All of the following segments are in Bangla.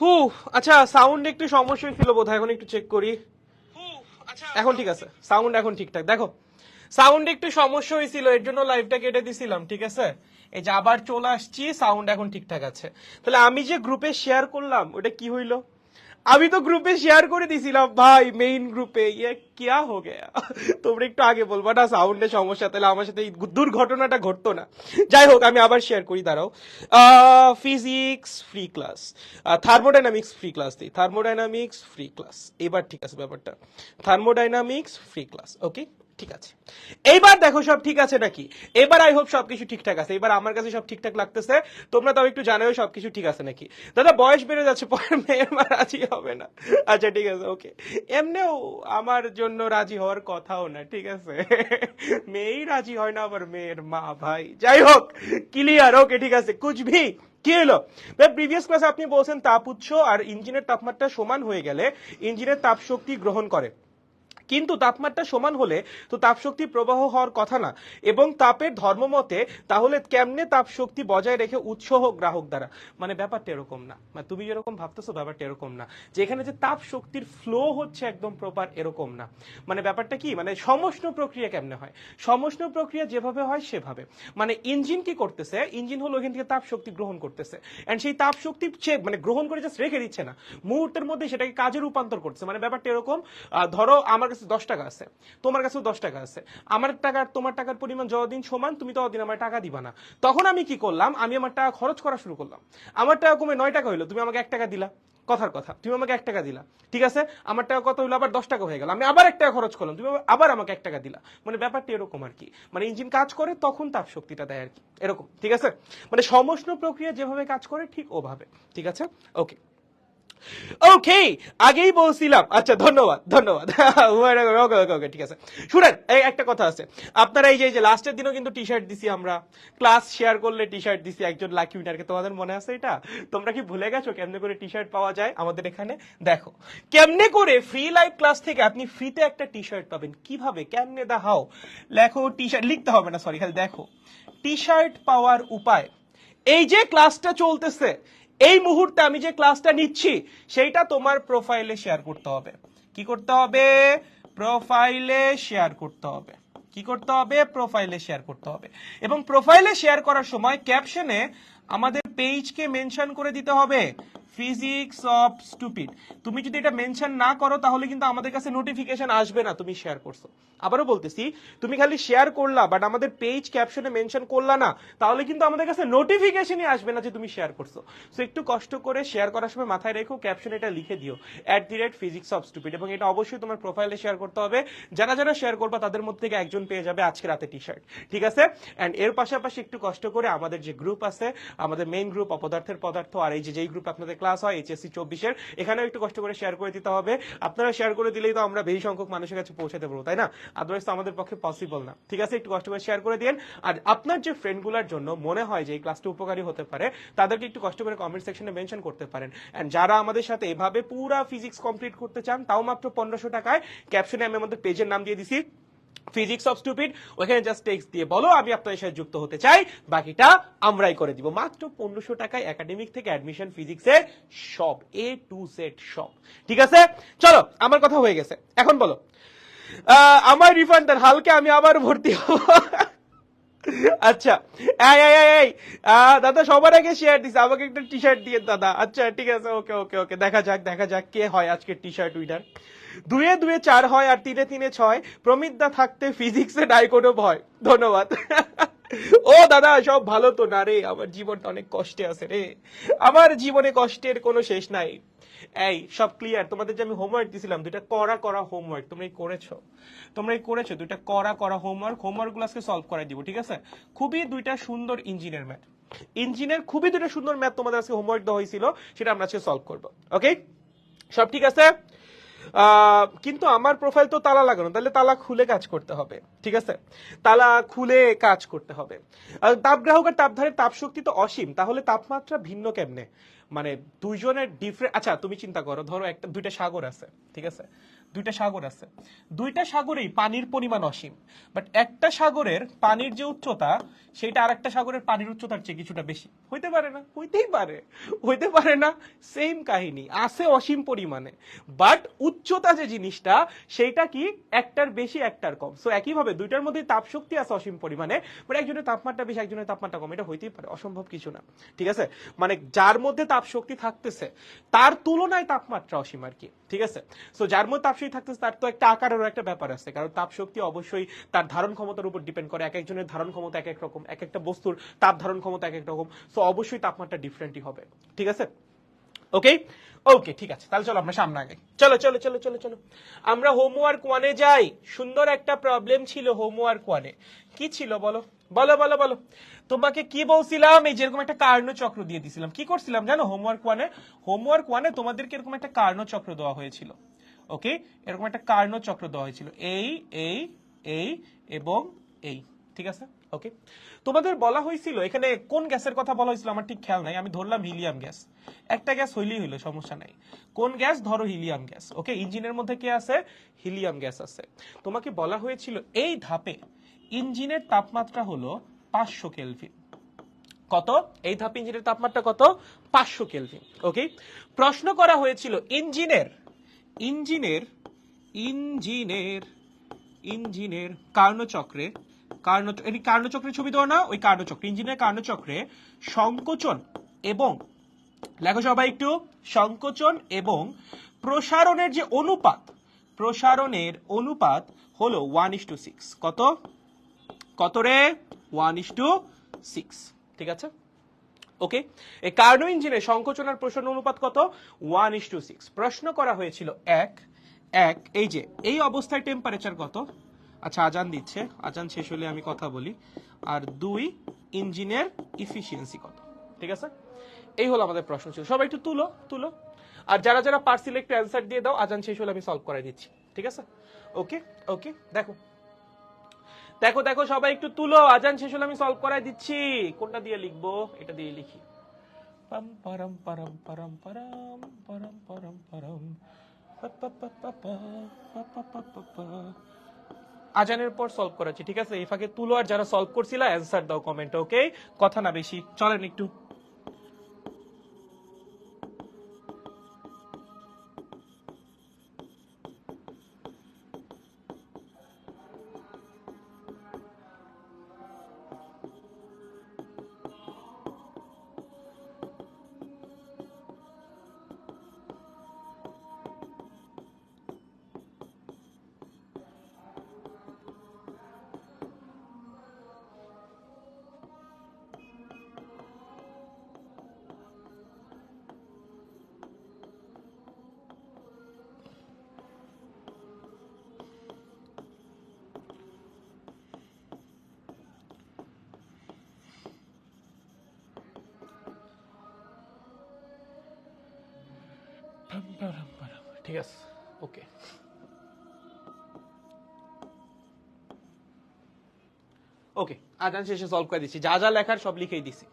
হু আচ্ছা সাউন্ড একটু সমস্যা ছিল বোধহয়, এখন একটু চেক করি। এখন ঠিক আছে, সাউন্ড এখন ঠিকঠাক। দেখো সাউন্ড একটু সমস্যা হয়েছিল, এর জন্য লাইভটা কেটে দিছিলাম, ঠিক আছে। এই যে আবার চলে আসছি, সাউন্ড এখন ঠিকঠাক আছে। তাহলে আমি যে গ্রুপে শেয়ার করলাম ওটা কি হইলো? আমি তো গ্রুপে শেয়ার করে দিছিলাম ভাই, মেইন গ্রুপে। ইয়ে কিয়া হো গেয়া? তোমরা একটু আগে বলবা না সাউন্ডের সমস্যা, তাহলে আমার সাথে এই দুর্ঘটনাটা ঘটতো না। যাই হোক আমি আবার শেয়ার করি, দাঁড়াও। Physics free class, thermodynamics free class দিই, থার্মোডাইনামিক্স ফ্রি ক্লাস। এবার ঠিক আছে ব্যাপারটা, থার্মোডাইনামিক্স ফ্রি ক্লাস, ওকে ঠিক আছে। এইবার দেখো সব ঠিক আছে নাকি? এবার আই হোপ সবকিছু ঠিকঠাক আছে, এবার আমার কাছে সব ঠিকঠাক লাগতেছে। তোমরা তাও একটু জানাও সবকিছু ঠিক আছে নাকি। দাদা বয়স বেড়ে যাচ্ছে, পরে মেয়ের মা রাজি হবে না। আচ্ছা ঠিক আছে ওকে। এমনিও আমার জন্য রাজি হওয়ার কথাও না, ঠিক আছে। মেয়েই রাজি হয় না, আবার মেয়ের মা, ভাই যাই হোক ক্লিয়ার, ওকে ঠিক আছে। কুচভি কি হলো? প্রিভিয়াস ক্লাসে আপনি বলছেন তাপ উৎস আর ইঞ্জিনের তাপমাত্রা সমান হয়ে গেলে ইঞ্জিনের তাপ শক্তি গ্রহণ করে, কিন্তু তাপমাত্রা সমান হলে তো তাপশক্তি প্রবাহ হওয়ার কথা না, এবং তাপের ধর্মমতে তাহলে কেমনে তাপশক্তি বজায় রেখে উৎস হোক গ্রাহক দ্বারা। মানে ব্যাপারটা এরকম না, মানে তুমি যেরকম ভাবতেছো ব্যাপারটা এরকম না, যে এখানে যে তাপ শক্তির ফ্লো হচ্ছে একদম প্রপার এরকম না। মানে ব্যাপারটা কি, মানে সমষ্ণ প্রক্রিয়া কেমনে হয়? সমষ্ণ প্রক্রিয়া যেভাবে হয় সেভাবে, মানে ইঞ্জিন কি করতেছে, ইঞ্জিন হলো এখান থেকে তাপ শক্তি গ্রহণ করতেছে, এন্ড সেই তাপ শক্তি সে মানে গ্রহণ করে জাস্ট রেখে দিচ্ছে না, মুহূর্তের মধ্যে সেটাকে কাজে রূপান্তর করছে। মানে ব্যাপারটা এরকম, ধরো আমার কাছে 10 টাকা আছে, তোমার কাছেও 10 টাকা আছে, আমার টাকা আর তোমার টাকার পরিমাণ যতদিন সমান তুমি ততদিন আমার টাকা দিবা না। তখন আমি কি করলাম, আমি আমার টাকা খরচ করা শুরু করলাম। আমার টাকা কমে 9 টাকা হইলো, তুমি আমাকে 1 টাকা দিলা, কথার কথা তুমি আমাকে 1 টাকা দিলা, ঠিক আছে। আমার টাকা কত হইলো, আবার 10 টাকা হয়ে গেল, আমি আবার 1 টাকা খরচ করলাম, তুমি আবার আমাকে 1 টাকা দিলা। মানে ব্যাপারটা এরকম আর কি, মানে ইঞ্জিন কাজ করে তখন তাপ শক্তিটা দেয় আর কি, এরকম ঠিক আছে। মানে সমষ্ণ প্রক্রিয়া যেভাবে কাজ করে ঠিক ওভাবে, ঠিক আছে ওকে। ওকে আগেই বলছিলাম, আচ্ছা ধন্যবাদ ধন্যবাদ। ওকে ওকে ওকে ঠিক আছে। শুনেন এই একটা কথা আছে, আপনারা এই যে লাস্টের দিনও কিন্তু টি শার্ট দিছি আমরা, ক্লাস শেয়ার করলে টি শার্ট দিছি একজন লাকি উইনারকে, তোমাদের মনে আছে এটা? তোমরা কি ভুলে গেছো কেমনে করে টি শার্ট পাওয়া যায় আমাদের এখানে? দেখো কেমনে করে ফ্রি লাইভ ক্লাস থেকে আপনি ফ্রিতে একটা টি শার্ট পাবেন, কিভাবে কেমনে দেখাও। লেখো টি শার্ট, লিখতে হবে না সরি, খালি দেখো টি শার্ট পাওয়ার উপায়। এই যে ক্লাসটা চলতেছে, এই মুহূর্তে আমি যে ক্লাসটা নিচ্ছি সেইটা তোমার প্রোফাইলে শেয়ার করতে হবে। কি করতে হবে? প্রোফাইলে শেয়ার করতে হবে। কি করতে হবে? প্রোফাইলে শেয়ার করতে হবে। এবং প্রোফাইলে শেয়ার করার সময় ক্যাপশনে আমাদের পেজকে মেনশন করে দিতে হবে ফিজিক্স অফ স্টুপিড। তুমি যদি এটা মেনশন না করো তাহলে কিন্তু আমাদের কাছে নোটিফিকেশন আসবে না তুমি শেয়ার করছো। আবারও বলতেছি, তুমি খালি শেয়ার করলা বাট আমাদের পেজ ক্যাপশনে মেনশন করলা না, তাহলে কিন্তু আমাদের কাছে নোটিফিকেশনই আসবে না যে তুমি শেয়ার করছো। সো একটু কষ্ট করে শেয়ার করার সময় মাথায় রেখো ক্যাপশনে এটা লিখে দিও @ফিজিক্স অফ স্টুপিড, এবং এটা অবশ্যই তোমার প্রোফাইলে শেয়ার করতে হবে। যারা যারা শেয়ার করবা তাদের মধ্যে থেকে একজন পেয়ে যাবে আজকে রাতে টি শার্ট, ঠিক আছে। এন্ড এর পাশাপাশি একটু কষ্ট করে আমাদের যে গ্রুপ আছে, আমাদের মেইন গ্রুপ অপদার্থের পদার্থ, আর এই যেই গ্রুপ আপনাদের ক্লাস হয় এইচএসসি 24-এর, এখানেও একটু কষ্ট করে শেয়ার করে দিতে হবে। আপনারা শেয়ার করে দিলেই তো আমরা বেশি সংখ্যক মানুষের কাছে পৌঁছাতে পারবো, তাই না? আদারওয়াইজ তো আমাদের পক্ষে পসিবল না, ঠিক আছে। একটু কষ্ট করে শেয়ার করে দিন। আর আপনার যে ফ্রেন্ডগুলোর জন্য মনে হয় যে এই ক্লাসটা উপকারী হতে পারে তাদেরকে একটু কষ্ট করে কমেন্ট সেকশনে মেনশন করতে পারেন। এন্ড যারা আমাদের সাথে এভাবে পুরা ফিজিক্স কমপ্লিট করতে চান তাও মাত্র 1500 টাকায়, ক্যাপশনে আমি আমাদের পেজের নাম দিয়ে দিছি ফিজিক্স অফ স্টুপিড, ওখানে জাস্ট টেক্সট দিয়ে বলো আমি আপনাদের সাথে যুক্ত হতে চাই, বাকিটা আমরাই করে দিব। মাত্র 1500 টাকায় একাডেমিক থেকে অ্যাডমিশন ফিজিক্সের সব A to Z সব, ঠিক আছে। চলো আমার কথা হয়ে গেছে, এখন বলো আমার রিফান্ড দেন, হালকে আমি আবার ভর্তি হব। আচ্ছা এই দাদা সবার আগে শেয়ার দিছে, আমাকে একটা টি শার্ট দিয়ে দাদা। আচ্ছা ঠিক আছে ওকে ওকে ওকে, দেখা যাক কে হয় আজকে টি শার্ট উইনার। 2-এ 2-এ 4 হয় আর 3-এ 3-এ 6, প্রমিতদা থাকতে ফিজিক্সে নাই কোনো ভয়। ধন্যবাদ। ও দাদা সব ভালো তো না রে, আমার জীবনটা অনেক কষ্টে আছে রে, আমার জীবনে কষ্টের কোনো শেষ নাই। এই সব ক্লিয়ার? তোমাদের যে আমি হোমওয়ার্ক দিছিলাম, দুইটা করা হোমওয়ার্ক তোমরা করেছো দুইটা করা হোমওয়ার্ক গুলো আজকে সলভ করাই দিব, ঠিক আছে। খুবই দুইটা সুন্দর ইঞ্জিনের খুবই দুইটা সুন্দর ম্যাথ তোমাদের আজকে হোমওয়ার্ক দেওয়া হয়েছিল, সেটা আমরা আজকে সলভ করবো, ওকে। সব ঠিক আছে। কিন্তু আমার প্রোফাইল তো তালা লাগানো, তাহলে তালা খুলে কাজ করতে হবে, ঠিক আছে। তালা খুলে কাজ করতে হবে। তাপগ্রাহক আর তাপধারের তাপ শক্তি তো অসীম, তাহলে তাপমাত্রা ভিন্ন কেমনে? মানে দুইজনের ডিফারেন্ট। আচ্ছা তুমি চিন্তা করো, ধরো দুইটা সাগর আছে, ঠিক আছে, দুইটা সাগর আছে, দুইটা সাগরেই পানির পরিমাণ অসীম, বাট একটা সাগরের পানির যে উচ্চতা সেটা আর একটা সাগরের পানির উচ্চতার চেয়ে কিছুটা বেশি। হইতে পারে না? হইতেই পারে, হইতে পারে না? সেম কাহিনী, আছে অসীম পরিমাণে, বাট উচ্চতা যে জিনিসটা সেইটা কি একটার বেশি একটার কম। সো একইভাবে দুইটার মধ্যে তাপ শক্তি আছে অসীম পরিমাণে, বাট একজনের তাপমাত্রা বেশি একজনের তাপমাত্রা কম, এটা হইতেই পারে, অসম্ভব কিছু না। ঠিক আছে, মানে যার মধ্যে তাপ শক্তি থাকতেছে তার তুলনায় তাপমাত্রা অসীম আর কি। ঠিক আছে, সো যার মধ্যে তাপ শক্তি থাকতেছে তার তো একটা আকারেরও একটা ব্যাপার আছে, কারণ তাপ শক্তি অবশ্যই তার ধারণ ক্ষমতার উপর ডিপেন্ড করে। এক একজনের ধারণ ক্ষমতা এক এক রকম, এক একটা বস্তুর তাপ ধারণ ক্ষমতা এক এক রকম, সো অবশ্যই তাপমাত্রা ডিফারেন্টই হবে। ঠিক আছে, ওকে ওকে, ঠিক আছে, তাহলে চলো আমরা সামনে আগে, চলো চলো চলো চলো চলো আমরা হোমওয়ার্ক ওয়ানে যাই। সুন্দর একটা প্রবলেম ছিল হোমওয়ার্ক ওয়ানে। কি ছিল বলো বলো বলো বলো। তোমাকে কি বলছিলাম, এই যেরকম একটা কার্ণচক্র দিয়ে দিছিলাম, কি করছিলাম জানো হোমওয়ার্ক ওয়ানে? হোমওয়ার্ক ওয়ানে তোমাদেরকে এরকম একটা কার্ণচক্র দেওয়া হয়েছিল। ওকে, এরকম একটা কার্ণচক্র দেওয়া হয়েছিল, এই এই এই এবং এই। ঠিক আছে, ওকে, তোমাদের বলা হয়েছিল এখানে কোন গ্যাসের কথা বলা হয়েছিল আমার ঠিক খেয়াল নাই, আমি ধরলাম হিলিয়াম গ্যাস। একটা গ্যাস হইলেই হইলো, সমস্যা নাই। কোন গ্যাস? ধরো হিলিয়াম গ্যাস। ওকে, ইঞ্জিনের মধ্যে কি আছে? হিলিয়াম গ্যাস আছে। তোমাকে বলা হয়েছিল এই ধাপে ইঞ্জিনের তাপমাত্রা হলো 500 কেলভিন। কত? এই ধাপে ইঞ্জিনের তাপমাত্রা কত? 500 কেলভিন। ওকে, প্রশ্ন করা হয়েছিল ইঞ্জিনের ইঞ্জিনের ইঞ্জিনের ইঞ্জিনের কার্ণচক্রে, কার্ণচক্রের ছবি দেওয়া না, ওই কার্ণচক্র, ইঞ্জিনের কার্ণচক্রে সংকোচন এবং, লেখো সবাই একটু, সংকোচন এবং প্রসারণের যে অনুপাত, প্রসারণের অনুপাত হলো 1:6। কত? কত রে? 1:6। ঠিক আছে, ওকে, এই কার্নো ইঞ্জিনের সংকোচন আর প্রসারণ অনুপাত কত? 1:6। প্রশ্ন করা হয়েছিল এক এক এই যে এই অবস্থায় টেম্পারেচার কত? আচ্ছা আজান দিচ্ছে, আজান শেষ হলে আমি কথা বলি। আর দুই, ইঞ্জিনের ইফিসিয়েন্সি কত? ঠিক আছে, এই হলো আমাদের প্রশ্ন ছিল। সবাই একটু তুলো তুলো, আর যারা যারা পারছিল একটু অ্যান্সার দিয়ে দাও, আজান শেষ হলে আমি সলভ করে দিচ্ছি। ঠিক আছে, ওকে ওকে, দেখো দেখো দেখো সবাই একটু তুলো, আজান শেষ হলে আমি সলভ করাই দিচ্ছি। কোনটা দিয়ে লিখবো? এটা দিয়ে লিখি। পাম পারাম পারাম পারাম পারাম পারাম পারাম পারাম আজানের পর সলভ করাচ্ছি। ঠিক আছে, এই ফাঁকে তুলো, আর যারা সলভ করছিল অ্যান্সার দাও কমেন্টে। ওকে, কথা না বেশি, চলেন একটু। ঠিক আছে, ওকে ওকে, আজান শেষে সলভ করে দিচ্ছি, যা যা লেখার সব লিখেই দিছি।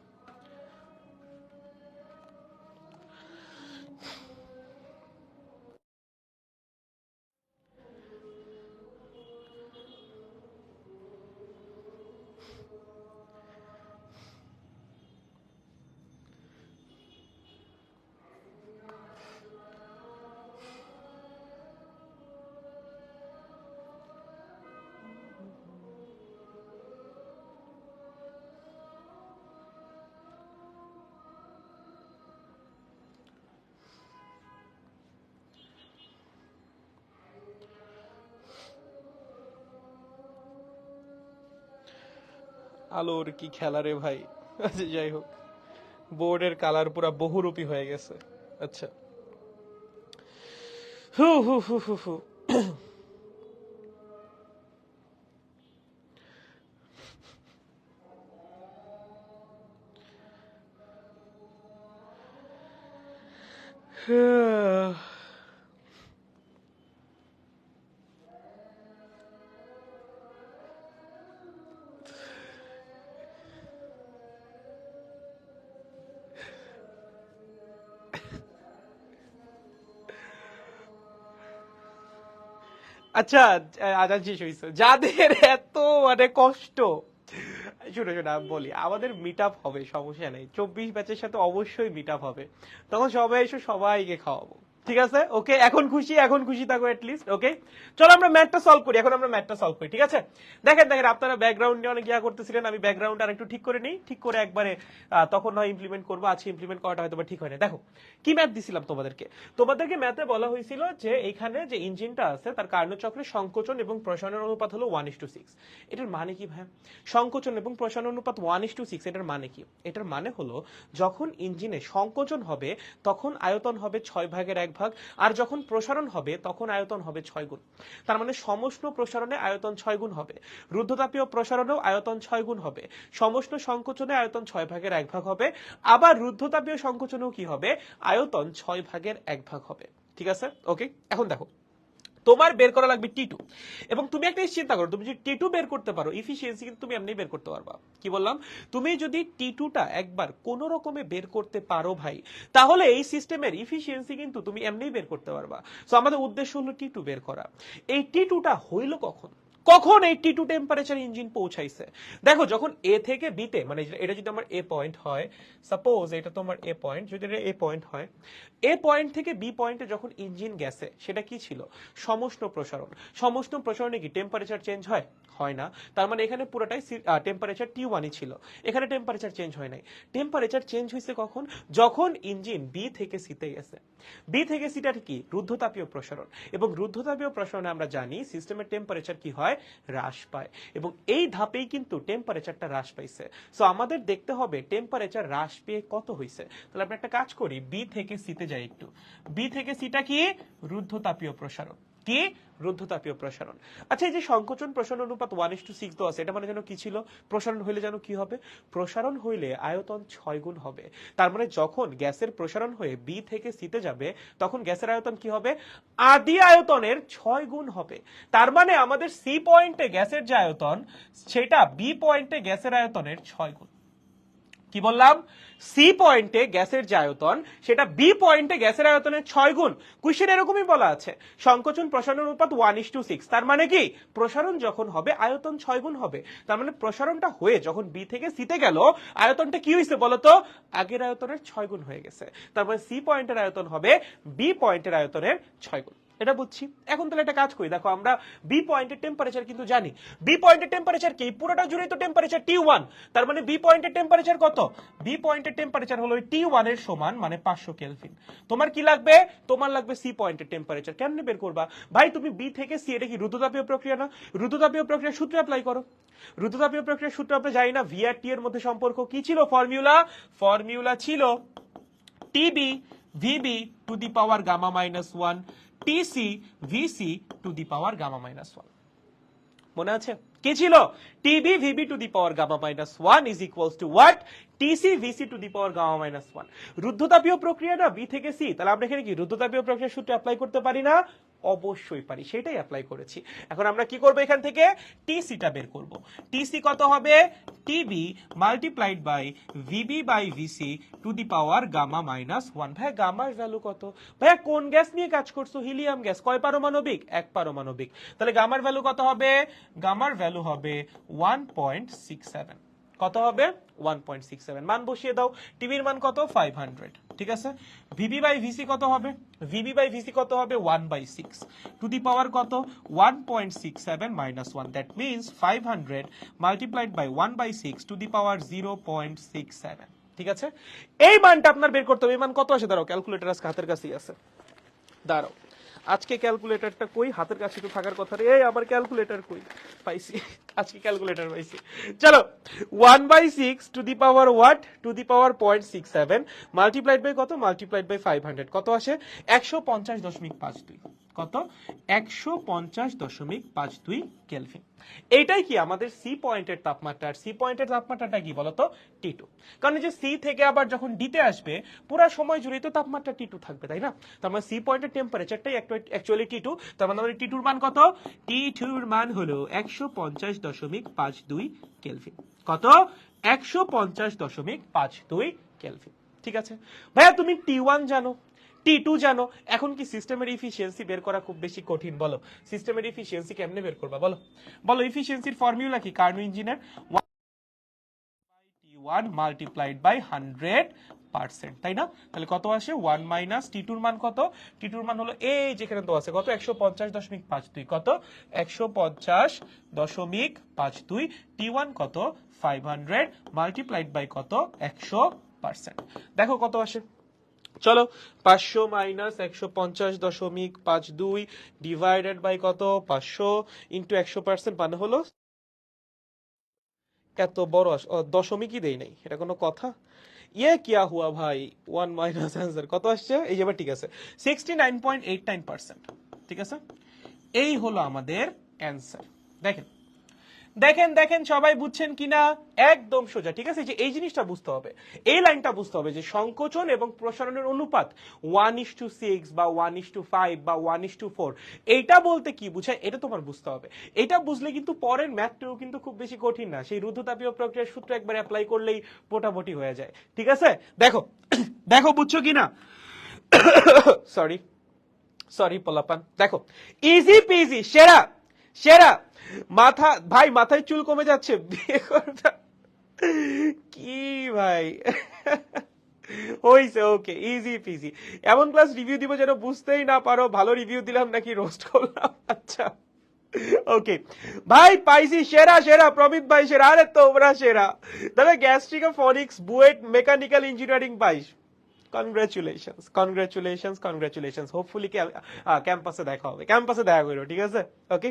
আলোর কি খেলা রে ভাই। আচ্ছা যাই হোক, বোর্ডের কালার পুরা বহুরূপী হয়ে গেছে। আচ্ছা, হু হু হু হু হু আচ্ছা, আজান শেষ হয়েছে, যাদের এত মানে কষ্ট, শোনো শোনো আমি বলি, আমাদের মিট আপ হবে, সমস্যা নেই, 24 ব্যাচের সাথে অবশ্যই মিট আপ হবে, তখন সবাই এসে সবাইকে খাওয়াবো, ঠিক আছে? ওকে, এখন খুশি, এখন খুশি থাকো এটলিস্ট। ওকে, চলো আমরা ম্যাথটা সলভ করি, এখন আমরা ম্যাথটা সলভ করি, ঠিক আছে? দেখেন দেখেন, আপনারা ব্যাকগ্রাউন্ডে অনেক ইয়া করতেছিলেন, আমি ব্যাকগ্রাউন্ড আর একটু ঠিক করে নিই, ঠিক করে একবারে তখন হয় ইমপ্লিমেন্ট করবো, আজকে ইমপ্লিমেন্ট করাটা হয়তো ঠিক হয় না। দেখো কি ম্যাথ দিছিলাম তোমাদেরকে, তোমাদেরকে ম্যাথে বলা হয়েছিল যে এখানে যে ইঞ্জিনটা আছে তার কার্যচক্রের সংকোচন এবং প্রসারণ অনুপাত হলো 1:6। এটার মানে কি ভাই? সংকোচন এবং প্রসারণ অনুপাত 1:6, এটার মানে কি? এটার মানে হলো যখন ইঞ্জিনে সংকোচন হবে তখন আয়তন হবে 6/1 আর যখন প্রসারণ হবে তখন আয়তন হবে 6 গুণ। তার মানে সমষ্ণ প্রসারণে আয়তন 6 গুণ হবে, রুদ্ধতাপীয় প্রসারণেও আয়তন 6 গুণ হবে, সমষ্ণ সংকোচনে আয়তন 6/1 হবে, আবার রুদ্ধতাপীয় সংকোচনেও কি হবে? আয়তন 6/1 হবে, ঠিক আছে? ওকে, এখন দেখো তোমার বের করা লাগবে টি2, এবং তুমি একটা চিন্তা করো, তুমি যদি টি2 বের করতে পারো ইফিসিয়েন্সি কিন্তু তুমি এমনি বের করতে পারবা। কি বললাম? তুমি যদি টি2টা একবার কোন রকমে বের করতে পারো ভাই, তাহলে এই সিস্টেমের ইফিসিয়েন্সি কিন্তু তুমি এমনি বের করতে পারবা। সো আমাদের উদ্দেশ্য হলো টি2 বের করা। এই টি2টা হইল কখন? কখন এই টি2 টেম্পারেচার ইঞ্জিন পৌঁছাইছে? দেখো যখন এ থেকে বি তে, মানে এটা যদি আমার এ পয়েন্ট হয়, সাপোজ এটা তোমার এ পয়েন্ট, যদি এটা এ পয়েন্ট হয়, এ পয়েন্ট থেকে বি পয়েন্টে যখন ইঞ্জিন গেছে সেটা কি ছিল? সমষ্ণ প্রসারণ। সমষ্ণ প্রসারণে কি টেম্পারেচার চেঞ্জ হয়? হয় না। তার মানে এখানে পুরোটাই টেম্পারেচার টি1ই ছিল, এখানে টেম্পারেচার চেঞ্জ হয় নাই। টেম্পারেচার চেঞ্জ হয়েছে কখন? যখন ইঞ্জিন বি থেকে সিতে গেছে। বি থেকে সিটা কি? রুদ্ধতাপীয় প্রসারণ, এবং রুদ্ধতাপীয় প্রসারণে আমরা জানি সিস্টেমের টেম্পারেচার কি হয়? হ্রাস পায়, এবং এই ধাপেই কিন্তু টেম্পারেচারটা হ্রাস পাইছে। সো আমাদের দেখতে হবে টেম্পারেচার হ্রাস পেয়ে কত হয়েছে। তাহলে আমরা একটা কাজ করি, বি থেকে সিতে যাই একটু। বি থেকে সিটা কি? রুদ্ধতাপীয় প্রসারণ। কি? রুদ্ধতাপীয় প্রসারণ। আচ্ছা, এই যে সংকোচন প্রসারণ অনুপাত 1:6 তো আছে, এটা মানে যেন কি ছিল? প্রসারণ হইলে যেন কি হবে? প্রসারণ হইলে আয়তন 6 গুণ হবে। তার মানে যখন গ্যাসের প্রসারণ হয়ে বি থেকে সিতে যাবে তখন গ্যাসের আয়তন কি হবে? আদি আয়তনের 6 গুণ হবে। তার মানে আমাদের সি পয়েন্টে গ্যাসের যে আয়তন সেটা বি পয়েন্টে গ্যাসের আয়তনের 6 গুণ। কি বললাম? সি পয়েন্টে গ্যাসের যে আয়তন সেটা বি পয়েন্টে গ্যাসের আয়তনের 6 গুণ। কোশ্চেন এরকমই বলা আছে, সংকোচন প্রসারণ অনুপাত 1:6। তার মানে কি? প্রসারণ যখন হবে আয়তন 6 গুণ হবে। তার মানে প্রসারণটা হয়ে যখন বি থেকে সিতে গেল আয়তনটা কি হয়েছে বলতো? আগের আয়তনের 6 গুণ হয়ে গেছে। তার মানে সি পয়েন্টের আয়তন হবে বি পয়েন্টের আয়তনের 6 গুণ। এটা বুঝছি। এখন তাহলে একটা কাজ করি, দেখো আমরা বি পয়েন্টের টেম্পারেচার কিন্তু জানি। বি পয়েন্টের টেম্পারেচার কি? পুরোটা জুড়েই তো টেম্পারেচার টি1। তার মানে বি পয়েন্টের টেম্পারেচার কত? বি পয়েন্টের টেম্পারেচার হলো টি1 এর সমান, মানে 500 কেলভিন। তোমার কি লাগবে? তোমার লাগবে সি পয়েন্টের টেম্পারেচার। কেমনে বের করবা ভাই? তুমি বি থেকে সি, এটা কি রুদ্ধতাপীয় প্রক্রিয়া না? রুদ্ধতাপীয় প্রক্রিয়ার সূত্র অ্যাপ্লাই করো। রুদ্ধতাপীয় প্রক্রিয়ার সূত্র আমরা জানি না, ভি আর টি এর মধ্যে সম্পর্ক কি ছিল? ফর্মুলা ছিল TB VB to the power gamma minus 1 TC VC to the power gamma minus 1। মনে আছে কি ছিল? TB VB to the power gamma minus 1 is equals to what? TC VC to the power gamma minus 1। রুদ্ধতাপীয় প্রক্রিয়া না বি থেকে সি, তাহলে আমরা এখানে কি রুদ্ধতাপীয় প্রক্রিয়ার সূত্র অ্যাপ্লাই করতে পারি না? অবশ্যই পারি, সেটাই অ্যাপ্লাই করেছি। এখন আমরা কি করব? এখান থেকে টিসিটা বের করব। টিসি কত হবে? TB multiplied by VB by VC to the power gamma minus 1। ভাই গামার ভ্যালু কত? ভাইয়া কোন গ্যাস নিয়ে কাজ করছো? Helium gas. কয় পারমাণবিক? 1 পারমাণবিক। তাহলে গামার ভ্যালু কত হবে? গামার ভ্যালু হবে 1.67। কত হবে? 1.67। মান বসিয়ে দাও। টিভির মান কত? 500। ঠিক আছে। ভিবি বাই ভিসি কত হবে? ভিবি বাই ভিসি কত হবে? 1/6 টু দি পাওয়ার কত? 1.67 minus 1। That means 500 multiplied by 1/6 to the power 0.67। ঠিক আছে। এই মানটা আপনার বের করতে হবে। এই মান কত আসে? দাঁড়াও, ক্যালকুলেটর আজকে হাতের কাছেই আছে। দাঁড়াও, আজকে ক্যালকুলেটরটা কই? হাতের কাছে তো থাকার কথা রে। এই আমার ক্যালকুলেটর কই? পাইছি, আজকে ক্যালকুলেটর পাইছি। চলো, 1/6 to the power what? To the power 0.67 multiplied by কত? Multiplied by 500। কত আসে? 150.52। কত? 150.52 কেলভিন। এইটাই কি আমাদের সি পয়েন্টের তাপমাত্রা। আর সি পয়েন্টের তাপমাত্রাটা কি বলতো? টি2। কারণ যে সি থেকে আবার যখন ডিতে আসবে পুরো সময় জুড়েই তো তাপমাত্রা টি2 থাকবে, তাই না? তার মানে সি পয়েন্টের টেম্পারেচারটাই অ্যাকচুয়ালি টি2। তার মানে আমাদের টি2 এর মান কত? টি2 এর মান হলো 150.52 কেলভিন। কত? 150.52 কেলভিন। ঠিক আছে ভাইয়া, তুমি টি1 জানো, T2 জানো। এখন কি সিস্টেমের ইফিসিয়েন্সি বের করা খুব বেশি কঠিন? বলো সিস্টেমের ইফিসিয়েন্সি কেমনে বের করবা? বলো বলো ইফিসিয়েন্সির ফর্মুলা কি? কার্নো ইঞ্জিনের T1 মাল্টিপ্লাইড বাই 100%, তাই না? তাহলে কত আসে? 1 মাইনাস টি2 মান কত? টি2 মান হলো এই যেখানে তো আছে কত 150.52, কত 150.52, টি1 কত 500 মাল্টিপ্লাইড বাই কত 100%। দেখো কত আসে, চলো 500 মাইনাস 150.52 ডিভাইডেড বাই কত 500 ইন্টু 100% মানে হলো এত বড় দশমিকই দেই নাই, এটা কোনো কথা? ইয়ে কিয়া হুয়া ভাই, 1 মাইনাস অ্যান্সার কত আসছে? এই যে ঠিক আছে 69.89%, ঠিক আছে। এই হলো আমাদের অ্যান্সার। দেখেন দেখেন দেখেন সবাই বুঝছেন কিনা? একদম সোজা, ঠিক আছে। যে এই জিনিসটা বুঝতে হবে, এই লাইনটা বুঝতে হবে যে সংকোচন এবং প্রসারণের অনুপাত 1:6 বা 1:5 বা 1:4, এইটা বলতে কি বুঝায় এটা তোমার বুঝতে হবে। এটা বুঝলে কিন্তু পরের ম্যাথটাও কিন্তু খুব বেশি কঠিন না, সেই রুদ্ধতাপীয় প্রক্রিয়ার সূত্র একবার অ্যাপ্লাই করলেই মোটামুটি হয়ে যায়, ঠিক আছে। দেখো দেখো বুঝছো কিনা? সরি সরি পোলাপান, দেখো ইজি পিজি, সেরা সেরা। মাথা ভাই, মাথায় চুল কমে যাচ্ছে, বিয়ে করতে কি ভাই? হইছে, ওকে ইজি পিজি। এমন ক্লাস রিভিউ দিব যেন বুঝতেই না পারো ভালো রিভিউ দিলাম নাকি রোস্ট করলাম। আচ্ছা ওকে ভাই, পাইছি সেরা সেরা, প্রমিত ভাই সেরা। আরে তোমরা সেরা দাদা। Gastric phoenix BUET mechanical engineering পাইস, কনগ্রাচুলেশনস কনগ্রাচুলেশনস কনগ্রাচুলেশনস। হোপফুলি ক্যাম্পাসে দেখা হবে, ক্যাম্পাসে দেখা করো, ঠিক আছে। ওকে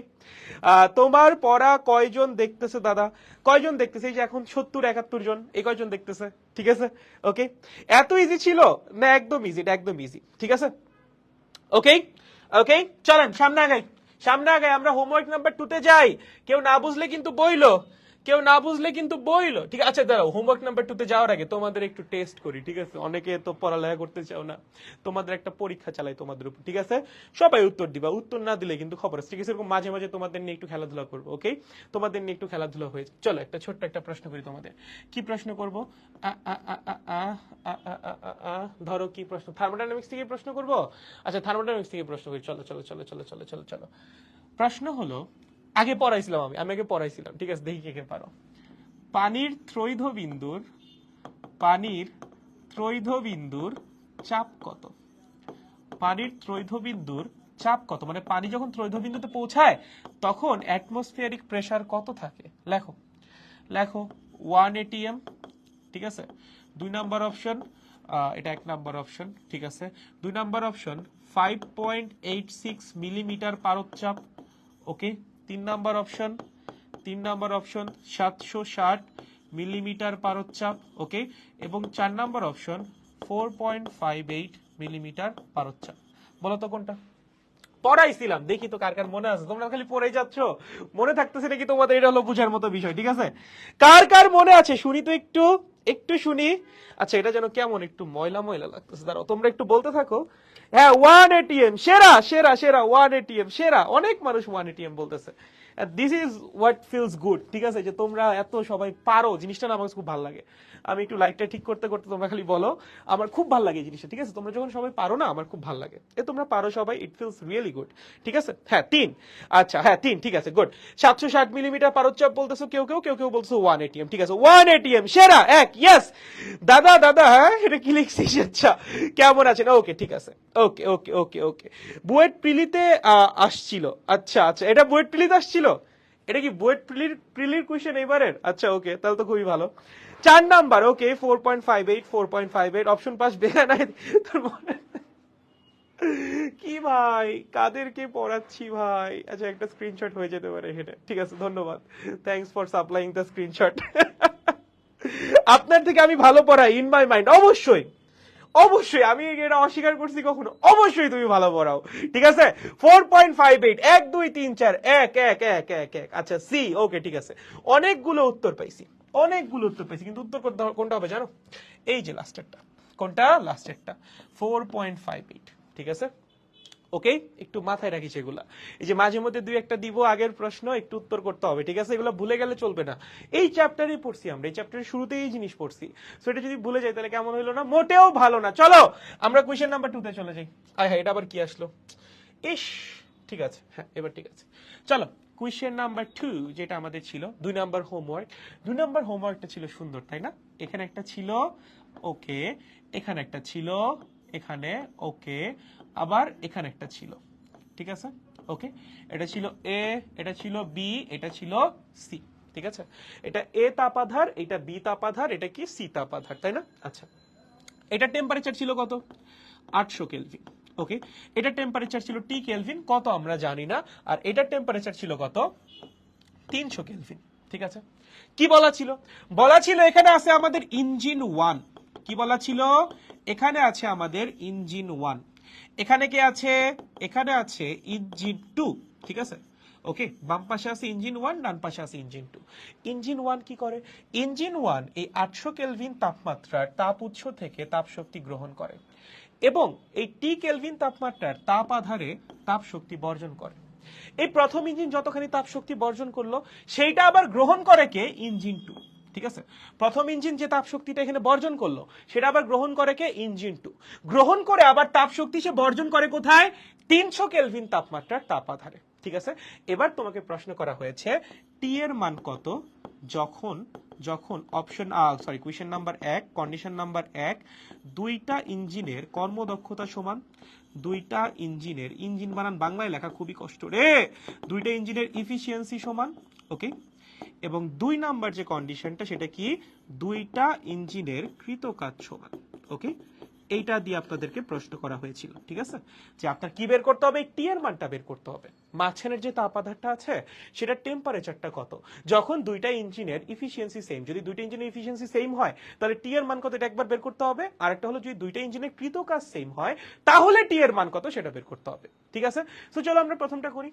তোমার পড়া কয়জন দেখতেছে দাদা? কয়জন দেখতেছে? এই যে এখন 70-71 জন, এই কয়জন দেখতেছে, ঠিক আছে। ওকে এত ইজি ছিল না? একদম ইজি, এটা একদম ইজি, ঠিক আছে। ওকে ওকে চলেন সামনে আগাই, সামনে আগাই। আমরা হোমওয়ার্ক নাম্বার 2 যাই। কেউ না বুঝলে কিন্তু বইলো, কেউ না বুঝলে কিন্তু বইলো, ঠিক আছে। দাঁড়াও, হোমওয়ার্ক নাম্বার 2 যাওয়ার আগে তোমাদের একটু টেস্ট করি, ঠিক আছে। অনেকে তো পড়ালেখা করতে চাও না, তোমাদের একটা পরীক্ষা চালাই তোমাদের উপর, ঠিক আছে। সবাই উত্তর দিবা, উত্তর না দিলে কিন্তু খবর আছে, ঠিক আছে। এরকম মাঝে মাঝে তোমাদের নিয়ে একটু খেলাধুলা করবো, ওকে। তোমাদের নিয়ে একটু খেলাধুলা হয়েছে। চলো একটা ছোট্ট একটা প্রশ্ন করি তোমাদের। কি প্রশ্ন করবো? ধরো কি প্রশ্ন? থার্মোডাইনামিক্স থেকে প্রশ্ন করবো। আচ্ছা থার্মোডাইনামিক্স থেকে প্রশ্ন করি, চলো চলো চলো চলো চলো চলো চলো। প্রশ্ন হলো, আগে পড়াইছিলাম আমি আগে পড়াইছিলাম, ঠিক আছে। দেখি কে পারো। পানির ত্রৈধবিন্দুর চাপ কত? পানির ত্রৈধবিন্দুর চাপ কত? মানে পানি যখন ত্রৈধবিন্দুতে পৌঁছায় তখন অ্যাটমসফিয়ারিক প্রেসার কত থাকে? লেখো লেখো 1 atm, ঠিক আছে। 2 নাম্বার অপশন, এটা 1 নাম্বার অপশন, ঠিক আছে। 2 নাম্বার অপশন 5.86 মিলিমিটার পারদচাপ, ওকে। 3 নাম্বার অপশন 760 মিলিমিটার পারদচাপ, ওকে। এবং 4 নাম্বার অপশন 4.58 মিলিমিটার পারদচাপ। বলো তো কোনটা? পড়াইছিলাম, দেখি তো কার কার মনে আছে। তোমরা খালি পড়েই যাচ্ছ, মনে থাকতেছে নাকি তোমাদের? এটা হলো বুঝার মতো বিষয়, ঠিক আছে। কার কার মনে আছে শুনি তো, একটু একটু শুনি। আচ্ছা এটা যেন কেমন একটু ময়লা ময়লা লাগতেছে, দাঁড়াও তোমরা একটু বলতে থাকো। হ্যাঁ 1 atm সেরা সেরা সেরা, 1 atm সেরা। অনেক মানুষ 1 atm বলতেছে। This is what feels good, ঠিক আছে। যে তোমরা এত সবাই পারো, জিনিসটা না আমার খুব ভালো লাগে। আমি একটু লাইটটা ঠিক করতে করতে তোমরা খালি বলো, আমার খুব ভালো লাগে এই জিনিসটা, ঠিক আছে। তোমরা যখন সবাই পারো না, আমার খুব ভালো লাগে। তোমরা পারো সবাই, ইট ফিলস রিয়েলি গুড, ঠিক আছে। হ্যাঁ 3, আচ্ছা হ্যাঁ 3, ঠিক আছে গুড। 760 মিলিমিটার পারদচাপ বলতেছো কেউ কেউ, কেউ কেউ বলতেছো 1 atm, ঠিক আছে। 1 atm সেরা, এক ইয়েস। দাদা দাদা, হ্যাঁ এটা কি লিখছিস? আচ্ছা কেমন আছেন? ওকে ঠিক আছে, ওকে ওকে ওকে ওকে। বুয়েট প্রিলিতে আসছিল, আচ্ছা আচ্ছা, এটা বুয়েট প্রিলিতে আসছিল। এটা কি বুয়েট প্রিলির কোশ্চেন এবারের? আচ্ছা ওকে, তাহলে তো খুবই ভালো। 4 নাম্বার, ওকে 4.58 অপশন পাস বেগা নাই তোর মনে? কি ভাই, কাদেরকে পড়াচ্ছি ভাই? আচ্ছা একটা স্ক্রিনশট হয়ে যেতে পারে হেঁটে, ঠিক আছে। ধন্যবাদ, thanks for supplying the screenshot. আপনার থেকে আমি ভালো পড়াই ইন মাই মাইন্ড, অবশ্যই অবশ্যই। আমি এটা অস্বীকার করছি কখনো? অবশ্যই তুমি ভালো পড়াও, ঠিক আছে। 4.58, 1 2 3 4, 1 1 1 1 1। আচ্ছা সি, ওকে ঠিক আছে। অনেকগুলো উত্তর পাইছি, অনেকগুলো উত্তর পাইছি, কিন্তু উত্তর কোনটা হবে জানো? এই যে লাস্টেরটা। কোনটা? লাস্টেরটা 4.58, ঠিক আছে। ওকে, একটু মাথায় রাখিস এগুলা। এই যে মাঝে মধ্যে দুই একটা দিব আগের প্রশ্ন, একটু উত্তর করতে হবে, ঠিক আছে? এগুলো ভুলে গেলে চলবে না। এই চ্যাপ্টারই পড়ছি আমরা, এই চ্যাপ্টারের শুরুতেই এই জিনিস পড়ছি, সো এটা যদি ভুলে যাই তাহলে কেমন হইলো না? মোটেও ভালো না। চলো আমরা কোয়েশ্চেন নাম্বার 2 তে চলে যাই। আয় হ্যাঁ, এটা আবার কি আসলো? ইস, ঠিক আছে, হ্যাঁ এবার ঠিক আছে। চলো কোয়েশ্চেন নাম্বার 2 যেটা আমাদের ছিল 2 নাম্বার হোমওয়ার্ক। 2 নাম্বার হোমওয়ার্কটা ছিল সুন্দর, তাই না? এখানে একটা ছিল, ওকে, এখানে একটা ছিল, এখানে, ওকে, আবার এখানে একটা ছিল, ঠিক আছে? ওকে, এটা ছিল এ, এটা ছিল বি, এটা ছিল সি, ঠিক আছে? এটা এ তাপাধার, এটা বি তাপাধার, এটা কি সি তাপাধার, তাই না? আচ্ছা, এটা টেম্পারেচার ছিল কত? 800 কেলভিন। ওকে, এটা টেম্পারেচার ছিল টি কেলভিন, কত আমরা জানি না। আর এটার টেম্পারেচার ছিল কত? 300 কেলভিন, ঠিক আছে? কি বলা ছিল? বলা ছিল এখানে আছে আমাদের ইঞ্জিন 1। কি বলা ছিল? এখানে আছে আমাদের ইঞ্জিন 1, এখানে কে আছে? এখানে আছে ইঞ্জিন 2, ঠিক আছে? ওকে, বাম পাশে আছে ইঞ্জিন 1, ডান পাশে আছে ইঞ্জিন 2। ইঞ্জিন 1 কি করে? ইঞ্জিন 1 এই 800 কেলভিন তাপমাত্রার তাপ উৎস থেকে তাপ শক্তি গ্রহণ করে এবং এই টি কেলভিন তাপমাত্রার তাপ আধারে তাপ শক্তি বর্জন করে। এই প্রথম ইঞ্জিন যতখানি তাপ শক্তি বর্জন করলো সেইটা আবার গ্রহণ করে কে? ইঞ্জিন 2, ঠিক আছে? প্রথম ইঞ্জিন যে তাপ শক্তিটা এখানে বর্জন করলো সেটা আবার গ্রহণ করে কে? ইঞ্জিন 2। গ্রহণ করে আবার তাপ শক্তি সে বর্জন করে কোথায়? 300 কেলভিন তাপমাত্রার তাপ আধারে, ঠিক আছে? এবার তোমাকে প্রশ্ন করা হয়েছে টি এর মান কত যখন যখন option question number 1, condition number 1, দুইটা ইঞ্জিনের কর্মদক্ষতা সমান, দুইটা ইঞ্জিনের, ইঞ্জিন বানান বাংলায় লেখা খুবই কষ্ট রে, দুইটা ইঞ্জিনের ইফিসিয়েন্সি সমান, ওকে, এবং 2 নাম্বার যে কন্ডিশনটা সেটা কি? দুইটা ইঞ্জিনের কৃতকাজ সমান, ওকে। এইটা দিয়ে আপনাদেরকে প্রশ্ন করা হয়েছিল, ঠিক আছে? যে আপনার কি বের করতে হবে? টি এর মানটা বের করতে হবে। মাঝখানের যে তাপ আধারটা আছে সেটা টেম্পারেচারটা কত যখন দুইটা ইঞ্জিনের ইফিসিয়েন্সি সেম। যদি দুইটা ইঞ্জিনের ইফিসিয়েন্সি সেম হয় তাহলে টি এর মান কত এটা একবার বের করতে হবে। আর একটা হলো যদি দুইটা ইঞ্জিনের কৃতকাজ সেম হয় তাহলে টি এর মান কত সেটা বের করতে হবে, ঠিক আছে? সো চলো আমরা প্রথমটা করি।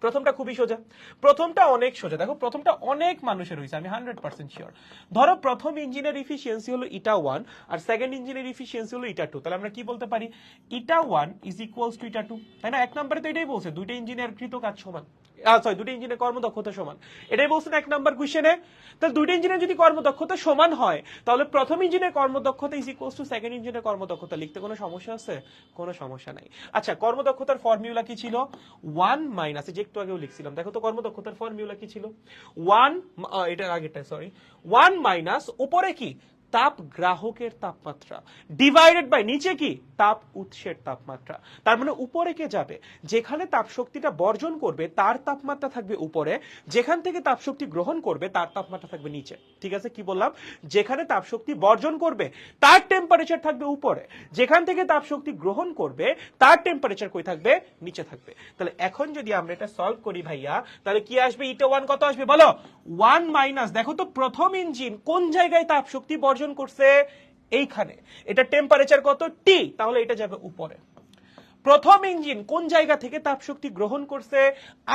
প্রথমটা খুবই সোজা, প্রথমটা অনেক সোজা। দেখো প্রথমটা অনেক মানুষের হয়েছে, আমি 100% শিওর। ধরো প্রথম ইঞ্জিনের ইফিসিয়েন্সি হলো ইটা 1 আর সেকেন্ড ইঞ্জিনের ইফিসিয়েন্সি হলো ইটা 2, তাহলে আমরা কি বলতে পারি? ইটা 1 ইজ ইকুয়ালস টু ইটা 2, তাই না? এক নম্বরে তো এটাই বলছে, দুইটা ইঞ্জিনের কৃতকাজ সমান, দুটো ইঞ্জিনের কর্মদক্ষতা সমান, এটাই বলছেন এক নাম্বার কোশ্চেনে। তাহলে দুইটা ইঞ্জিনের যদি কর্মদক্ষতা সমান হয় তাহলে প্রথম ইঞ্জিনের কর্মদক্ষতা ইজ ইকুয়ালস টু সেকেন্ড ইঞ্জিনের কর্মদক্ষতা। লিখতে কোনো সমস্যা আছে? কোনো সমস্যা নাই। আচ্ছা, কর্মদক্ষতার ফর্মুলা কি ছিল? 1 মাইনাস, যে একটু আগেও লিখছিলাম, দেখো তো কর্মদক্ষতার ফর্মুলা কি ছিল? 1, এটার আগেরটা সরি, 1 মাইনাস উপরে কি? তাপ গ্রাহকের তাপমাত্রা ডিভাইডেড বাই নিচে কি? তাপ উৎসের তাপমাত্রা। তার মানে উপরে কে যাবে? যেখানে তাপ শক্তিটা বর্জন করবে তার তাপমাত্রা থাকবে উপরে, যেখান থেকে তাপ শক্তি গ্রহণ করবে তার তাপমাত্রা থাকবে নিচে, ঠিক আছে? কি বললাম? যেখানে তাপ শক্তি বর্জন করবে তার টেম্পারেচার থাকবে উপরে, যেখান থেকে তাপ শক্তি গ্রহণ করবে তার টেম্পারেচার কই থাকবে? নিচে থাকবে। তাহলে এখন যদি আমরা এটা সলভ করি ভাইয়া, তাহলে কি আসবে? ইটা 1 কত আসবে বলো? 1 মাইনাস, দেখো তো প্রথম ইঞ্জিন কোন জায়গায় তাপ শক্তি বর্জন করছে? এইখানে। এটা টেম্পারেচার কত? টি, তাহলে এটা যাবে উপরে। প্রথম ইঞ্জিন কোন জায়গা থেকে তাপ শক্তি গ্রহণ করছে?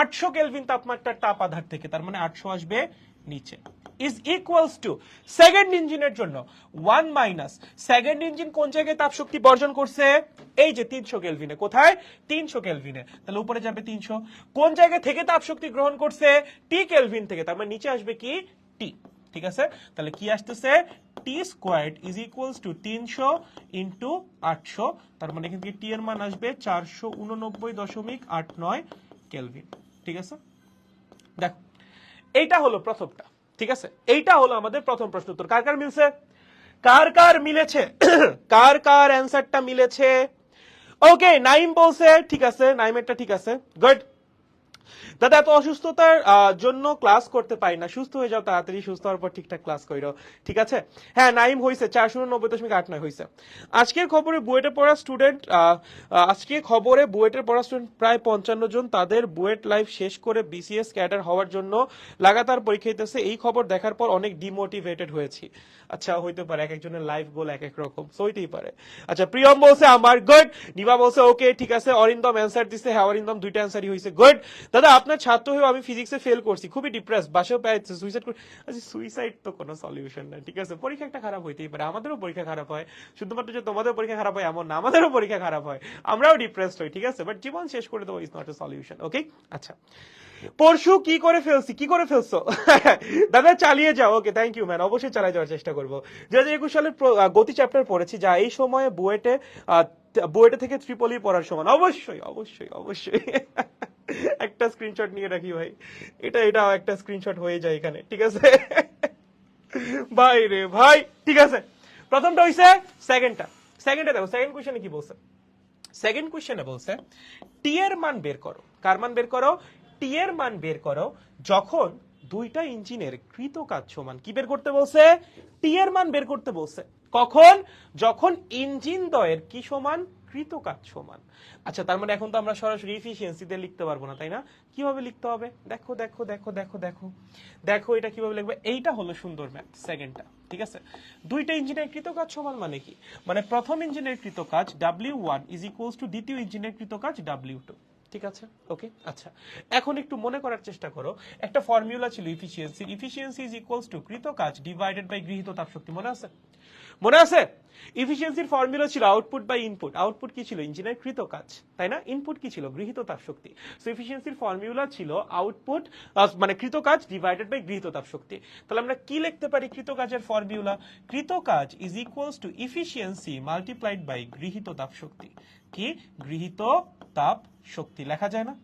800 কেলভিন তাপমাত্রার তাপ আধার থেকে, তার মানে 800 আসবে নিচে, ইজ ইকুয়ালস টু সেকেন্ড ইঞ্জিনের জন্য 1 মাইনাস সেকেন্ড ইঞ্জিন কোন জায়গায় তাপ শক্তি বর্জন করছে? এই যে 300 কেলভিনে। কোথায়? 300 কেলভিনে, তাহলে উপরে যাবে 300। কোন জায়গা থেকে তাপ শক্তি গ্রহণ করছে? টি কেলভিন থেকে, তার মানে নিচে আসবে কি? টি, ঠিক আছে? তাহলে কি আসতেছে? T squared is equals to 300 into 800, তার মানে এখান থেকে টি এর মান আসবে 489.89 কেলভিন, ঠিক আছে? দেখো এইটা হলো প্রথমটা, ঠিক আছে? এইটা হলো আমাদের প্রথম প্রশ্ন উত্তর। কার কার মিলছে? কার কার মিলেছে? কার কার অ্যান্সারটা মিলেছে? ওকে, নাইম বলছে ঠিক আছে, নাইমেরটা ঠিক আছে, গুড। দাদা এত অসুস্থতার জন্য ক্লাস করতে পারি না, সুস্থ হয়ে যাও তাড়াতাড়ি, সুস্থ হওয়ার পর ঠিকঠাক ক্লাস করো, ঠিক আছে? হ্যাঁ নাইম হয়েছে 489.89 হয়েছে। আজকের খবরে বুয়েটে পড়া স্টুডেন্ট, আজকে খবরে বুয়েটের পড়া স্টুডেন্ট প্রায় 55 জন তাদের বুয়েট লাইফ শেষ করে বিসিএস ক্যাডার হওয়ার জন্য লাগাতার পরীক্ষা দিতেছে। এই খবর দেখার পর অনেক ডিমোটিভেটেড হয়েছি। আচ্ছা হইতে পারে, এক একজনের লাইফ গোল এক এক রকম, হইতেই পারে। আচ্ছা প্রিয়ম বলছে আমার গুড, নিভা বলছে ওকে ঠিক আছে, অরিন্দম অ্যান্সার দিছে, হ্যাঁ অরিন্দম দুইটা অ্যান্সারই হয়েছে, গুড। দাদা আপনার আপনার ছাত্র হয়েও আমি ফিজিক্সে ফেল করছি, খুবই ডিপ্রেস, বাসাও পেয়েছে, সুইসাইড করি। আচ্ছা সুইসাইড তো কোনো সলিউশন না, ঠিক আছে, পরীক্ষা একটা খারাপ হইতেই পারে, আমাদেরও পরীক্ষা খারাপ হয়, শুধুমাত্র যে তোমাদের পরীক্ষা খারাপ হয় এমন না, আমাদেরও পরীক্ষা খারাপ হয়, আমরাও ডিপ্রেসড হই, ঠিক আছে, বাট জীবন শেষ করে দেবো ইজ নট এ সলিউশন। ওকে, আচ্ছা পরশু কি করে ফেলছো দাদা চালিয়ে যাও। ওকে থ্যাংক ইউ ম্যান, অবশ্যই চালিয়ে যাওয়ার চেষ্টা করবো। 2021 সালের গতি চ্যাপ্টার পড়েছি, যা এই সময়ে বুয়েটে থেকে ত্রিপলি পড়ার সমান। অবশ্যই অবশ্যই অবশ্যই একটা স্ক্রিনশট নিয়ে রাখি ভাই, এটাও একটা স্ক্রিনশট হয়ে যায় এখানে, ঠিক আছে ভাই রে ভাই, ঠিক আছে। প্রথমটা হইছে, সেকেন্ডটা দেখো, সেকেন্ড কোশ্চেনে কি বলছে? সেকেন্ড কোশ্চেনে বলছে টি এর মান বের করো। কার মান বের করো? টি এর মান বের করো যখন দুইটা ইঞ্জিনের কৃত কাজ সমান। কি বের করতে বলছে? টি এর মান বের করতে বলছে। কখন? যখন ইঞ্জিন দ্বয়ের কি সমান? কৃত কাজ সমান। আচ্ছা তার মানে এখন তো আমরা সরাসরি এফিসিয়েন্সিতে লিখতে পারবো না, তাই না? কিভাবে লিখতে হবে? দেখো দেখো দেখো দেখো দেখো দেখো এটা কিভাবে লিখবে। এইটা হলো সুন্দর ম্যাথ, সেকেন্ডটা, ঠিক আছে। দুইটা ইঞ্জিনের কৃত কাজ সমান মানে কি? মানে প্রথম ইঞ্জিনের কৃত কাজ W1 ইজ ইকুয়ালস টু দ্বিতীয় ইঞ্জিনের কৃত কাজ W2, ঠিক আছে। ওকে, আচ্ছা এখন একটু মনে করার চেষ্টা করো, একটা ফর্মুলা ছিল efficiency, efficiency is equals two কৃত কাজ ডিভাইডেড বাই গৃহীত তাপ শক্তি। মনে আছে? মনে আছে? ইফিসিয়েন্সির ফর্মুলা ছিল আউটপুট বাই ইনপুট। আউটপুট কি ছিল? ইঞ্জিনের কৃত কাজ, তাই না? ইনপুট কি ছিল? গৃহীত তাপ শক্তি। সো ইফিসিয়েন্সির ফর্মুলা ছিল আউটপুট মানে কৃত কাজ ডিভাইডেড বাই গৃহীত তাপ শক্তি। তাহলে আমরা কি লিখতে পারি কৃত কাজের ফর্মুলা? কৃত কাজ is equals to efficiency multiplied by গৃহীত তাপ শক্তি। কি? গৃহীত তাপ শক্তি। লেখা যায় না?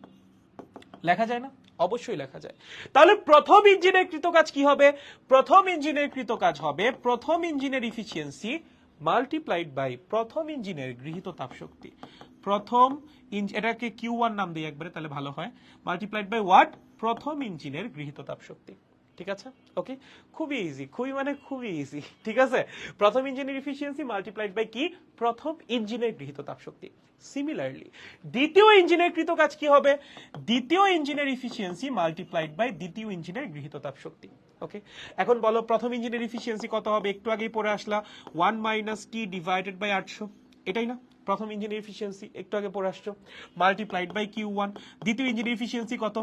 লেখা যায় না? অবশ্যই লেখা যায়। তাহলে প্রথম ইঞ্জিনের কৃত কাজ কি হবে? প্রথম ইঞ্জিনের কৃত কাজ হবে প্রথম ইঞ্জিনের ইফিসিয়েন্সি মাল্টিপ্লাইড বাই প্রথম ইঞ্জিনের গৃহীত তাপ শক্তি। প্রথম এটাকে Q1 নাম দিই একবারে, তাহলে ভালো হয়। Multiplied by what? প্রথম ইঞ্জিনের গৃহীত তাপ শক্তি, ঠিক আছে। ওকে, খুবই ইজি, খুবই ইজি, ঠিক আছে। প্রথম ইঞ্জিনের ইফিসিয়েন্সি মাল্টিপ্লাইড বাই কি? প্রথম ইঞ্জিনের গৃহীত তাপ শক্তি। সিমিলারলি দ্বিতীয় ইঞ্জিনের কৃত কাজ কি হবে? দ্বিতীয় ইঞ্জিনের ইফিসিয়েন্সি মাল্টিপ্লাইড বাই দ্বিতীয় ইঞ্জিনের গৃহীত তাপ শক্তি। ওকে, এখন বলো প্রথম ইঞ্জিনের ইফিসিয়েন্সি কত হবে? একটু আগেই পড়ে আসলা 1 মাইনাস টি ডিভাইডেড বাই 800, এটাই না প্রথম ইঞ্জিনের ইফিসিয়েন্সি? একটু আগে পড়ে আসছো, মাল্টিপ্লাইড বাই Q1। দ্বিতীয় ইঞ্জিনের ইফিসিয়েন্সি কত?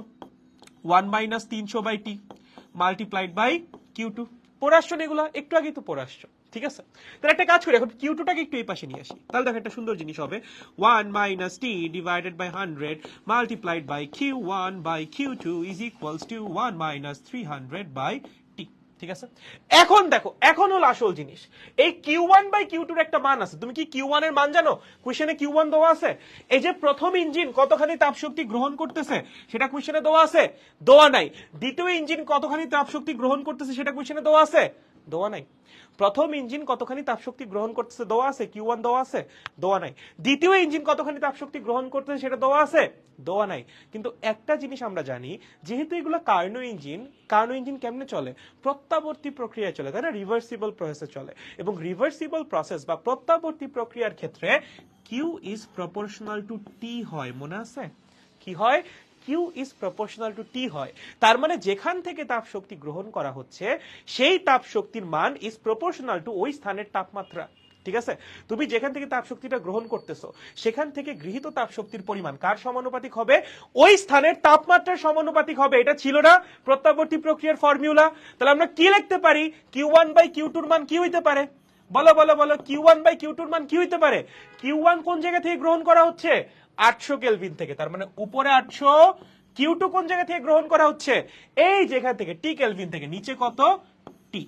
1 minus 300 by T multiplied by Q2। পড়ে আসছো না এগুলা? একটু আগেই তো পড়ে আসছো, ঠিক আছে। তাহলে একটা কাজ করি, এখন Q2টাকে একটু এই পাশে নিয়ে আসি, তাহলে দেখো একটা সুন্দর জিনিস হবে। 1 minus T divided by 100 multiplied by Q1 by Q2 is equals to 1 minus 300 by T, ঠিক আছে। এখন দেখো, এখন হলো আসল জিনিস। এই Q1 বাই Q2 এর একটা মান আছে। তুমি কি Q1 এর মান জানো? কোশ্চেনে Q1 দেওয়া আছে। এই যে প্রথম ইঞ্জিন কতখানি তাপ শক্তি গ্রহণ করতেছে সেটা কোশ্চেনে দেওয়া আছে? দেওয়া নাই। দ্বিতীয় ইঞ্জিন কতখানি তাপ শক্তি গ্রহণ করতেছে সেটা কোশ্চেনে দেওয়া আছে? দেওয়া নাই। প্রথম ইঞ্জিন কতখানি তাপশক্তি গ্রহণ করতেছে দেওয়া আছে? Q1 দেওয়া আছে? দেওয়া নাই। দ্বিতীয় ইঞ্জিন কতখানি তাপশক্তি গ্রহণ করতেছে সেটা দেওয়া আছে? দেওয়া নাই। কিন্তু একটা জিনিস আমরা জানি, যেহেতু এগুলো কার্নো ইঞ্জিন কেমনে চলে? প্রত্যাবর্তী প্রক্রিয়ায় চলে, তাই না? রিভার্সিবল প্রসেসে চলে। এবং রিভার্সিবল প্রসেস বা প্রত্যাবর্তী প্রক্রিয়ার ক্ষেত্রে Q ইজ প্রপোর্শনাল টু টি হয়। মনে আছে? কি হয়? Q is proportional to T হয়। তার মানে যেখান থেকে তাপ শক্তি গ্রহণ করা হচ্ছে সেই তাপ শক্তির মান is proportional to ওই স্থানের তাপমাত্রা, ঠিক আছে। তুমি যেখান থেকে তাপ শক্তিটা গ্রহণ করতেছো সেখান থেকে গৃহীত তাপ শক্তির পরিমাণ কার সমানুপাতিক হবে? ওই স্থানের তাপমাত্রার সমানুপাতিক হবে। এটা ছিল না প্রত্যাবর্তী প্রক্রিয়ার ফর্মুলা? তাহলে আমরা কি লিখতে পারি? Q1 বাই Q2 এর মান কি হইতে পারে? বলো বলো বলো, Q1 বাই Q2 এর মান কি হইতে পারে? Q1 কোন জায়গা থেকে গ্রহণ করা হচ্ছে? 800 কেলভিন থেকে। তার মানে উপরে 800, Q2 কোন জায়গা থেকে গ্রহণ করা হচ্ছে? এই যেখান থেকে টি কেলভিন থেকে। নিচে কত? টি,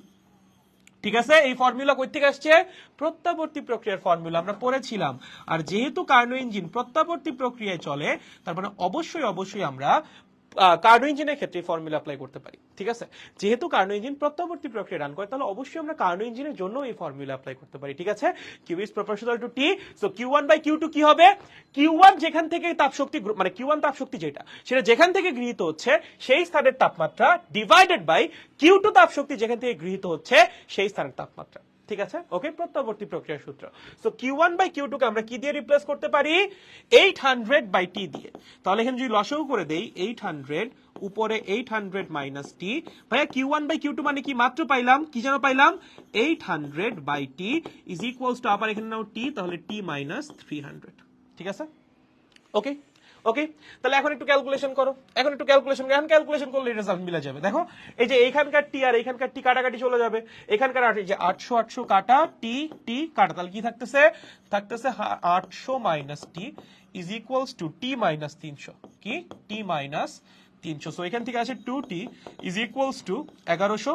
ঠিক আছে। এই ফর্মুলা কই থেকে আসছে? প্রত্যাবর্তী প্রক্রিয়ার ফর্মুলা আমরা পড়েছিলাম। আর যেহেতু কার্নো ইঞ্জিন প্রত্যাবর্তী প্রক্রিয়ায় চলে, তার মানে অবশ্যই আমরা কার্নো ইঞ্জিনের ক্ষেত্রে ফর্মুলা অ্যাপ্লাই করতে পারি, ঠিক আছে। যেহেতু কার্নো ইঞ্জিন প্রত্যাবর্তী প্রক্রিয়া রান করে, তাহলে অবশ্যই আমরা কার্নো ইঞ্জিনের জন্য এই ফর্মুলা অ্যাপ্লাই করতে পারি, ঠিক আছে। Q is proportional to T, so Q1 by Q2 কি হবে? Q1 যেখান থেকে তাপশক্তি মানে Q1 তাপশক্তি সেটা যেখান থেকে গৃহীত হচ্ছে সেই স্থানের তাপমাত্রা ডিভাইডেড বাই Q2 তাপশক্তি যেখান থেকে গৃহীত হচ্ছে সেই স্থানের তাপমাত্রা, ঠিক আছে। ওকে, প্রত্যাবর্তী প্রক্রিয়ার সূত্র। সো Q1 বাই Q2 কে আমরা কি দিয়ে রিপ্লেস করতে পারি? 800 বাই টি দিয়ে। তাহলে এখানে যদি লসাগু করে দেই 800 উপরে 800 মাইনাস টি, ভাইয়া Q1 বাই Q2 মানে কি? মাত্র পাইলাম, কি যেন পাইলাম? 800 by T is equals to, আবার এখানে নাও টি, তাহলে টি মাইনাস 300, ঠিক আছে। ওকে ওকে, তাহলে এখন একটু ক্যালকুলেশন করো, এখন ক্যালকুলেশন করলে রেজাল্ট মিলে যাবে। দেখো এই যে এইখানকার টি আর এইখানকার টি কাটাকাটি চলে যাবে, এখানকার যে 800 কাটা টি টি কাটা, তাহলে কি থাকতেছে 800 minus T is equals two T minus 300, কি টি মাইনাস 300। সো এখান থেকে আসে 2t ইজ ইকুয়ালস টু 1100,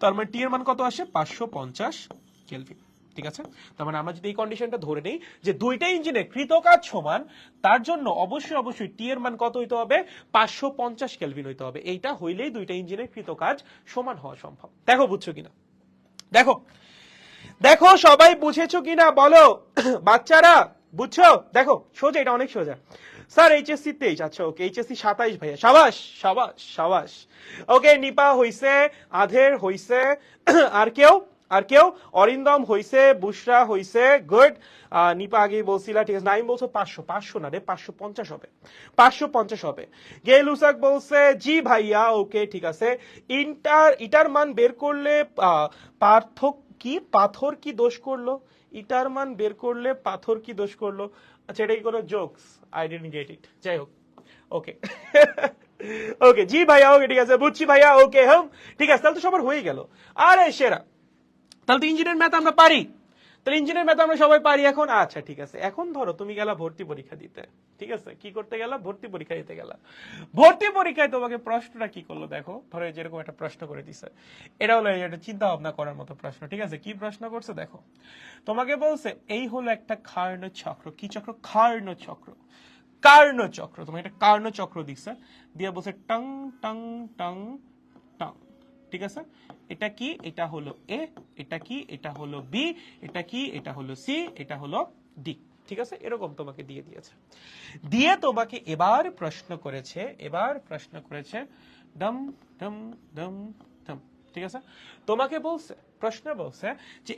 তার মানে টি এর মান কত আসে 550 কেলভিন। ঠিক আছে, তার মানে আমরা যদি এই কন্ডিশনটা ধরে নেই যে দুইটা ইঞ্জিনে কৃতকাজ সমান, তার জন্য অবশ্যই টি এর মান কত হইতে হবে 550 কেলভিন হইতে হবে। এইটা হইলেই দুইটা ইঞ্জিনের কৃতকাজ সমান হওয়া সম্ভব। দেখো বুঝছো কিনা, দেখো দেখো সবাই বুঝেছো কিনা বলো বাচ্চারা, বুঝছো? দেখো সোজা, এটা অনেক সোজা। স্যার এইচএসসি 23, আচ্ছা ওকে, এইচএসসি 27 ভাইয়া, সাবাস সাবাস সাবাস। ওকে, নিপা হইছে, আধের হইছে, আর কেউ অরিন্দম হইছে, বুশরা হইছে, গুড। নিপা আগেই বলছিলা, ঠিক আছে। নাইম বলছো 500 না রে, 550 হবে, 550 হবে। গে লুসাক বলছে জি ভাইয়া, ওকে ঠিক আছে। ইটার মান বের করলে পাথর কি দোষ করলো? ইটার মান বের করলে পাথর কি দোষ করলো? আচ্ছা এটা কি কোনো jokes? I didn't get it, যাই হোক, ওকে ওকে জি ভাইয়া, ওকে ঠিক আছে, বুঝছি ভাইয়া, ওকে হুম ঠিক আছে। তাহলে তো সবার হয়ে গেল। আরে সেরা, তাহলে তো ইঞ্জিনিয়ার ম্যাথ আমরা পারি, তাহলে ইঞ্জিনিয়ার ম্যাথ আমরা সবাই পারি এখন। আচ্ছা ঠিক আছে, এখন ধরো তুমি গেলা ভর্তি পরীক্ষা দিতে, ঠিক আছে? কি করতে গেলা? ভর্তি পরীক্ষা দিতে গেলা। ভর্তি পরীক্ষায় তোমাকে প্রশ্নটা কি করলো দেখো, ধরো যেরকম একটা প্রশ্ন করে দিছে, এটা হলো একটা চিন্তা ভাবনা করার মতো প্রশ্ন, ঠিক আছে? কি প্রশ্ন করছে দেখো, তোমাকে বলছে এই হলো একটা কার্ণ চক্র। কি চক্র? কার্ণ চক্র। কার্ণ চক্র, তোমাকে একটা কার্ণ চক্র দিচ্ছে, দিয়ে বলছে টং টং টং টং, ঠিক আছে? এটা কি? এটা হলো এ, এটা কি? এটা হলো বি, এটা কি? এটা হলো সি, এটা হলো ডি, ঠিক আছে? এরকম তোমাকে দিয়ে দিয়েছে, দিয়ে তোমাকে এবার প্রশ্ন করেছে ডম ডম ডম ডম, ঠিক আছে? তোমাকে বলছে, প্রশ্ন বলছে যে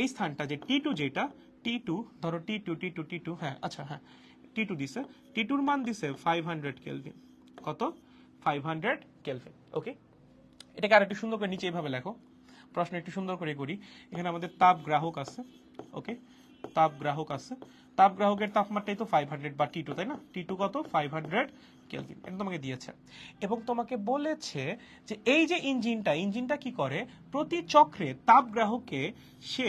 এই স্থানটা যে টি2, যেটা টি2, ধরো টি2, হ্যাঁ আচ্ছা হ্যাঁ টি2 দিছে, টি2 এর মান দিছে 500 কেলভিন। কত? 500 কেলভিন। ওকে, এটাকে আর একটু সুন্দর করে নিচে এইভাবে লেখো, প্রশ্ন একটু সুন্দর করে করি। এখানে আমাদের তাপ গ্রাহক আছে, ওকে, তাপ গ্রাহক আছে, তাপ গ্রাহকের তাপমাত্রাই তো 500 বা টি2, তাই না? টি2 কত? 500 কেলভিন, এটা তোমাকে দিয়েছে। এবং তোমাকে বলেছে যে এই যে ইঞ্জিনটা কি করে, প্রতি চক্রে তাপ গ্রাহকে সে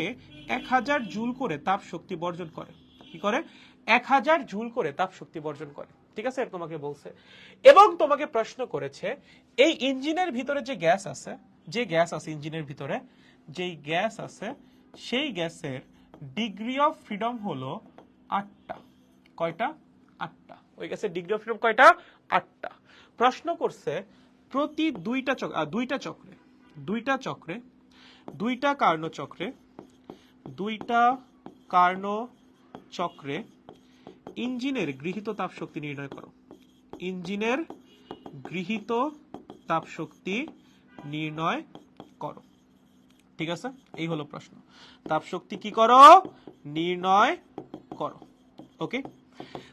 1000 জুল করে তাপ শক্তি বর্জন করে। কি করে? 1000 জুল করে তাপ শক্তি বর্জন করে, ঠিক আছে? তোমাকে বলছে, এবং তোমাকে প্রশ্ন করেছে এই ইঞ্জিনের ভিতরে যে গ্যাস আছে, ইঞ্জিনের ভিতরে যেই গ্যাস আছে, সেই গ্যাসের ডিগ্রি অফ ফ্রিডম হলো 8টা। কয়টা? 8টা। ওই গ্যাসের ডিগ্রি অফ ফ্রিডম কয়টা? 8টা। প্রশ্ন করছে প্রতি দুইটা কার্ণ চক্রে ইঞ্জিনের গৃহীত তাপ শক্তি নির্ণয় করো। ইঞ্জিনের গৃহীত তাপ শক্তি নির্ণয় করো, ঠিক আছে? এই হলো প্রশ্ন, তাপ শক্তি কি করো? নির্ণয় করো। ওকে,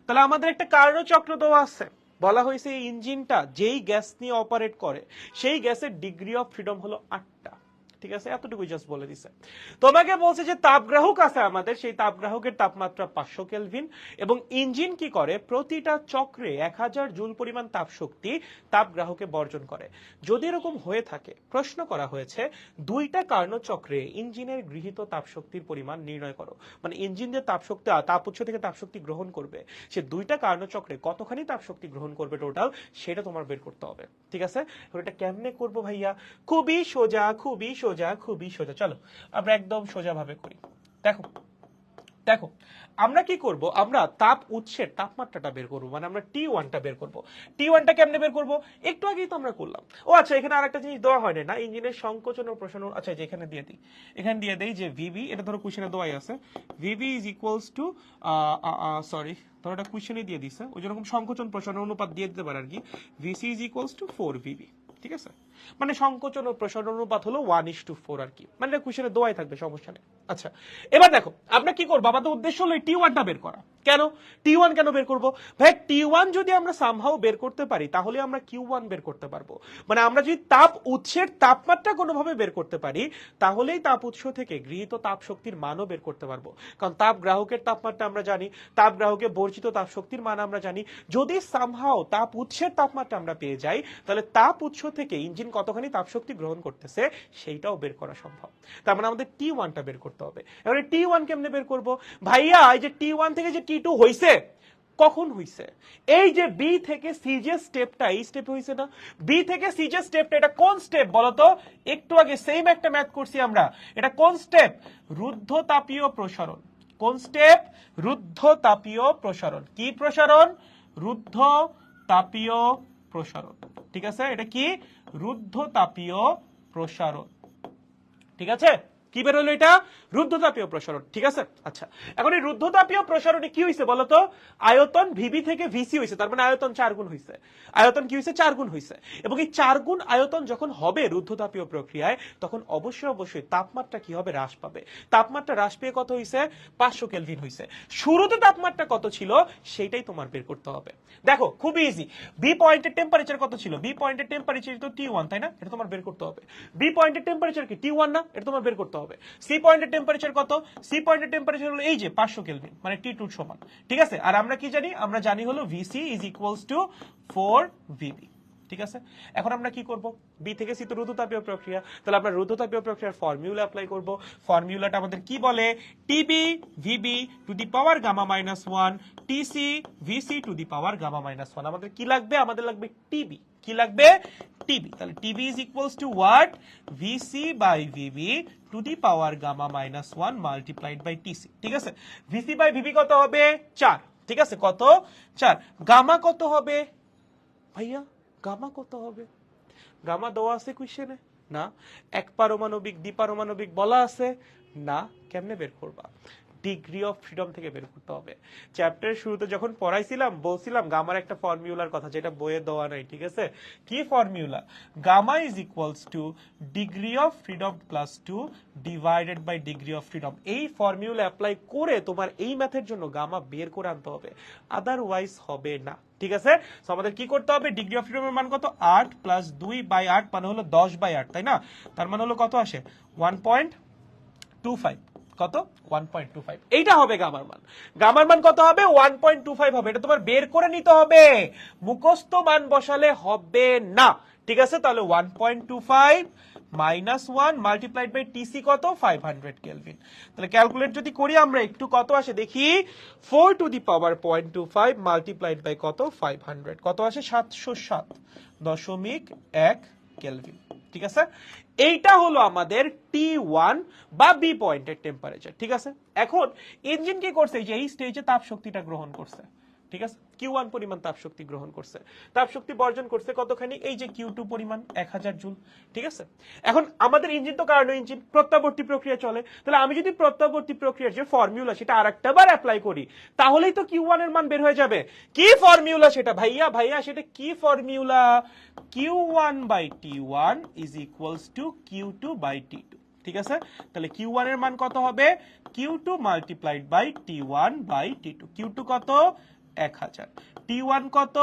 তাহলে আমাদের একটা কার্যচক্র দেওয়া আছে, বলা হয়েছে এই ইঞ্জিনটা যেই গ্যাস নিয়ে অপারেট করে সেই গ্যাসের ডিগ্রি অফ ফ্রিডম হলো 8টা, ঠিক আছে? এতটুকু জাস্ট বলে দিছে। তোমাকে বলছে যে তাপগ্রাহক আছে আমাদের, সেই তাপগ্রাহকের তাপমাত্রা 500 কেলভিন, এবং ইঞ্জিন কি করে? প্রতিটা চক্রে 1000 জুল পরিমাণ তাপ শক্তি তাপগ্রাহকে বর্জন করে। যদি এরকম হয়ে থাকে, প্রশ্ন করা হয়েছে দুইটা কার্ণ চক্রে ইঞ্জিনের গৃহীত তাপ শক্তির পরিমাণ নির্ণয় করো। মানে ইঞ্জিন যে তাপ উৎস থেকে তাপ শক্তি গ্রহণ করবে, সে দুইটা কার্ণ চক্রে কতখানি তাপ শক্তি গ্রহণ করবে টোটাল, সেটা তোমার বের করতে হবে, ঠিক আছে? এটা কেমনে করবো ভাইয়া? খুবই সোজা, খুবই সোজা। চলো আমরা একদম সোজা ভাবে করি। দেখো আমরা কি করব? আমরা তাপ উৎসের তাপমাত্রাটা বের করব, মানে আমরা টি1টা বের করব। টি1টা কেমনে বের করব? একটু আগেই তো আমরা করলাম। ও আচ্ছা, এখানে আরেকটা জিনিস দেওয়া হয় না, ইঞ্জিনের সংকোচন ও প্রসারণ। আচ্ছা, যে এখানে দিয়ে দেই যে ভিবি, এটা ধরো কোশ্চেনে দেওয়াই আছে, VB is equals two sorry, ধরো এটা কোশ্চেনে দিয়ে দিছে, ওই যেরকম সংকোচন প্রসারণ অনুপাত দিয়ে দিতে পারে আর কি, VC is equals two 4 VB, ঠিক আছে? মানে সংকোচন ও প্রসারণ অনুপাত হলো 1:4 আর কি, মানে কোশ্চেনে দোয়াই থাকবে, সমস্যা নেই। আচ্ছা এবার দেখো আমরা কি করবো, আমাদের উদ্দেশ্য হলো T1টা বের করা। কেন T1 কেন বের করবো ভাই? T1 যদি আমরা সামহাও বের করতে পারি তাহলে আমরা Q1 বের করতে পারবো। মানে আমরা যদি তাপ উৎসের তাপমাত্রা কোনোভাবে বের করতে পারি তাহলেই তাপ উৎস থেকে গৃহীত তাপ শক্তির মানও বের করতে পারবো। কারণ তাপ গ্রাহকের তাপমাত্রা আমরা জানি, তাপ গ্রাহকে বর্জিত তাপ শক্তির মান আমরা জানি। যদি সামহাও তাপ উৎসের তাপমাত্রা আমরা পেয়ে যাই তাহলে তাপ উৎস থেকে ইঞ্জিন কতখানি তাপ শক্তি গ্রহণ করতেছে সেইটাও বের করা সম্ভব। তার মানে আমাদের T1টা বের করতে হবে। এবারে T1 কেমনে বের করব ভাইয়া? এই যে T1 থেকে যে T2 হইছে, কখন হইছে? এই যে বি থেকে সি যে স্টেপটা, এই স্টেপে হইছে না? বি থেকে সি যে স্টেপটা, এটা কোন স্টেপ বলতো? একটু আগে সেম একটা ম্যাথ করছি আমরা, এটা কোন স্টেপ? রুদ্ধতাপীয় প্রসারণ। কোন স্টেপ? রুদ্ধতাপীয় প্রসারণ। কি প্রসারণ? রুদ্ধতাপীয় প্রসারণ। ঠিক আছে, এটা কি? রুদ্ধতাপীয় প্রসারণ। ঠিক আছে, কি বের হলো? এটা রুদ্ধতাপীয় প্রসারণ। ঠিক আছে, আচ্ছা এখন এই রুদ্ধতাপীয় প্রসারণে কি হয়েছে বলতো? আয়তন ভিবি থেকে ভিসি হয়েছে, তার মানে আয়তন 4 গুণ হয়েছে। আয়তন কি হয়েছে? 4 গুণ হয়েছে। এবং এই 4 গুণ আয়তন যখন হবে রুদ্ধতাপীয় প্রক্রিয়ায় তখন অবশ্যই তাপমাত্রা কি হবে? হ্রাস পাবে। তাপমাত্রা হ্রাস পেয়ে কত হয়েছে? 500 কেলভিন হয়েছে। শুরুতে তাপমাত্রা কত ছিল সেইটাই তোমার বের করতে হবে। দেখো খুব ইজি, বি পয়েন্টের টেম্পারেচার কত ছিল? বি পয়েন্টের টেম্পারেচার তো T1, তাই না? এটা তোমার বের করতে হবে। বি পয়েন্টের টেম্পারেচার কি T1 না? এটা তোমার বের করতে হবে। সি পয়েন্টের টেম্পারেচার কত? সি পয়েন্টের টেম্পারেচার হলো এই যে 500 কেলভিন, মানে T2 সমান। ঠিক আছে, আর আমরা কি জানি? আমরা জানি হলো VC is equals two 4VB। ঠিক আছে, এখন আমরা কি করব? বি থেকে সি তো রুদ্ধতাপীয় প্রক্রিয়া, তাহলে আমরা রুদ্ধতাপীয় প্রক্রিয়ার ফর্মুলা অ্যাপ্লাই করব। ফর্মুলাটা আমাদের কি বলে? TB VB to the power gamma minus 1 TC VC to the power gamma minus 1। আমাদের কি লাগবে? আমাদের লাগবে টিবি। কি লাগবে? টিবি। তাহলে TB is equals to what? VC by VB to the power gamma minus 1 multiplied by TC. ঠিক আছে, ভিসি বাই ভিবি কত হবে? 4। ঠিক আছে, কত? 4। গামা কত হবে ভাইয়া? গামা কত হবে? গামা দেওয়া আছে কোশ্চেনে? না। এক পারমাণবিক দ্বিপারমাণবিক বলা আছে? না। কেমনে বের করবা? ডিগ্রি অফ ফ্রিডম থেকে বের করতে হবে। চ্যাপ্টারের শুরুতে যখন পড়াইছিলাম বলছিলাম গামার একটা ফর্মুলার কথা, যেটা বইয়ে দেওয়া নাই। ঠিক আছে, কি formula? Gamma is equals to degree of freedom plus 2 divided by degree of freedom. এই ফর্মুলা অ্যাপ্লাই করে তোমার এই ম্যাথের জন্য গামা বের করে আনতে হবে, আদারওয়াইজ হবে না। ঠিক আছে, তো আমাদের কি করতে হবে? ডিগ্রি অফ ফ্রিডমের মান কত? 8 প্লাস 2/8 মানে হলো 10/8, তাই না? তার মানে হলো কত আসে? 1.25। কত? 1.25। এইটা হবে গামার মান। গামার মান কত হবে? 1.25 হবে। এটা তোমার বের করে নিতে হবে, মুখস্থ মান বসালে হবে না। ঠিক আছে, তাহলে 1.25 মাইনাস 1 মাল্টিপ্লাইড বাই টিসি কত? 500 কেলভিন। তাহলে ক্যালকুলেট যদি করি আমরা একটু, কত আসে দেখি? 4 to the power 0.25 multiplied by কত? 500, কত আসে? 707.1 কেলভিন। ঠিক আছে, এইটা হলো আমাদের T1 বা বি পয়েন্টের টেম্পারেচার। ঠিক আছে, এখন ইঞ্জিন কি করছে? যে এই স্টেজে তাপ শক্তিটা গ্রহণ করছে। ঠিক আছে, Q1 পরিমাণ তাপ শক্তি গ্রহণ করছে। তাপ শক্তি বর্জন করছে কতখানি? এই যে Q2 পরিমাণ 1000 জুল। ঠিক আছে, এখন আমাদের ইঞ্জিন তো কার্নো ইঞ্জিন, প্রত্যাবর্তী প্রক্রিয়া চলে। তাহলে আমি যদি প্রত্যাবর্তী প্রক্রিয়ার যে ফর্মুলা সেটা আরেকটা বার অ্যাপ্লাই করি তাহলেই তো Q1 এর মান বের হয়ে যাবে। কি ফর্মুলা সেটা ভাইয়া? ভাইয়া সেটা কি formula? Q1 by T1 is equals to Q2 by T2। ঠিক আছে, তাহলে Q1 এর মান কত হবে? Q2 multiplied by T1 by T2। Q2 কত? 1000। T1 কত?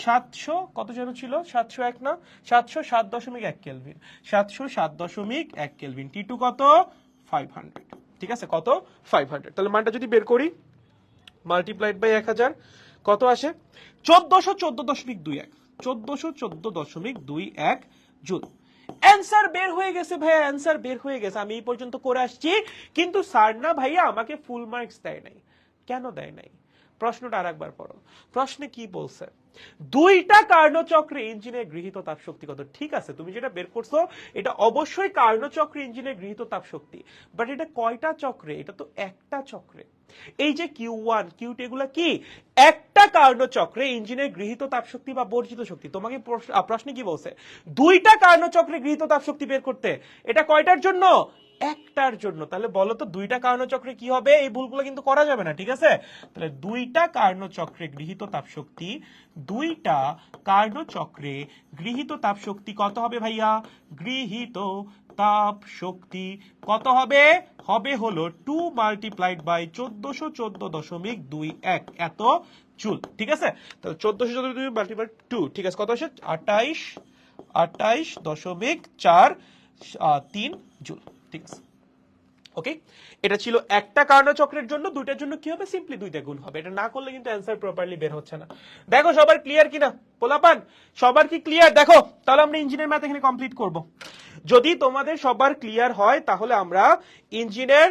700, কত যেন ছিল? 701 না? 707.1 কেলভিন। 707.1 কেলভিন। T2 কত? 500। ঠিক আছে, কত? 500। তাহলে মানটা যদি বের করি মাল্টিপ্লাইড বাই 1000 কত আসে? 1414.21। 1414.21 জুল। অ্যান্সার বের হয়ে গেছে ভাইয়া, অ্যান্সার বের হয়ে গেছে। আমি এই পর্যন্ত করে আসছি, কিন্তু স্যার না ভাইয়া আমাকে ফুল মার্কস দেয় নাই। কেন দেয় নাই? প্রশ্নটা আরেকবার পড়ো। প্রশ্নে কি বলছে? দুইটা কার্নো চক্রে ইঞ্জিনের গৃহীত তাপ শক্তি কত? ঠিক আছে, তুমি যেটা বের করছো এটা অবশ্যই কার্নো চক্রে ইঞ্জিনের গৃহীত তাপ শক্তি, বাট এটা কয়টা চক্রে? এটা তো একটা চক্রে। এই যে Q1 Q2 এগুলা কি? একটা কার্নো চক্রে ইঞ্জিনের গৃহীত তাপ শক্তি বা বর্জিত শক্তি। তোমাকে প্রশ্নে কি বলছে? দুইটা কার্নো চক্রে গৃহীত তাপ শক্তি বের করতে। এটা কয়টার জন্য? একটার জন্য। তাহলে বলো তো দুইটা কার্নোচক্রে কি হবে? এই ভুলগুলো কিন্তু করা যাবে না, ঠিক আছে? তাহলে দুইটা কার্নোচক্রে গৃহীত তাপশক্তি, দুইটা কার্নোচক্রে গৃহীত তাপশক্তি কত হবে ভাইয়া? গৃহীত তাপ শক্তি কত হবে? হবে হলো 2 মাল্টিপ্লাইড বাই 1414.21 এত জুল, ঠিক আছে? তাহলে 1414 মাল্টিপ্লাইড 2, ঠিক আছে, কত আসে? 28.4 জুল, ঠিক আছে। ওকে, এটা ছিল একটা কার্নোচক্রের জন্য। দুইটার জন্য কি হবে? সিম্পলি দুইটা গুণ হবে। এটা না করলে কিন্তু অ্যান্সার প্রপারলি বের হচ্ছে না। দেখো সবার ক্লিয়ার কিনা পোলাপান? সবার কি ক্লিয়ার? দেখো তাহলে আমরা ইঞ্জিনের ম্যাথ এখানে কমপ্লিট করব। যদি তোমাদের সবার ক্লিয়ার হয় তাহলে আমরা ইঞ্জিনের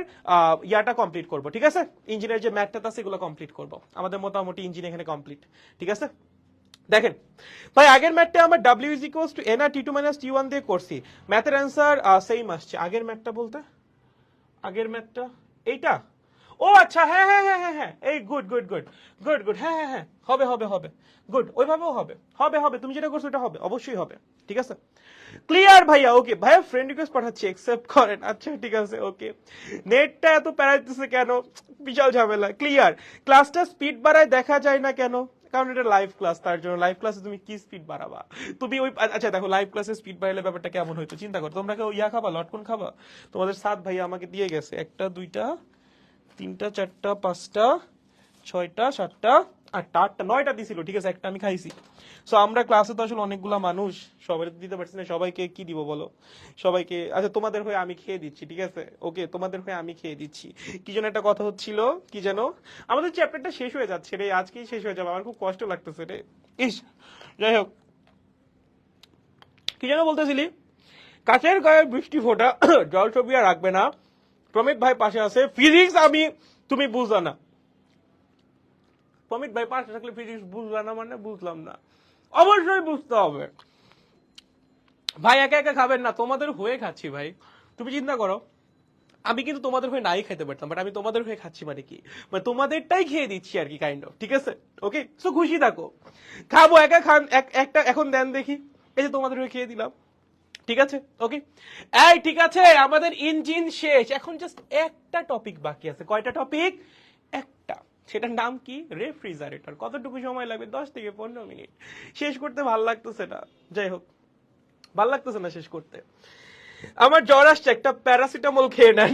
ইয়াটা কমপ্লিট করব, ঠিক আছে? ইঞ্জিনের যে ম্যাথটা আছে এগুলো কমপ্লিট করব। আমাদের মোটামুটি ইঞ্জিন এখানে কমপ্লিট, ঠিক আছে? দেখেন ভাই, আগের ম্যাথটা আমার W is equals to n আর T2 মাইনাস T1 দিয়ে করছি। ম্যাথের অ্যান্সার সেম আসছে। আগের ম্যাথটা বলতে, আগের ম্যাথটা এইটা? ও আচ্ছা, হ্যাঁ হ্যাঁ হ্যাঁ হ্যাঁ হ্যাঁ, এই good good good good good, হ্যাঁ হ্যাঁ হ্যাঁ, হবে হবে হবে, গুড, ওইভাবেও হবে, হবে হবে, তুমি যেটা করছো এটা হবে, অবশ্যই হবে, ঠিক আছে? ক্লিয়ার ভাইয়া? ওকে ভাইয়া, ফ্রেন্ড রিকোয়েস্ট পাঠাচ্ছি, অ্যাকসেপ্ট করেন। আচ্ছা ঠিক আছে, ওকে। নেটটা এত প্যারাইতেছে কেন? বিশাল ঝামেলা। ক্লিয়ার? ক্লাসটা স্পিড বাড়ায় দেখা যায় না কেন? কারণ এটা লাইভ ক্লাস, তার জন্য। লাইভ ক্লাসে তুমি কি স্পিড বাড়াবা? তুমি ওই, আচ্ছা দেখো, লাইভ ক্লাসে স্পিড বাড়ালে ব্যাপারটা কেমন হইতো চিন্তা করো। তোমরা কেউ ইয়া খাবা, লটকন খাবা? তোমাদের সাত ভাইয়া আমাকে দিয়ে গেছে, 1টা 2টা 3টা 4টা 5টা 6টা 7টা 8টা 8টা 9টা দিছিল, ঠিক আছে, একটা আমি খাইছি। সো আমরা ক্লাসে তো আসলে অনেকগুলা মানুষ, সবাই দিতে পারছি না। সবাইকে কি দিব বলো? সবাইকে, আচ্ছা তোমাদের হয়ে আমি খেয়ে দিচ্ছি, ঠিক আছে? ওকে, তোমাদের হয়ে আমি খেয়ে দিচ্ছি। কি যেন একটা কথা হচ্ছিল, কি যেন? আমাদের চ্যাপ্টারটা শেষ হয়ে যাচ্ছে রে, আজকেই শেষ হয়ে যাবে। আমার খুব কষ্ট লাগতেছে রে, ইস। যাই হোক, কি যেন বলতেছিলি? কাছের গায়ে বৃষ্টি ফোটা, জল ছবি আর রাখবে না। প্রমিত ভাই পাশে আছে। ফিজিক্স আমি, তুমি বুঝলা না। প্রমিত ভাই পাশে থাকলে ফিজিক্স বুঝলা না মানে? বুঝলাম না, অবশ্যই বুঝতে হবে ভাই। একা একা খাবেন না, তোমাদের হয়ে খাচ্ছি ভাই। তুমি চিন্তা করো, আমি কিন্তু তোমাদের হয়ে নাই খেতে পারতাম, বাট আমি তোমাদের হয়ে খাচ্ছি মানে কি, মানে তোমাদেরটাই খেয়ে দিচ্ছি আর কি, কাইন্ড অফ, ঠিক আছে? ওকে, সো খুশি থাকো। খাবো, একা খান, একটা এখন দেন দেখি। এই যে তোমাদের হয়ে খেয়ে দিলাম, ঠিক আছে? ওকে, এই ঠিক আছে, আমাদের ইঞ্জিন শেষ, এখন জাস্ট একটা টপিক বাকি আছে। কয়টা টপিক? একটা। সেটার নাম কি? রেফ্রিজারেটর। কতটুকু সময় লাগবে? 10 থেকে 15 মিনিট। শেষ করতে ভাল লাগতেছে না। যাই হোক, ভাল লাগতেছে না শেষ করতে। আমার জ্বর আসছে, একটা প্যারাসিটামল খেয়ে নেন।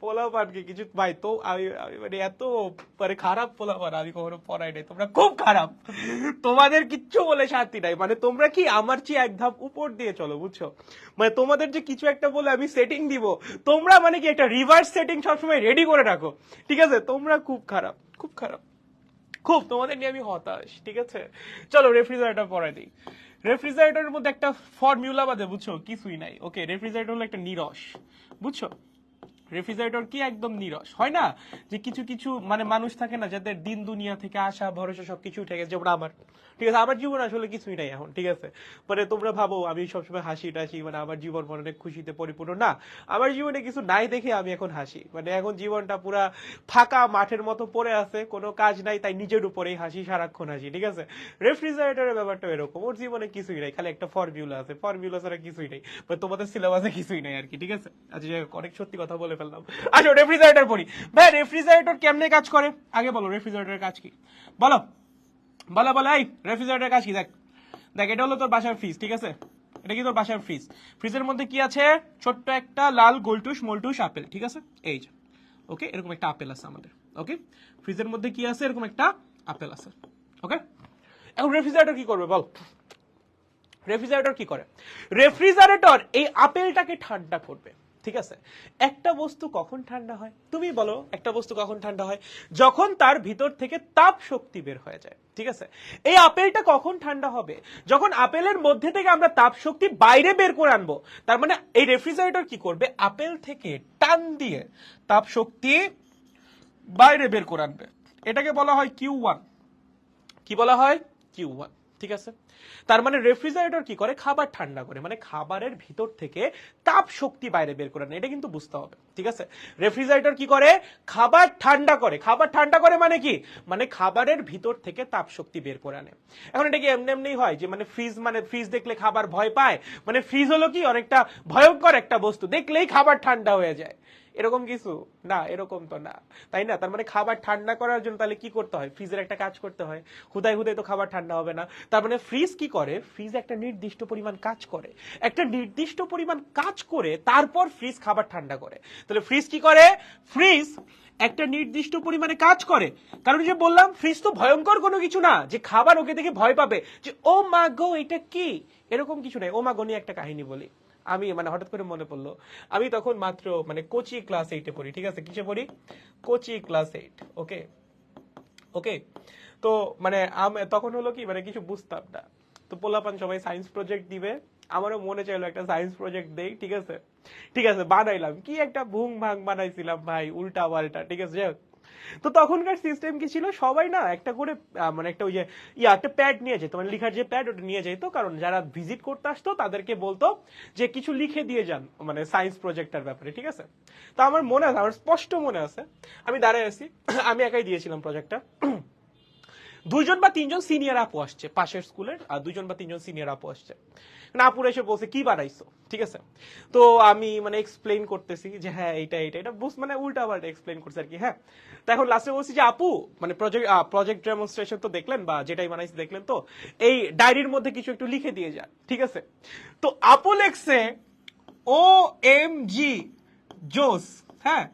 পোলাপান কি কিছু ভাই? তো আমি মানে এত মানে খারাপ পোলাপান আমি কখনো পড়াই নাই। তোমরা খুব খারাপ, তোমাদের কিচ্ছু বলে শান্তি নাই। মানে তোমরা কি আমার চেয়ে এক ধাপ উপর দিয়ে চলো, বুঝছো? মানে তোমাদের যে কিছু একটা বলে আমি সেটিং দিব, তোমরা মানে কি একটা রিভার্স সেটিং সবসময় রেডি করে রাখো, ঠিক আছে? তোমরা খুব খারাপ, খুব খারাপ, খুব। তোমাদের নিয়ে আমি হতাশ, ঠিক আছে? চলো রেফ্রিজারেটর পড়াই দিই। রেফ্রিজারেটরের মধ্যে একটা ফর্মুলা বাদে, বুঝছো, কিছুই নাই। ওকে, রেফ্রিজারেটর হলো একটা নিরস, বুঝছো? রেফ্রিজারেটর কি একদম নিরস হয় না? যে কিছু কিছু মানে মানুষ থাকে না যাদের দিন দুনিয়া থেকে আশা ভরসা সবকিছু উঠে গেছে, যেমন আমার, ঠিক আছে? আমার জীবন আসলে কিছুই নাই এখন, ঠিক আছে? মানে তোমরা ভাবো আমি সবসময় হাসি টাসি, মানে আমার জীবন মনে অনেক খুশিতে পরিপূর্ণ, না। আমার জীবনে কিছু নাই দেখে আমি এখন হাসি। মানে এখন জীবনটা পুরা ফাঁকা মাঠের মতো পড়ে আছে, কোনো কাজ নাই, তাই নিজের উপরেই হাসি, সারাক্ষণ হাসি, ঠিক আছে? রেফ্রিজারেটরের ব্যাপারটা এরকম, ওর জীবনে কিছুই নাই, খালি একটা ফর্মুলা আছে, ফর্মুলা ছাড়া কিছুই নেই। মানে তোমাদের সিলেবাসে কিছুই নাই আর কি, ঠিক আছে? আচ্ছা যাই হোক, অনেক সত্যি কথা বলে ফেললাম। আচ্ছা, রেফ্রিজারেটর পড়ি। ভাই রেফ্রিজারেটর কেমনে কাজ করে আগে বলো? রেফ্রিজারেটরের কাজ কি বলো? বলো বলো, এই রেফ্রিজারেটরের কাজ কি? দেখ দেখ, এটা হলো তোর বাসার ফ্রিজ, ঠিক আছে? এটা কি তোর বাসার ফ্রিজ? ফ্রিজের মধ্যে কি আছে? ছোট্ট একটা লাল গোলটুস মোলটুস আপেল, ঠিক আছে? এই যে, ওকে, এরকম একটা আপেল আছে আমাদের। ওকে, ফ্রিজের মধ্যে কি আছে? এরকম একটা আপেল আছে। ওকে, এখন রেফ্রিজারেটর কি করবে বল? রেফ্রিজারেটর কি করে? রেফ্রিজারেটর এই আপেলটাকে ঠান্ডা করবে, ঠিক আছে? একটা বস্তু কখন ঠান্ডা হয় তুমি বলো? একটা বস্তু কখন ঠান্ডা হয়? যখন তার ভিতর থেকে তাপ শক্তি বের হয়ে যায়, ঠিক আছে? এই আপেলটা কখন ঠান্ডা হবে? যখন আপেলের মধ্যে থেকে আমরা তাপ শক্তি বাইরে বের করে আনবো। তার মানে এই রেফ্রিজারেটর কি করবে? আপেল থেকে টান দিয়ে তাপ শক্তি বাইরে বের করে আনবে। এটাকে বলা হয় Q1। কি বলা হয়? Q1, ঠিক আছে, তার মানে রেফ্রিজারেটর কি করে, খাবার ঠান্ডা করে, মানে খাবারের ভিতর থেকে তাপ শক্তি বাইরে বের করে না, এটা কিন্তু বুঝতে হবে। ঠিক আছে, রেফ্রিজারেটর কি করে, খাবার ঠান্ডা করে। খাবার ঠান্ডা করে মানে কি, মানে খাবারের ভিতর থেকে তাপ শক্তি বের করে আনে। এখন এটা কি এমনি এমনি হয় যে মানে ফ্রিজ দেখলে খাবার ভয় পায়, মানে ফ্রিজ হলো কি অনেকটা ভয়ঙ্কর একটা বস্তু, দেখলেই খাবার ঠান্ডা হয়ে যায়, এরকম কিছু না, এরকম তো না, তাই না? তার মানে খাবার ঠান্ডা করার জন্য তাহলে কি করতে হয়, ফ্রিজের একটা কাজ করতে হয়, হুদায় হুদায় তো খাবার ঠান্ডা হবে না। তার মানে ফ্রিজ কি করে, ফ্রিজ একটা নির্দিষ্ট পরিমাণ কাজ করে, একটা নির্দিষ্ট পরিমাণ কাজ করে তারপর ফ্রিজ খাবার ঠান্ডা করে। তাহলে ফ্রিজ কি করে, ফ্রিজ একটা নির্দিষ্ট পরিমাণে কাজ করে, কারণ যে বললাম ফ্রিজ তো ভয়ঙ্কর কোনো কিছু না যে খাবার ওকে দেখে ভয় পাবে যে ও মা গো এটা কি, এরকম কিছু নাই। ও মা গো নিয়ে একটা কাহিনী বলি, আমি মানে হঠাৎ করে মনে পড়লো, আমি তখন মাত্র মানে কোচি ক্লাস 8-এ পড়ি। ঠিক আছে, কিসে পড়ি, কোচি ক্লাস 8। ওকে ওকে, তো মানে তখন হলো কি মানে কিছু বুঝতাম না, তো পোলাপান সবাই সায়েন্স প্রজেক্ট দিবে, আমারও মনে চাইলো একটা সায়েন্স প্রজেক্ট দেই। ঠিক আছে, ঠিক আছে, বানাইলাম, কি একটা ভুং ভাং বানাইছিলাম ভাই, উল্টা পাল্টা। ঠিক আছে, তো তখনকার সিস্টেম কি ছিল, সবাই না একটা করে মানে একটা ওই যে একটা প্যাড নিয়ে যেত, মানে লিখার যে প্যাড ওটা নিয়ে যেত, কারণ যারা ভিজিট করতে আসতো তাদেরকে বলতো যে কিছু লিখে দিয়ে যান মানে সায়েন্স প্রজেক্টের ব্যাপারে। ঠিক আছে, তো আমার মনে আছে, আমার স্পষ্ট মনে আছে, আমি দাঁড়ায় আছি, আমি একাই দিয়েছিলাম প্রজেক্টটা, 2 বা 3 সিনিয়র আপু আসছে পাশের স্কুলের, আর 2 বা 3 সিনিয়র আপু আসছে, আপুর এসে বলছে কি বানাইছো। ঠিক আছে, তো আমি মানে এক্সপ্লেইন করতেছি যে হ্যাঁ এইটা এইটা এটা মানে উল্টা পাল্টা এক্সপ্লেইন করছে আর কি। হ্যাঁ, তো এখন লাস্টে বলছি যে আপু মানে প্রজেক্ট ডেমনস্ট্রেশন তো দেখলেন, বা যেটাই বানাইছি দেখলেন, তো এই ডায়েরির মধ্যে কিছু একটু লিখে দিয়ে যান। ঠিক আছে, তো আপু লেখছে OMG জোস। হ্যাঁ,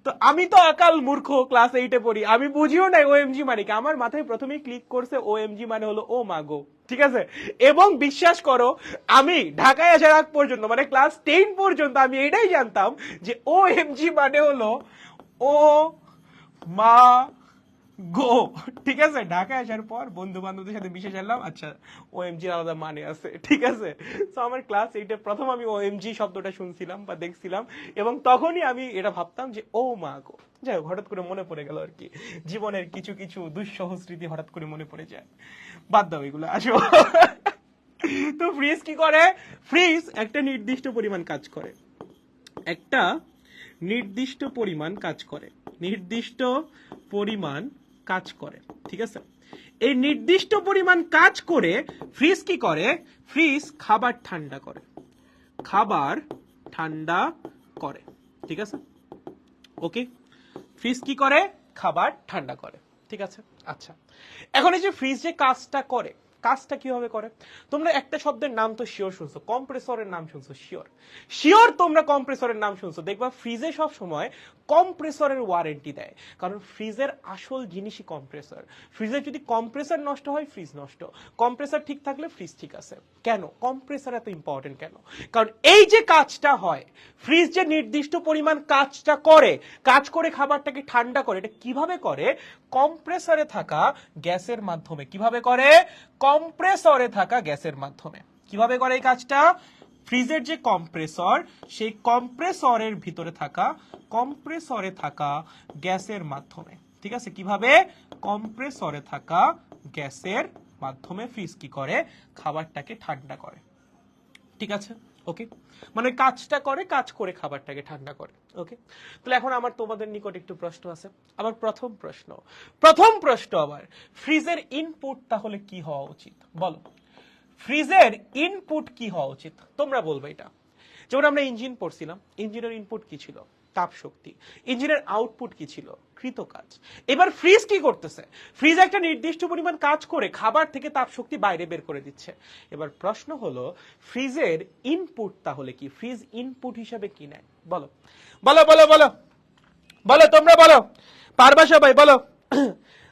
তো আমি তো আকাল মূর্খ, ক্লাস 8-এ পড়ি, আমি বুঝিও নাই OMG মানে কি, আমার মাথায় প্রথমেই ক্লিক করছে OMG মানে হলো ও মাগো। ঠিক আছে, এবং বিশ্বাস করো আমি ঢাকায় আসার আগ পর্যন্ত মানে ক্লাস 10 পর্যন্ত আমি এটাই জানতাম যে OMG মানে হলো ও মা গো। ঠিক আছে, ঢাকায় আসার পর বন্ধু বান্ধবদের সাথে মিশে জানলাম আচ্ছা OMG আলাদা মানে আছে। ঠিক আছে, তো আমার ক্লাস 8-এ প্রথম আমি OMG শব্দটা শুনছিলাম বা দেখছিলাম, এবং তখনই আমি এটা ভাবতাম যে ও মা গো। যাই হোক, হঠাৎ করে মনে পড়ে গেল আর কি, জীবনের কিছু কিছু দুঃসহ স্মৃতি হঠাৎ করে মনে পড়ে যায়, বাদ দাও এগুলো, আসো। তো ফ্রিজ কি করে, ফ্রিজ একটা নির্দিষ্ট পরিমাণ কাজ করে, একটা নির্দিষ্ট পরিমাণ কাজ করে, নির্দিষ্ট পরিমাণ কাজ করে। ঠিক আছে, এই নির্দিষ্ট পরিমাণ কাজ করে ফ্রিজ কি করে, ফ্রিজ খাবার ঠান্ডা করে, খাবার ঠান্ডা করে। ঠিক আছে, ওকে, ফ্রিজ কি করে, খাবার ঠান্ডা করে। ঠিক আছে, আচ্ছা, এখন এই যে ফ্রিজ যে কাজটা করে, কাজটা কিভাবে করে, তোমরা একটা শব্দের নাম তো শিওর শুনছো, কম্প্রেসরের নাম শুনছো, শিওর শিওর তোমরা কম্প্রেসরের নাম শুনছো। দেখবা ফ্রিজে সব সময় কম্প্রেসরের ওয়ারেন্টি দেয়, কারণ ফ্রিজের আসল জিনিসই কম্প্রেসর। ফ্রিজের যদি কম্প্রেসর নষ্ট হয় ফ্রিজ নষ্ট, কম্প্রেসর ঠিক থাকলে ফ্রিজ ঠিক আছে। কেন কম্প্রেসর এত ইম্পর্টেন্ট কেন, কারণ এই যে কাজটা হয়, ফ্রিজ যে নির্দিষ্ট পরিমাণ কাজটা করে, কাজ করে খাবারটাকে ঠান্ডা করে, এটা কিভাবে করে, কম্প্রেসরে থাকা গ্যাসের মাধ্যমে। কিভাবে করে, কম্প্রেসরে থাকা গ্যাসের মাধ্যমে। কিভাবে করে এই কাজটা, ফ্রিজের যে কম্প্রেসর, সেই কম্প্রেসরের ভিতরে থাকা, কম্প্রেসরে থাকা গ্যাসের মাধ্যমে। ঠিক আছে, কিভাবে, কম্প্রেসরে থাকা গ্যাসের মাধ্যমে ফ্রিজ কি করে, খাবারটাকে ঠান্ডা করে। ঠিক আছে, ওকে, মানে কাজটা করে, কাজ করে খাবারটাকে ঠান্ডা করে। ওকে, তাহলে এখন আমার তোমাদের নিকট একটু প্রশ্ন আছে। আমার প্রথম প্রশ্ন আবার, ফ্রিজের ইনপুট তাহলে কি হওয়া উচিত বলো, ফ্রিজের ইনপুট কি হওয়া উচিত, তোমরা বলবে এটা। যেমন আমরা ইঞ্জিন পড়ছিলাম, ইঞ্জিনের ইনপুট কি ছিল, তাপ শক্তি, ইঞ্জিনের আউটপুট কি ছিল, কৃত কাজ। এবার ফ্রিজ কি করতেছে, ফ্রিজ একটা নির্দিষ্ট পরিমাণ কাজ করে খাবার থেকে তাপ শক্তি বাইরে বের করে দিচ্ছে। এবার প্রশ্ন হলো ফ্রিজের ইনপুট তাহলে কি, ফ্রিজ ইনপুট হিসাবে কি নেয় বলো, বলো বলো বলো বলো, তোমরা বলো, পারবা সবাই বলো।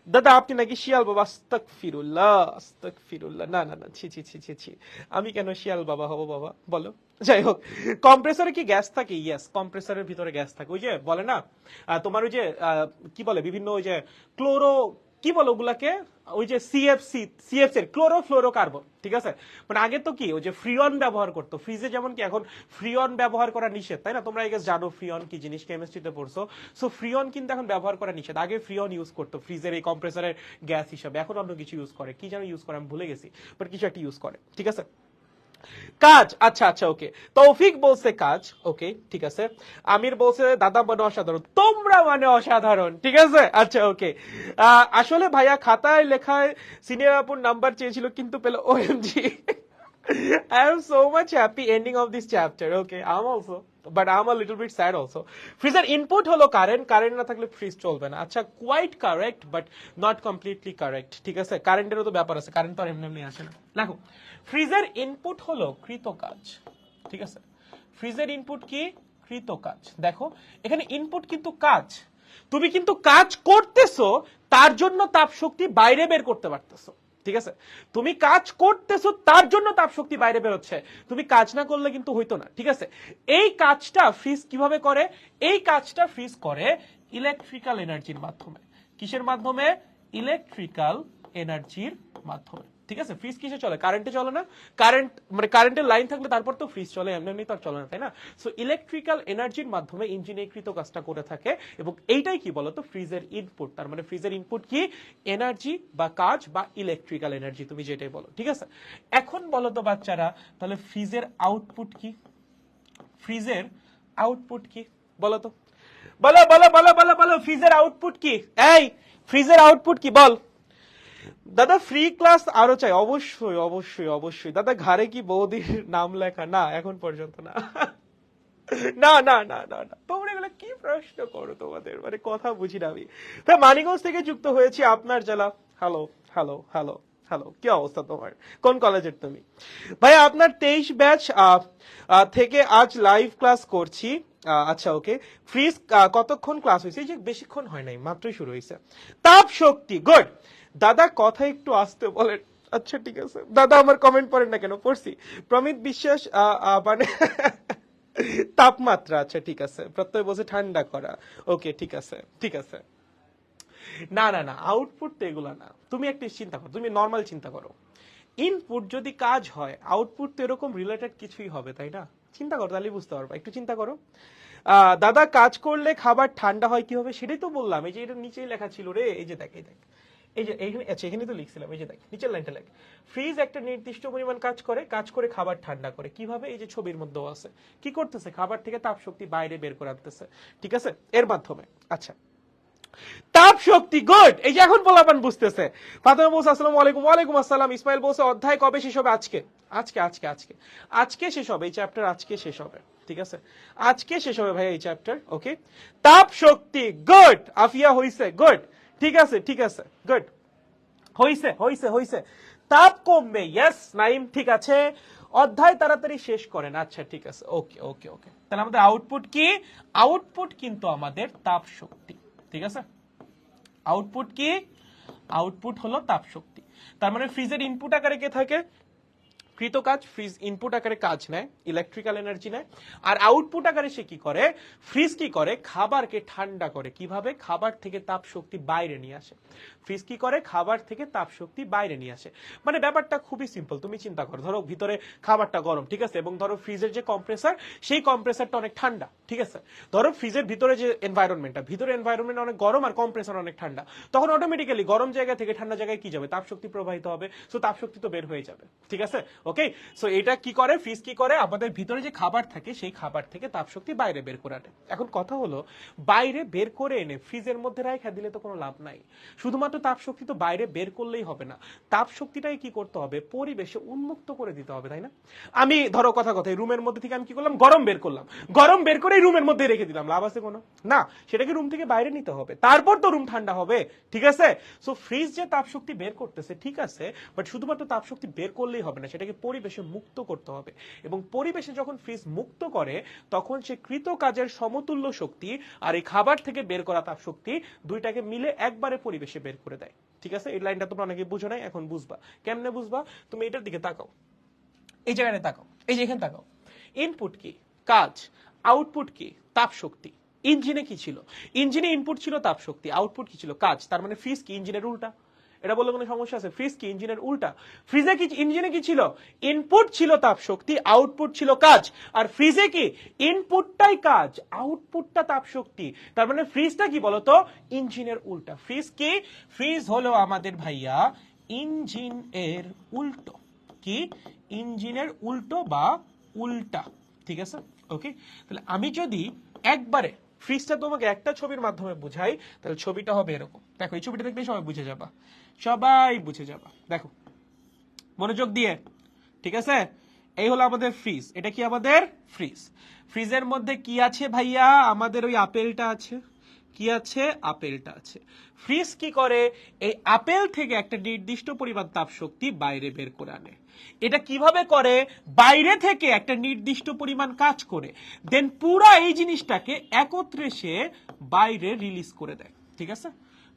দাদা আপনি নাকি শিয়াল বাবা, আস্তাগফিরুল্লাহ আস্তাগফিরুল্লাহ, না না না, ছি ছি ছি ছি ছি, আমি কেন শিয়াল বাবা হব বাবা, বলো। যাই হোক, কম্প্রেসরে কি গ্যাস থাকে, ইয়েস কম্প্রেসরের ভিতরে গ্যাস থাকে, ওই যে বলে না তোমার ওই যে কি বলে বিভিন্ন ওই যে ক্লোরো কি বলো ওগুলাকে, ওই যে সিএফসি এর ক্লোরোফ্লোরোকার্বন, ঠিক আছে। মানে আগে তো কি ওই যে ফ্রিয়ন ব্যবহার করতো ফ্রিজে, যেমন কি এখন ফ্রিয়ন ব্যবহার করা নিষেধ, তাই না? তোমরা আগে জানো ফ্রিয়ন কি জিনিস, কেমিস্ট্রিতে পড়ছো। সো ফ্রিয়ন কিন্তু এখন ব্যবহার করা নিষেধ। আগে ফ্রিয়ন ইউজ করতো ফ্রিজের এই কম্প্রেসারের গ্যাস হিসাবে, এখন অন্য কিছু ইউজ করে, কি যেন ইউজ করে আমি ভুলে গেছি, বাট কিছু একটা ইউজ করে, ঠিক আছে। কাজ, আচ্ছা আচ্ছা ওকে, তৌফিক বলছে কাজ, ওকে ঠিক আছে। আমির বলছে দাদা মানে অসাধারণ, তোমরা মানে অসাধারণ, ঠিক আছে আচ্ছা ওকে। আসলে ভাইয়া খাতায় লেখায় সিনিয়র আপুর নাম্বার চেয়েছিল কিন্তু পেল, OMG. I am so much happy ending of this chapter. Okay, I'm also, but I'm a little bit sad also. Freezer input হলো কারেন্ট না থাকলে ফ্রিজ চলবে না। আচ্ছা, quite correct but not completely correct. ঠিক আছে, কারেন্টেরও তো ব্যাপার আছে, কারেন্ট তো আর এমনি আসে না। দেখো, ফ্রিজের ইনপুট হলো কৃতকাজ, ঠিক আছে। ফ্রিজের ইনপুট কি? কৃতকাজ। দেখো এখানে ইনপুট কিন্তু কাজ, তুমি কিন্তু কাজ করতেছো, তার জন্য তাপ শক্তি বাইরে বের করতে পারতেছো, ঠিক আছে। তুমি কাজ করতেছো তার জন্য তাপ শক্তি বাইরে বেরোচ্ছে, তুমি কাজ না করলে কিন্তু হইতো না, ঠিক আছে। এই কাজটা ফ্রিজ কিভাবে করে? এই কাজটা ফ্রিজ করে ইলেকট্রিক্যাল এনার্জির মাধ্যমে। কিসের মাধ্যমে? ইলেকট্রিক্যাল এনার্জির মাধ্যমে, ঠিক আছে। ফ্রিজ কিসে চলে? কারেন্টে চলে না? কারেন্ট মানে কারেন্টের লাইন থাকলে তারপর তো ফ্রিজ চলে, এমনি তো আর চলে না, তাই না? সো ইলেকট্রিক্যাল এনার্জির মাধ্যমে ইঞ্জিনিয়ারকৃত কাজটা করে থাকে, এবং এইটাই কি বলতো ফ্রিজের ইনপুট। তার মানে ফ্রিজের ইনপুট কি? এনার্জি বা কাজ বা ইলেকট্রিক্যাল এনার্জি, তুমি যেটাই বলো, ঠিক আছে। এখন বলো তো বাচ্চারা, তাহলে ফ্রিজের আউটপুট কি? ফ্রিজের আউটপুট কি বলো তো? বলো বলো বলো বলো বলো, ফ্রিজের আউটপুট কি? এই ফ্রিজের আউটপুট কি বল? দাদা ফ্রি ক্লাস আরো চাই, অবশ্যই অবশ্যই অবশ্যই। দাদা ঘরে কি বৌদির নাম লেখা? না এখন পর্যন্ত না। না না না না না, তোমরা এগুলো কি প্রশ্ন করো, তোমাদের মানে কথা বুঝি না আমি। মানিকগঞ্জ থেকে যুক্ত হয়েছি আপনার জেলা। হ্যালো হ্যালো হ্যালো হ্যালো, কি অবস্থা তোমার? কোন কলেজের তুমি? ভাই আপনার 23 ব্যাচ থেকে আজ লাইভ ক্লাস করছি। আচ্ছা ওকে, ফ্রিজ কতক্ষণ ক্লাস হয়েছে? এই যে বেশিক্ষণ হয় নাই, মাত্রই শুরু হয়েছে। তাপ শক্তি, গুড। দাদা কথা একটু আসতে বলেন। আচ্ছা ঠিক আছে দাদা, আমার কমেন্ট পড়েন না কেন? পড়ছি। প্রমিত বিশ্বাস মানে তাপমাত্রা, আচ্ছা ঠিক আছে। প্রত্যয় বলছে ঠান্ডা করা, ওকে ঠিক আছে ঠিক আছে। না না না, আউটপুট তো এগুলা না। তুমি একটা চিন্তা করো, তুমি নর্মাল চিন্তা করো, ইনপুট যদি কাজ হয়, আউটপুট তো এরকম রিলেটেড কিছুই হবে, তাই না? চিন্তা করো, তাহলে বুঝতে পারবা। একটু চিন্তা করো। দাদা কাজ করলে খাবার ঠান্ডা হয় কি হবে? সেটাই তো বললাম, এই যে এটা নিচেই লেখা ছিল রে, এই যে দেখ এই দেখ, এই যে এইখানে, আচ্ছা এখানে তো লিখছিলাম, এই যে দেখ নিচের লাইনটা লেখ। ফ্রিজ একটা নির্দিষ্ট পরিমাণ কাজ করে খাবার ঠান্ডা করে কিভাবে? এই যে ছবির মধ্যেও আছে, কি করতেছে? খাবার থেকে তাপ শক্তি বাইরে বের করে আনতেছে, ঠিক আছে, এর মাধ্যমে। আচ্ছা, তাপ শক্তি, গুড। এই যে এখন পোলাপান বুঝতেছে। ফাতেমা বলছে আসসালামু আলাইকুম। ওয়ালাইকুম আসসালাম। ইসমাইল বলছে অধ্যায় কবে শেষ হবে? আজকে আজকে আজকে আজকে আজকে শেষ হবে এই চ্যাপ্টার, আজকে শেষ হবে, ঠিক আছে, আজকে শেষ হবে ভাই এই চ্যাপ্টার, ওকে। তাপ শক্তি, গুড। আফিয়া হইছে, গুড, ঠিক আছে ঠিক আছে, গুড, হইছে হইছে হইছে। তাপ কমবে, ইয়েস নাইম, ঠিক আছে। অধ্যায় তাড়াতাড়ি শেষ করেন, আচ্ছা ঠিক আছে, ওকে ওকে ওকে। তাহলে আমাদের আউটপুট কি? আউটপুট কিন্তু আমাদের তাপ শক্তি, ঠিক আছে। আউটপুট কি? আউটপুট হলো তাপ শক্তি। তার মানে ফ্রিজের ইনপুট আকারে কে থাকে? কৃতকাজ। ফ্রিজ ইনপুট আকারে কাজ নেয়, ইলেকট্রিক্যাল এনার্জি নেয়। আর আউটপুট আকারে সে কি করে? ফ্রিজ কি করে? খাবারকে ঠান্ডা করে। কিভাবে? খাবার থেকে তাপ শক্তি বাইরে নিয়ে আসে। ফ্রিজ কি করে? খাবার থেকে তাপ শক্তি বাইরে নিয়ে আসে। মানে ব্যাপারটা খুবই সিম্পল, তুমি চিন্তা করো, ধরো ভিতরে খাবারটা গরম, ঠিক আছে, এবং ধরো ফ্রিজের যে কম্প্রেসার, সেই কম্প্রেসারটা অনেক ঠান্ডা, ঠিক আছে। ধরো ফ্রিজের ভিতরে যে এনভায়রনমেন্টটা, ভিতরে এনভায়রনমেন্ট অনেক গরম আর কম্প্রেসার অনেক ঠান্ডা, তখন অটোমেটিক্যালি গরম জায়গা থেকে ঠান্ডা জায়গায় কি যাবে? তাপ শক্তি প্রবাহিত হবে, সো তাপ শক্তি তো বের হয়ে যাবে, ঠিক আছে, ওকে। সো এটা কি করে? ফ্রিজ কি করে? আমাদের ভিতরে যে খাবার থাকে, সেই খাবার থেকে তাপ শক্তি বাইরে বের করে আনে। এখন কথা হলো, বাইরে বের করে এনে ফ্রিজের মধ্যে রাখা দিলে তো কোনো লাভ নাই। শুধুমাত্র তাপ শক্তি তো বাইরে বের করলেই হবে না, তাপ শক্তিটাই কি করতে হবে? পরিবেশে উন্মুক্ত করে দিতে হবে, তাই না? আমি ধরো কথা কথায় রুমের মধ্যে থেকে আমি কি করলাম? গরম বের করলাম, গরম বের করে রুমের মধ্যে রেখে দিলাম, লাভ আছে কোনো? না, সেটাকে রুম থেকে বাইরে নিতে হবে, তারপর তো রুম ঠান্ডা হবে, ঠিক আছে। সো ফ্রিজ যে তাপ শক্তি বের করতেছে, ঠিক আছে, বাট শুধুমাত্র তাপ শক্তি বের করলেই হবে না, সেটাকে পরিবেশে মুক্ত করতে হবে। এবং পরিবেশে যখন ফ্রিজ মুক্ত করে, তখন সে কৃত কাজের সমতুল্য শক্তি আর এই খাবার থেকে বের করা তাপ শক্তি, দুইটাকে মিলে একবারে পরিবেশে বের করে দেয়, ঠিক আছে। এই লাইনটা তোমরা অনেকে বুঝো নাই, এখন বুঝবা। কেমনে বুঝবা? তুমি এটার দিকে তাকাও, এই জায়গায় তাকাও, এই যে এখানে তাকাও। ইনপুট কি? কাজ। আউটপুট কি? তাপ শক্তি। ইঞ্জিনে কি ছিল? ইঞ্জিনে ইনপুট ছিল তাপ শক্তি, আউটপুট কি ছিল? কাজ। তার মানে ফ্রিজ কি ইঞ্জিনের উল্টা? এটা বললে কোনো সমস্যা আছে? ফ্রিজ কি ইঞ্জিনের উল্টা? ফ্রিজে কি, ইঞ্জিনে কি ছিল? ইনপুট ছিল তাপ শক্তি, আউটপুট ছিল কাজ। আর ফ্রিজে কি ইনপুটটাই কাজ, আউটপুটটা তাপ শক্তি। তার মানে ফ্রিজটা কি বলতো? ইঞ্জিনের উল্টা। ফ্রিজ কি? ফ্রিজ হলো আমাদের ভাইয়া ইঞ্জিন এর উল্টো। কি? ইঞ্জিনের উল্টো বা উল্টা। ঠিক আছে, ওকে। তাহলে আমি যদি একবারে ফ্রিজটা তোমাকে একটা ছবির মাধ্যমে বুঝাই, তাহলে ছবিটা হবে এরকম। দেখো, এই ছবিটা দেখলেই সবাই বুঝে যাবা, সবাই বুঝে যাবা। দেখো মনোযোগ দিয়ে, ঠিক আছে? এই হলো আমাদের ফ্রিজ। এটা কি আমাদের ফ্রিজ। ফ্রিজের মধ্যে কি আছে ভাইয়া? আমাদের ওই আপেলটা আছে। কি আছে? আপেলটা আছে। ফ্রিজ কি করে? এই আপেল থেকে একটা নির্দিষ্ট পরিমাণ তাপ শক্তি বাইরে বের করে আনে। এটা কিভাবে করে? বাইরে থেকে একটা নির্দিষ্ট পরিমাণ কাজ করে দেন পুরা এই জিনিসটাকে একত্রে সে বাইরে রিলিজ করে দেয়। ঠিক আছে,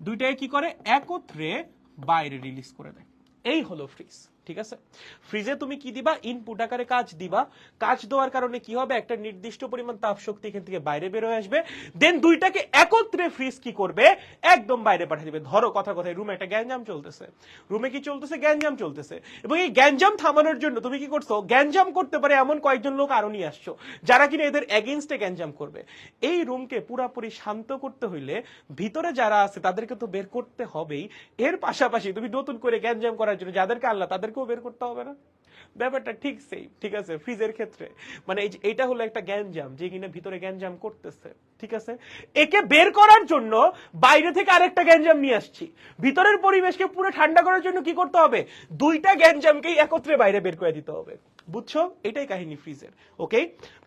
দুইটাকে কি করে? একত্রে বাইরে রিলিজ করে দেয়। এই হলো ফ্রিজ। ঠিক আছে, ফ্রিজে তুমি কি দিবা? ইনপুট আকারে কাজ দিবা। কাজ দেওয়ার কারণে কি হবে? একটা নির্দিষ্ট পরিমাণ তাপ শক্তি এখান থেকে বাইরে বের হয়ে আসবে। দেন দুইটাকে একত্রে ফ্রিজ কি করবে? একদম বাইরে পাঠিয়ে দিবে। ধরো কথা কথায় রুমে একটা গ্যাঞ্জাম চলতেছে। রুমে কি চলতেছে? গ্যাঞ্জাম চলতেছে। এবং এই গ্যাঞ্জাম থামানোর জন্য তুমি কি করছো? গ্যাঞ্জাম করতে পারে এমন কয়েকজন লোক আরো নিয়ে আসছো, যারা কিনা এদের এগেইনস্টে গ্যাঞ্জাম করবে। এই রুমকে পুরাপুরি শান্ত করতে হইলে ভিতরে যারা আছে তাদেরকে তো বের করতে হবেই। এর পাশাপাশি তুমি নতুন করে গ্যাঞ্জাম করার জন্য যাদেরকে আল্লাহ, তাদেরকেও বের করতে হবে না? ব্যাপারটা ঠিক সেই। ঠিক আছে, ফ্রিজের ক্ষেত্রে মানে এইটা হলো একটা গ্যাঞ্জাম, যে কিনা ভিতরে গ্যাঞ্জাম করতেছে। ঠিক আছে, একে বের করার জন্য বাইরে থেকে আরেকটা গ্যাঞ্জাম নিয়ে আসছি। ভিতরের পরিবেশকে পুরো ঠান্ডা করার জন্য কি করতে হবে? দুইটা গ্যাঞ্জামকেই একত্রে বাইরে বের করে দিতে হবে। বুঝছো? এটাই কাহিনী ফ্রিজের। ওকে,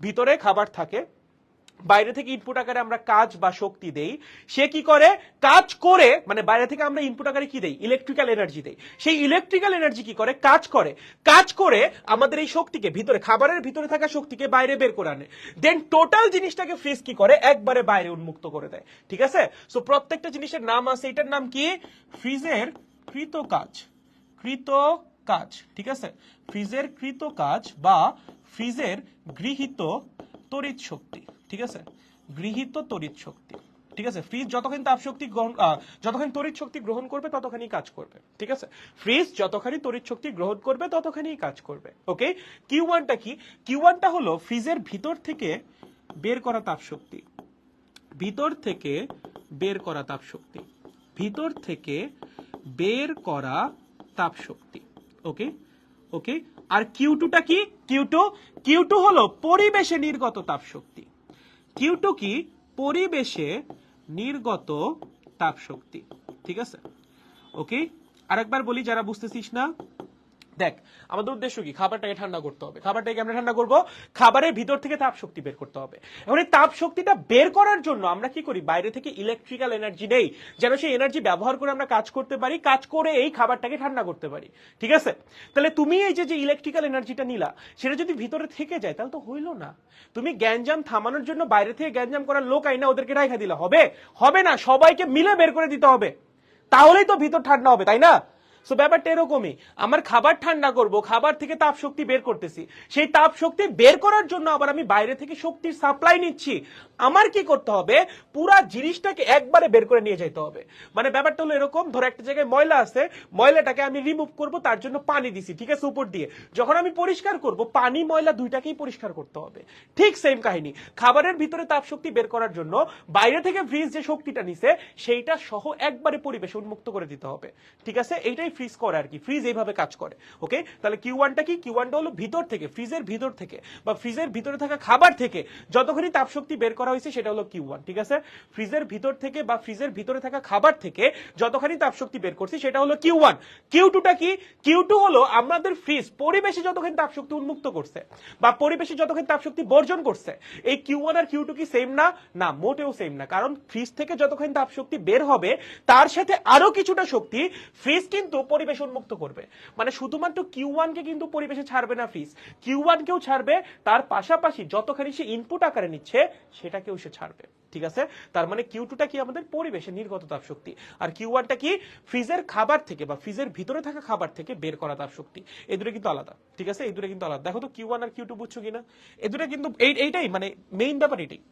ভিতরে খাবার থাকে, বাইরে থেকে ইনপুট আকারে আমরা কাজ বা শক্তি দেই। সে কি করে? কাজ করে, মানে বাইরে থেকে আমরা ইনপুট আকারে কি দেই? ইলেকট্রিক্যাল এনার্জি দেই। সেই ইলেকট্রিক্যাল এনার্জি কি করে? কাজ করে। কাজ করে আমাদের এই শক্তিকে, ভিতরে খাবারের ভিতরে থাকা শক্তিকে বাইরে বের করে আনে। দেন টোটাল জিনিসটাকে ফ্রিজ কি করে? একবারে বাইরে উন্মুক্ত করে দেয়। ঠিক আছে, সো প্রত্যেকটা জিনিসের নাম আছে। এটার নাম কি? ফ্রিজের কৃত কাজ। কৃত কাজ। ঠিক আছে, ফ্রিজের কৃত কাজ বা ফ্রিজের গৃহীত তড়িৎ শক্তি। ঠিক আছে, গৃহীত তড়িৎ শক্তি। ঠিক আছে, ফ্রিজ যতক্ষণ তাপ শক্তি যতক্ষণ তড়িৎ শক্তি গ্রহণ করবে ততখানি কাজ করবে। ঠিক আছে, ফ্রিজ যতখানি তড়িৎ শক্তি গ্রহণ করবে ততখানি কাজ করবে। ওকে, কিউ ওয়ানটা কি? কিউ ওয়ানটা হলো ফ্রিজের ভিতর থেকে বের করা তাপ শক্তি। ভিতর থেকে বের করা তাপ শক্তি। ভিতর থেকে বের করা তাপ শক্তি। ওকে ওকে, আর কিউ টুটা কি? কিউ টু হলো পরিবেশে নির্গত তাপ শক্তি। কিউ টু কি? পরিবেশে নির্গত তাপ শক্তি। ঠিক আছে, ওকে। আরেকবার বলি যারা বুঝতেছিস না, দেখ আমাদের উদ্দেশ্য কি? খাবারটাকে ঠান্ডা করতে হবে। খাবারটাকে আমরা ঠান্ডা করব, খাবারের ভিতর থেকে তাপ শক্তি বের করতে হবে। এখন এই তাপ শক্তিটা বের করার জন্য আমরা কি করি? বাইরে থেকে ইলেকট্রিক্যাল এনার্জি নেই, যেন সেই এনার্জি ব্যবহার করে আমরা কাজ করতে পারি, কাজ করে এই খাবারটাকে ঠান্ডা করতে পারি। ঠিক আছে, তাহলে তুমি এই যে ইলেকট্রিক্যাল এনার্জিটা নিলা, সেটা যদি ভিতরে থেকে যায় তাহলে তো হইলো না। তুমি গ্যাঞ্জাম থামানোর জন্য বাইরে থেকে গ্যাঞ্জাম করার লোক আইনা ওদেরকে রাখা দিলা হবে? হবে না, সবাইকে মিলে বের করে দিতে হবে, তাহলেই তো ভিতর ঠান্ডা হবে, তাই না? সো ব্যাপারটা এরকমই। আমার খাবার ঠান্ডা করব, খাবার থেকে তাপ শক্তি বের করতেছি, সেই তাপ শক্তি বের করার জন্য আবার আমি বাইরে থেকে শক্তির সাপ্লাই নিচ্ছি। আমার কি করতে হবে? পুরা জিনিসটাকে একবারে বের করে নিয়ে যেতে হবে। মানে ব্যাপারটা হলো এরকম, ধরো একটা জায়গায় ময়লা আছে, ময়লাটাকে আমি রিমুভ করব, তার জন্য পানি দিছি, ঠিক আছে, উপর দিয়ে। যখন আমি পরিষ্কার করব, পানি ময়লা দুইটাকেই পরিষ্কার করতে হবে। ঠিক সেম কাহিনী, খাবারের ভিতরে তাপ শক্তি বের করার জন্য বাইরে থেকে ফ্রিজ যে শক্তিটা নিছে সেইটা সহ একবারে পরিবেশ উন্মুক্ত করে দিতে হবে। ঠিক আছে, এইটাই ফ্রিজ করে আর কি, ফ্রিজ এইভাবে কাজ করে। ওকে, তাহলে কিউ ওয়ানটা কি? কিউ ওয়ানটা হলো ভিতর থেকে, ফ্রিজের ভিতর থেকে বা ফ্রিজের ভিতরে থাকা খাবার থেকে যতখানি তাপ শক্তি বের করা হয়েছে সেটা হলো কিউ ওয়ান। ঠিক আছে, ফ্রিজের ভিতর থেকে বা ফ্রিজের ভিতরে থাকা খাবার থেকে যতখানি তাপ শক্তি বের করছি সেটা হলো কিউ ওয়ান। কিউ টুটা কি? কিউ টু হলো আমাদের ফ্রিজ পরিবেশে যতখানি তাপ শক্তি উন্মুক্ত করছে বা পরিবেশে যতখানি তাপ শক্তি বর্জন করছে। এই কিউ ওয়ান আর কিউ টু কি সেম না? না, মোটেও সেম না। কারণ ফ্রিজ থেকে যতখানি তাপ শক্তি বের হবে তার সাথে আরো কিছুটা শক্তি ফ্রিজ কিন্তু পরিবেশ উন্মুক্ত করবে। মানে শুধুমাত্র কিউ ওয়ানকে কিন্তু পরিবেশে ছাড়বে না ফ্রিজ, কিউ ওয়ানকেও ছাড়বে, তার পাশাপাশি যতখানি সে ইনপুট আকারে নিচ্ছে সেটাকেও সে ছাড়বে। ঠিক আছে, তার মানে কিউ টুটা কি? আমাদের পরিবেশে নির্গত তাপ শক্তি। আর কিউ ওয়ানটা কি? ফ্রিজের খাবার থেকে বা ফ্রিজের ভিতরে থাকা খাবার থেকে বের করা তাপ শক্তি। এই দুটো কিন্তু আলাদা। ঠিক আছে, এই দুটো কিন্তু আলাদা। দেখো তো কিউ ওয়ান আর কিউ টু বুঝছো কিনা? এই দুটো কিন্তু এইটাই মানে মেইন ব্যাপার এটাই।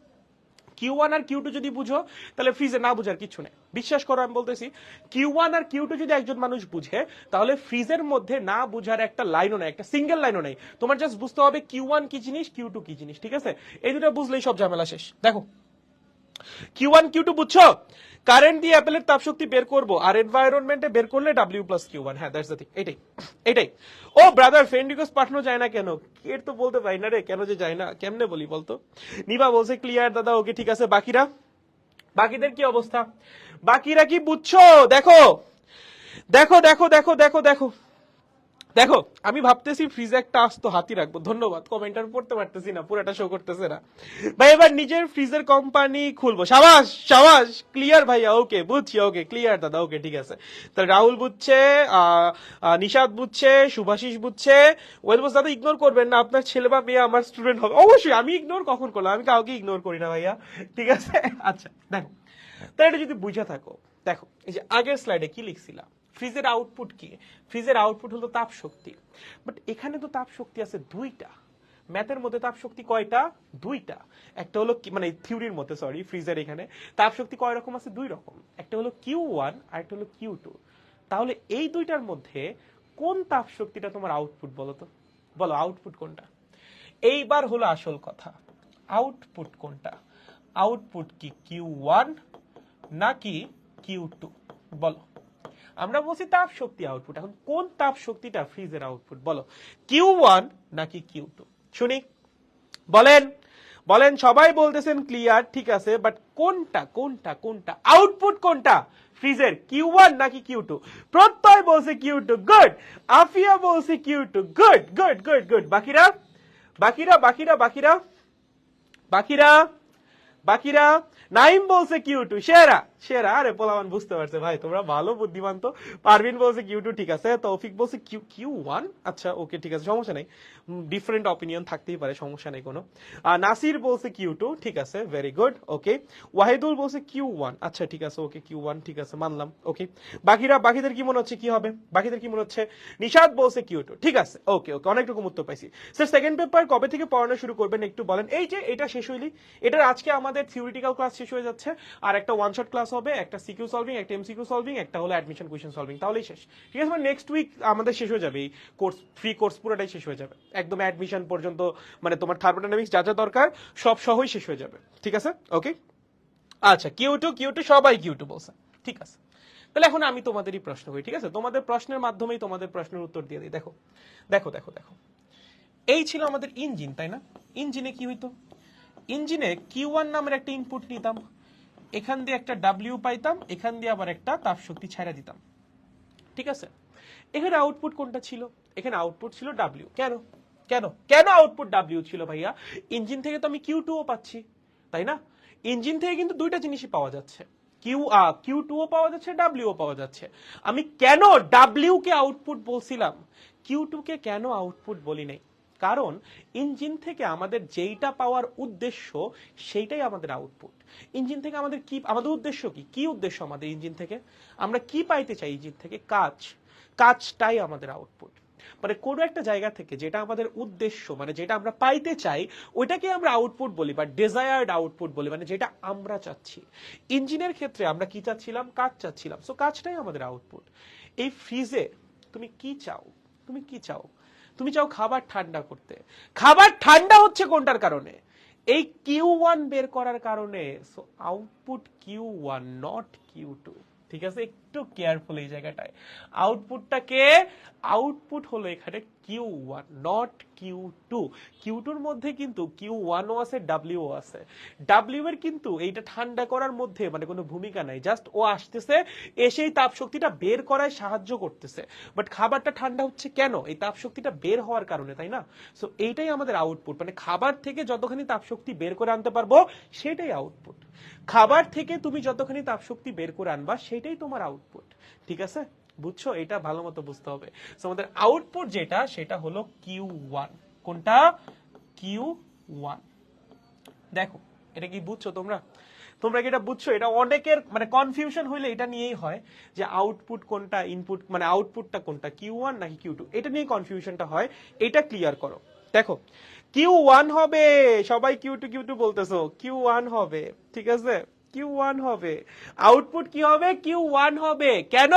Q1 আর Q2 যদি বুঝো তাহলে ফ্রিজে না বুঝার কিছু নেই, বিশ্বাস করো আমি বলতেছি। Q1 আর Q2 যদি একজন মানুষ বুঝে তাহলে ফ্রিজের মধ্যে না বুঝার একটা লাইনও নেই, একটা সিঙ্গেল লাইনও নেই। তোমার জাস্ট বুঝতে হবে Q1 কি জিনিস, Q2 কি জিনিস, ঠিক আছে? এই দুটো বুঝলেই সব ঝামেলা শেষ। দেখো Q1 Q2 বুঝছো? কারেন্ট দিয়ে অ্যাপেলের তাপশক্তি বের করব আর এনভায়রনমেন্টে বের করলে W প্লাস Q1। হ্যাঁ, দ্যাটস দ্য থিং। এটাই এটাই। ও ব্রাদার, ফ্রেন্ড রিকোয়েস্ট পাঠানো যায় না কেন? এর তো বলতে পারি না রে, কেন যে যায় না, কেমনে বলি বলতো? নিভা বলছে ক্লিয়ার দাদা, ওকে ঠিক আছে। বাকিরা, বাকিদের কি অবস্থা? বাকিরা কি বুঝছো? দেখো দেখো দেখো দেখো দেখো দেখো দেখো, আমি ভাবতেছি ফ্রিজে একটা আস্ত হাতি রাখবো। ধন্যবাদ, কমেন্টার পড়তে পারতেছি না, পুরোটা শো করতেছে না ভাই। এবার নিজের ফ্রিজের কোম্পানি খুলবো। সাবাস সাবাস, ক্লিয়ার ভাইয়া, ওকে বুঝছি, ওকে ক্লিয়ার দাদা, ওকে ঠিক আছে। তাহলে রাহুল বুঝছে, নিশাদ বুঝছে, শুভাশিস বুঝছে। ওয়েল বস দাদা ইগনোর করবেন না, আপনার ছেলে বা মেয়ে আমার স্টুডেন্ট হবে। অবশ্যই, আমি ইগনোর কখন করলাম? আমি কাউকে ইগনোর করি না ভাইয়া, ঠিক আছে। আচ্ছা দেখো, তাহলে এটা যদি বুঝে থাকো, দেখো এই যে আগের স্লাইডে কি লিখছিলাম, ফ্রিজের আউটপুট কি? ফ্রিজের আউটপুট হলো তাপ শক্তি। বাট এখানে তো তাপ শক্তি আছে দুইটা। ম্যাথের মধ্যে তাপ শক্তি কয়টা? দুইটা। একটা হলো মানে থিওরির মধ্যে, সরি, ফ্রিজের এখানে তাপ শক্তি কয় রকম আছে? দুই রকম। একটা হলো Q1 আর একটা হলো Q2। তাহলে এই দুইটার মধ্যে কোন তাপ শক্তিটা তোমার আউটপুট বলো তো? বলো আউটপুট কোনটা? এইবার হলো আসল কথা, আউটপুট কোনটা? আউটপুট কি Q1 নাকি Q2? বলো। আমরা বলছি তাপ শক্তি আউটপুট, এখন কোন তাপ শক্তিটা ফ্রিজের আউটপুট বলো? Q1 নাকি Q2? শুনি, বলেন বলেন। সবাই বলতেছেন ক্লিয়ার, ঠিক আছে, বাট কোনটা কোনটা কোনটা আউটপুট কোনটা ফ্রিজের? Q1 নাকি Q2? প্রত্যয় বলছে Q2, গুড। আফিয়া বলছে Q2, good good good good. বাকিরা বাকিরা বাকিরা বাকিরা বাকিরা বাকিরা নাইম বলছে Q2, সেরা সেরা। আরে পোলামান বুঝতে পারছে ভাই, তোমরা ভালো বুদ্ধিমান তো। পারভিন বলছে Q2, ঠিক আছে। তৌফিক বলছে Q1, আচ্ছা ওকে ঠিক আছে, সমস্যা নেই, ডিফারেন্ট অপিনিয়ন থাকতেই পারে, সমস্যা নেই কোনো। নাসির বলছে Q2, ঠিক আছে, ভেরি গুড, ওকে। ওয়াহিদুল বলছে Q1, আচ্ছা ঠিক আছে, ওকে Q1, ঠিক আছে, মানলাম, ওকে। বাকিরা, বাকিদের কি মনে হচ্ছে কি হবে? বাকিদের কি মনে হচ্ছে? নিশাদ বলছে Q2, ঠিক আছে, ওকে ওকে, অনেক রকম উত্তর পাইছি। স্যার সেকেন্ড পেপার কবে থেকে পড়ানো শুরু করবেন একটু বলেন। এই যে এটা শেষ হইলি, এটার আজকে আমাদের থিওরিটিক্যাল ক্লাস শেষ হয়ে যাচ্ছে, আর একটা ওয়ান শট ক্লাস হবে, একটা সিকিউ সলভিং, একটা এমসিকিউ সলভিং, একটা হলো অ্যাডমিশন কোয়েশ্চেন সলভিং, তাহলেই শেষ, ঠিক আছে। মানে নেক্সট উইক আমাদের শেষ হয়ে যাবে এই কোর্স, ফ্রি কোর্স পুরোটাই শেষ হয়ে যাবে, একদম অ্যাডমিশন পর্যন্ত, মানে তোমার থার্মোডাইনামিক্স যা যা দরকার সব সহই শেষ হয়ে যাবে, ঠিক আছে, ওকে। আচ্ছা Q2 সবাই Q2 বলছে, ঠিক আছে। তাহলে এখন আমি তোমাদেরই প্রশ্ন করি, ঠিক আছে, তোমাদের প্রশ্নের মাধ্যমেই তোমাদের প্রশ্নের উত্তর দিয়ে দিই। দেখো দেখো দেখো দেখো, এই ছিল আমাদের ইঞ্জিন, তাই না? ইঞ্জিনে কি হইতো? ইঞ্জিনে Q1 নামের একটা ইনপুট নিতাম, এখান দিয়ে একটা W পাইতাম, এখান দিয়ে আবার একটা তাপ শক্তি ছাড়া দিতাম, ঠিক আছে। এখানে আউটপুট কোনটা ছিল? এখানে আউটপুট ছিল W। কেন কেন কেন আউটপুট W ছিল ভাইয়া? ইঞ্জিন থেকে তো আমি Q2 ও পাচ্ছি, তাই না? ইঞ্জিন থেকে কিন্তু দুইটা জিনিসই পাওয়া যাচ্ছে, Q2 ও পাওয়া যাচ্ছে, W ও পাওয়া যাচ্ছে। আমি কেন W কে আউটপুট বলছিলাম, Q2 কে কেন আউটপুট বলি নাই? কারণ ইঞ্জিন থেকে আমাদের যেইটা পাওয়ার উদ্দেশ্য সেইটাই আমাদের আউটপুট। ইঞ্জিন থেকে আমাদের কি, আমাদের উদ্দেশ্য কি? কি উদ্দেশ্য আমাদের ইঞ্জিন থেকে? আমরা কি পাইতে চাই ইঞ্জিন থেকে? কাজ। কাজটাই আমাদের আউটপুট। মানে কোনো একটা জায়গা থেকে যেটা আমাদের উদ্দেশ্য, মানে যেটা আমরা পাইতে চাই, ওইটাকে আমরা আউটপুট বলি বা ডিজায়ার্ড আউটপুট বলি, মানে যেটা আমরা চাচ্ছি। ইঞ্জিনের ক্ষেত্রে আমরা কি চাচ্ছিলাম? কাজ চাচ্ছিলাম, সো কাজটাই আমাদের আউটপুট। এই ফ্রিজে তুমি কি চাও? তুমি কি চাও? তুমি চাও খাবার ঠান্ডা করতে। খাবার ঠান্ডা হচ্ছে কোনটার কারণে? এই Q1 বের করার কারণে। So output Q1 not Q2, ঠিক আছে, একটু কেয়ারফুল এই জায়গাটায়। আউটপুটটাকে, আউটপুট হলো এখানে Q1 নট Q2। Q2 এর মধ্যে কিন্তু Q1 ও আছে, W ও আছে। W এর কিন্তু এইটা ঠান্ডা করার মধ্যে মানে কোনো ভূমিকা নাই, জাস্ট ও আসতেছে, এসেই তাপ শক্তিটা বের করায় সাহায্য করতেছে। বাট খাবারটা ঠান্ডা হচ্ছে কেন? এই তাপ শক্তিটা বের হওয়ার কারণে, তাই না? সো এইটাই আমাদের আউটপুট, মানে খাবার থেকে যতখানি তাপ শক্তি বের করে আনতে পারবো সেটাই আউটপুট। খাবার থেকে তুমি যতখানি তাপ শক্তি বের করে আনবা সেটাই তোমার আউটপুট, ঠিক আছে, বুঝছো? এটা ভালো মতো বুঝতে হবে। সো আমাদের আউটপুট যেটা, সেটা হলো Q1। কোনটা? Q1। দেখো এটা কি বুঝছো তোমরা? তোমরা কি এটা বুঝছো? এটা অনেকের মানে কনফিউশন হইলে এটা নিয়েই হয় যে আউটপুট কোনটা, ইনপুট মানে আউটপুটটা কোনটা, Q1 নাকি Q2, এটা নিয়ে কনফিউশনটা হয়। এটা ক্লিয়ার করো। দেখো Q1 হবে, সবাই Q2 বলতেছো, Q1 হবে, ঠিক আছে, Q1 হবে। আউটপুট কি হবে? Q1 হবে। কেন?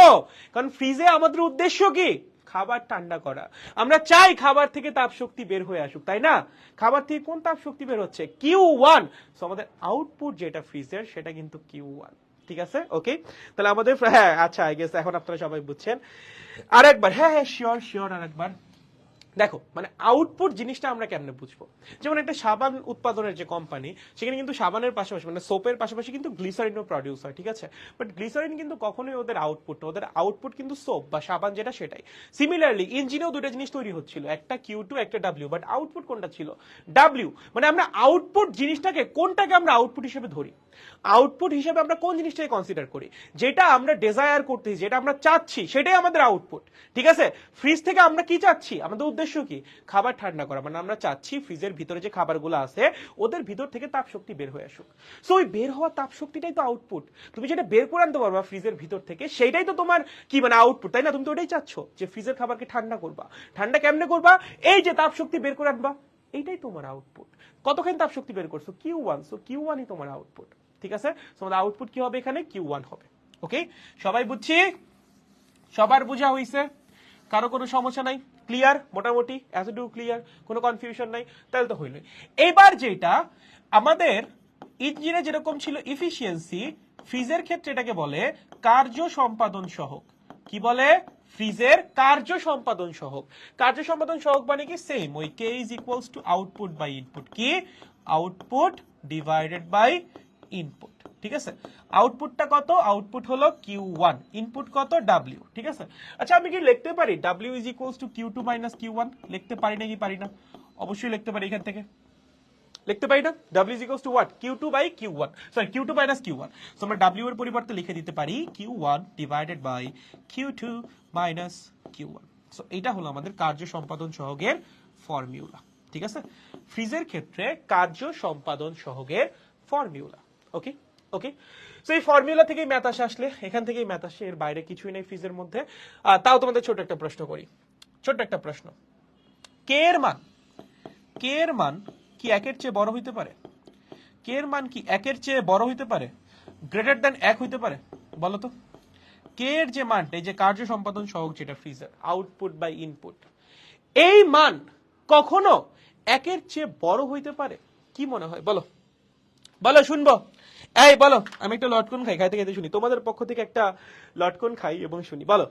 কারণ ফ্রিজে আমাদের উদ্দেশ্য কি? খাবার ঠান্ডা করা। আমরা চাই খাবার থেকে তাপ শক্তি বের হয়ে আসুক, তাই না? খাবার থেকে কোন তাপ শক্তি বের হচ্ছে? Q1। সো আমাদের আউটপুট যেটা ফ্রিজের সেটা কিন্তু Q1। ঠিক আছে, ওকে। তাহলে আমাদের, হ্যাঁ আচ্ছা, আই গেস এখন আপনারা সবাই বুঝছেন। আরেকবার, হ্যাঁ হ্যাঁ শিওর শিওর, আরেকবার দেখো, মানে আউটপুট জিনিসটা আমরা কেমনে বুঝবো? যেমন একটা সাবান উৎপাদনের যে কোম্পানি, সেখানে কিন্তু সাবানের পাশাপাশি মানে সোপের পাশাপাশি কিন্তু গ্লিসারিনও প্রডিউস হয়, ঠিক আছে? বাট গ্লিসারিন কিন্তু কখনোই ওদের আউটপুট না, ওদের আউটপুট কিন্তু সোপ বা সাবান যেটা সেটাই। সিমিলারলি ইঞ্জিনেও দুটো জিনিস তৈরি হচ্ছিল, একটা Q2 একটা W, বাট আউটপুট কোনটা ছিল? W। মানে আমরা আউটপুট জিনিসটাকে, কোনটাকে আমরা আউটপুট হিসেবে ধরি? আউটপুট হিসেবে আমরা কোন জিনিসটাকে কনসিডার করি? যেটা আমরা ডিজায়ার করতেছি, যেটা আমরা চাচ্ছি, সেটাই আমাদের আউটপুট, ঠিক আছে? ফ্রিজ থেকে আমরা কি চাচ্ছি? আমাদের উদ্দেশ্য কি? খাবার ঠান্ডা করা। মানে আমরা চাচ্ছি ফ্রিজের ভিতরে যে খাবারগুলো আছে ওদের ভিতর থেকে তাপ শক্তি বের হয়ে আসুক। সো ওই বের হওয়া তাপ শক্তিটাই তো আউটপুট। তুমি যেটা বের করে আনতে পারবা ফ্রিজের ভিতর থেকে, সেইটাই তো তোমার কি মানে আউটপুট, তাই না? তুমি তো ওটাই চাচ্ছ যে ফ্রিজের খাবারকে ঠান্ডা করবা। ঠান্ডা কেমনে করবা? এই যে তাপ শক্তি বের করে আনবা, এইটাই তোমার আউটপুট। কতখানি তাপ শক্তি বের করছো? Q1। সো Q1ই তোমার আউটপুট, ঠিক আছে? তোমাদের আউটপুট কি হবে এখানে? Q1 হবে। ওকে, সবাই বুঝছি? সবার বোঝা হইছে? কারো কোনো সমস্যা নাই? ক্লিয়ার? মোটামুটি এতটুকু ক্লিয়ার, কোনো কনফিউশন নাই? তাহলে তো হইল। এবার যেটা আমাদের ইঞ্জিনে যেরকম ছিল ইফিসিয়েন্সি, ফ্রিজের ক্ষেত্রে এটাকে বলে কার্য সম্পাদন সহগ। কি বলে? ফ্রিজের কার্য সম্পাদন সহগ। কার্য সম্পাদন সহগ মানে কি? সেম ওই K is equals to output by input. কি? আউটপুট ডিভাইডেড বাই ইনপুট, ঠিক আছে? আউটপুটটা কত? আউটপুট হলো Q1, ইনপুট কত? W, ঠিক আছে? আচ্ছা আমি কি লিখতে পারি W is equals to Q2 minus Q1? লিখতে পারি নাকি পারি না? অবশ্যই লিখতে পারি, এখান থেকে লিখতে পারি না? W is equals to what? Q2 by Q1, sorry Q2 minus Q1। So আমরা W এর পরিবর্তে লিখে দিতে পারি Q1 divided by Q2 minus Q1। So এটা হলো আমাদের কার্য সম্পাদন সহগের ফর্মুলা, ঠিক আছে? ফ্রিজের ক্ষেত্রে কার্য সম্পাদন সহগের ফর্মুলা। ওকে ওকে, সো এই ফর্মুলা থেকেই ম্যাথ আসলে, এখান থেকেই ম্যাথ আসে, এর বাইরে কিছুই নেই ফ্রিজের মধ্যে। তাও তোমাদের ছোট একটা প্রশ্ন করি, ছোট্ট একটা প্রশ্ন। কে এর মান, কে এর মান কি একের চেয়ে বড় হইতে পারে? কে এর মান কি একের চেয়ে বড় হইতে পারে? গ্রেটার দ্যান 1 হইতে পারে? বলো তো। কে এর যে মানটা, এই যে কার্য সম্পাদন সহগ যেটা ফ্রিজের, আউটপুট বাই ইনপুট, এই মান কখনো 1-এর চেয়ে বড় হইতে পারে? কি মনে হয় বলো? বলো, শুনবো। এই বলো, আমি একটা লটকন খাই, খাইতে খাইতে শুনি। তোমাদের পক্ষ থেকে একটা লটকন খাই এবং শুনি। বলো।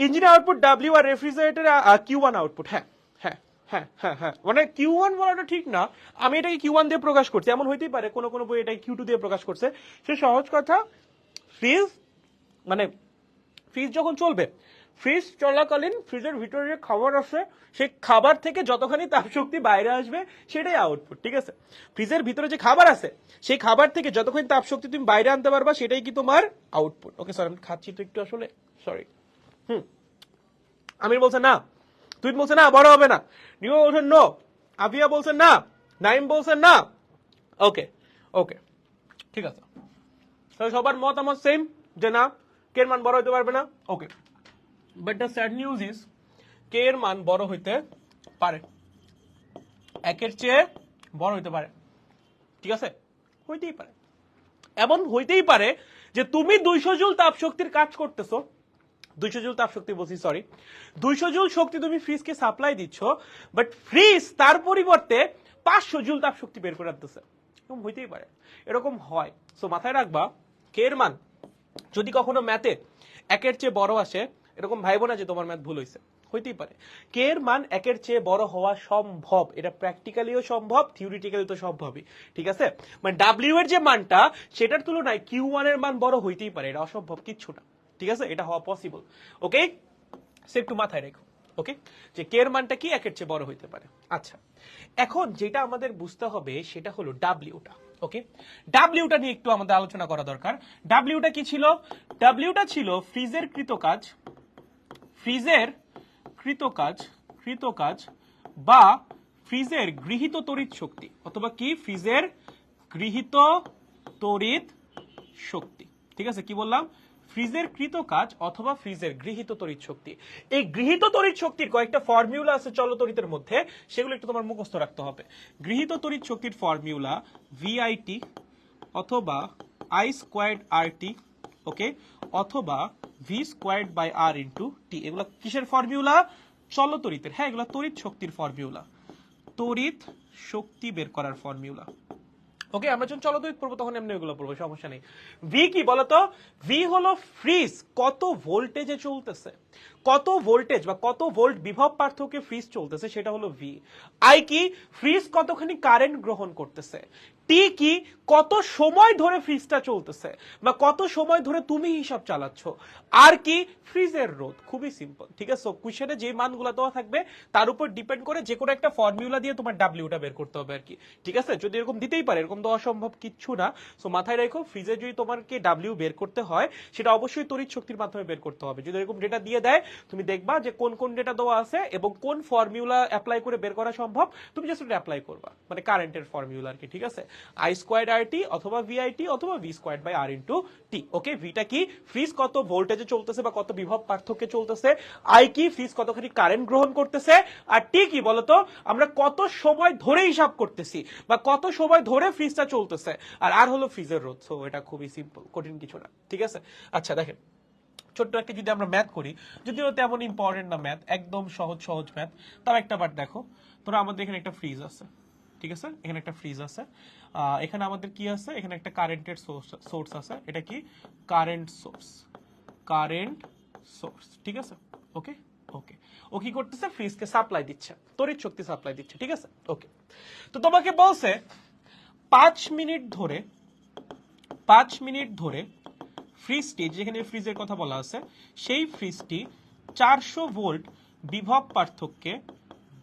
ইঞ্জিন আউটপুট W আর রেফ্রিজারেটর Q1 আউটপুট। হ্যাঁ হ্যাঁ হ্যাঁ হ্যাঁ হ্যাঁ, মানে Q1 বলাটা ঠিক না, আমি এটাকে Q1 দিয়ে প্রকাশ করছি, এমন হইতেই পারে কোনো কোনো বই এটাকে Q2 দিয়ে প্রকাশ করছে। সে সহজ কথা, ফ্রিজ মানে ফ্রিজ যখন চলবে, ফ্রিজ চলাকালীন ফ্রিজের ভিতরে যে খাবার আছে, সেই খাবার থেকে যতখানি তাপশক্তি বাইরে আসবে সেটাই আউটপুট, ঠিক আছে? ফ্রিজের ভিতরে যে খাবার আছে, সেই খাবার থেকে যতখানি তাপশক্তি তুমি বাইরে আনতে পারবা সেটাই কি তোমার আউটপুট। ওকে স্যার, আমি খাচ্ছি তো একটু আসলে, সরি। আমির বলছে না, তুই বলছে না, বড় হবে না। নিও বলছেন নো, আবিয়া বলছেন না, নাইম বলছেন না। ওকে ওকে, ঠিক আছে, তাহলে সবার মত আমার সেম, যে না, কে এর মান বড় হইতে পারবে না। Okay, but the sad news is K এর মান বড় হইতে পারে, একের চেয়ে বড় হইতে পারে, ঠিক আছে? হইতেই পারে, এমন হইতেই পারে যে তুমি 200 জুল তাপ শক্তির কাজ করতেছো, 200 জুল তাপ শক্তি বলছি, সরি, 200 জুল শক্তি তুমি ফ্রিজকে সাপ্লাই দিচ্ছ, বাট ফ্রিজ তার পরিবর্তে 500 জুল তাপ শক্তি বের করে আনতেছে। এরকম হইতেই পারে, এরকম হয়। সো মাথায় রাখবা, কে এর মান যদি কখনো ম্যাথে 1-এর চেয়ে বড় আসে, এরকম ভাইবো না যে তোমার ম্যাথ ভুল হয়েছে, হইতেই পারে। কে এর মান 1-এর চেয়ে বড় হওয়া সম্ভব, এটা প্র্যাকটিক্যালিও সম্ভব, থিওরিটিক্যালি তো সম্ভবই, ঠিক আছে? মানে W এর যে মানটা, সেটার তুলনায় Q1 এর মান বড় হইতেই পারে, এটা অসম্ভব কিচ্ছু না, ঠিক আছে? এটা হওয়া পসিবল। ওকে, সে একটু মাথায় রেখো। ওকে, যে কে এর মানটা কি 1-এর চেয়ে বড় হইতে পারে। আচ্ছা, এখন যেটা আমাদের বুঝতে হবে সেটা হলো ডাব্লিউটা। ওকে, ডাব্লিউটা নিয়ে একটু আমাদের আলোচনা করা দরকার। ডাব্লিউটা কি ছিল? ডাব্লিউটা ছিল ফ্রিজের কৃতকাজ, ফ্রিজের কৃতকাজ বা ফ্রিজের গৃহীত তড়িৎ শক্তি, অথবা কি ফ্রিজের গৃহীত তড়িৎ শক্তি, ঠিক আছে? কি বললাম? ফ্রিজের কৃত কাজ অথবা ফ্রিজের গৃহীত তড়িৎ শক্তি। এই গৃহীত তড়িৎ শক্তির কয়েকটা ফর্মুলা আছে চলতড়িতের মধ্যে, সেগুলো একটু তোমার মুখস্থ রাখতে হবে। গৃহীত তড়িৎ শক্তির ফর্মুলা ভিআইটি অথবা I squared R T, okay, অথবা V squared by R into T. এগুলো কিসের ফর্মুলা? চলতড়িতের। হ্যাঁ, এগুলো তড়িৎ শক্তির ফর্মুলা, তড়িৎ শক্তি বের করার ফর্মুলা। ওকে, আমরা যখন চলতড়িৎ পড়বো তখন এমনি এগুলো পড়বো, সমস্যা নেই। ভি কি বলতো? ভি হলো ফ্রিজ কত ভোল্টেজে চলতেছে, কত ভোল্টেজ বা কত ভোল্ট বিভব পার্থক্যে ফ্রিজ চলতেছে, সেটা হলো ভি। আই কি? ফ্রিজ কতখানি কারেন্ট গ্রহণ করতেছে। টি কি? কত সময় ধরে ফ্রিজটা চলতেছে বা কত সময় ধরে তুমি হিসাব চালাচ্ছ। আর কি? ফ্রিজের রোধ। খুবই সিম্পল, ঠিক আছে। কোশ্চেনে যে মানগুলো দেওয়া থাকবে তার উপর ডিপেন্ড করে যে কোনো একটা ফর্মুলা দিয়ে তোমার ডাব্লিউটা বের করতে হবে আর কি, ঠিক আছে। যদি এরকম দিতেই পারে, এরকম তো অসম্ভব কিচ্ছু না। সো মাথায় রাখো, ফ্রিজে যদি তোমাকে ডাব্লিউ বের করতে হয় সেটা অবশ্যই তড়িৎ শক্তির মাধ্যমে বের করতে হবে। যদি এরকম ডেটা দিয়ে দেয়, তুমি দেখবা যে কোন কোন ডেটা দেওয়া আছে এবং কোন ফর্মুলা অ্যাপ্লাই করে বের করা সম্ভব, তুমি জাস্ট এটা অ্যাপ্লাই করবা, মানে কারেন্টের ফর্মুলা আর কি, ঠিক আছে। আই স্কোয়ার্ড আর টি অথবা ভিআইটি অথবা V squared by R into T. Okay, ভিটা কি? ফ্রিজ কত ভোল্টেজে চলতেছে বা কত বিভব পার্থক্যে চলতেছে। আই কি? ফ্রিজ কতখানি কারেন্ট গ্রহণ করতেছে। আর টি কি বলতো? আমরা কত সময় ধরে হিসাব করতেছি বা কত সময় ধরে ফ্রিজটা চলতেছে। আর হলো ফ্রিজের রোধ। সো এটা খুবই সিম্পল, কঠিন কিছু না, ঠিক আছে। আচ্ছা দেখেন, ছোট্ট একটা যদি আমরা ম্যাথ করি, যদিও তেমন ইম্পর্টেন্ট না ম্যাথ, একদম সহজ সহজ ম্যাথ, তাও একটা বার দেখো। তোরা আমাদের এখানে একটা ফ্রিজ আছে, ঠিক আছে, এখানে একটা ফ্রিজ আছে, এখানে আমাদের কি আছে? এখানে একটা কারেন্টের সোর্স আছে। এটা কি? কারেন্ট সোর্স, কারেন্ট সোর্স, ঠিক আছে। ওকে ওকে, ও কি করতেছে? ফ্রিজকে সাপ্লাই দিচ্ছে, তড়িৎ শক্তি সাপ্লাই দিচ্ছে, ঠিক আছে। ওকে, তো তোমাকে বলছে 5 মিনিট ধরে, 5 মিনিট ধরে ফ্রিজটি, যেখানে ফ্রিজের কথা বলা আছে, সেই ফ্রিজটি 400 ভোল্ট বিভব পার্থক্যে,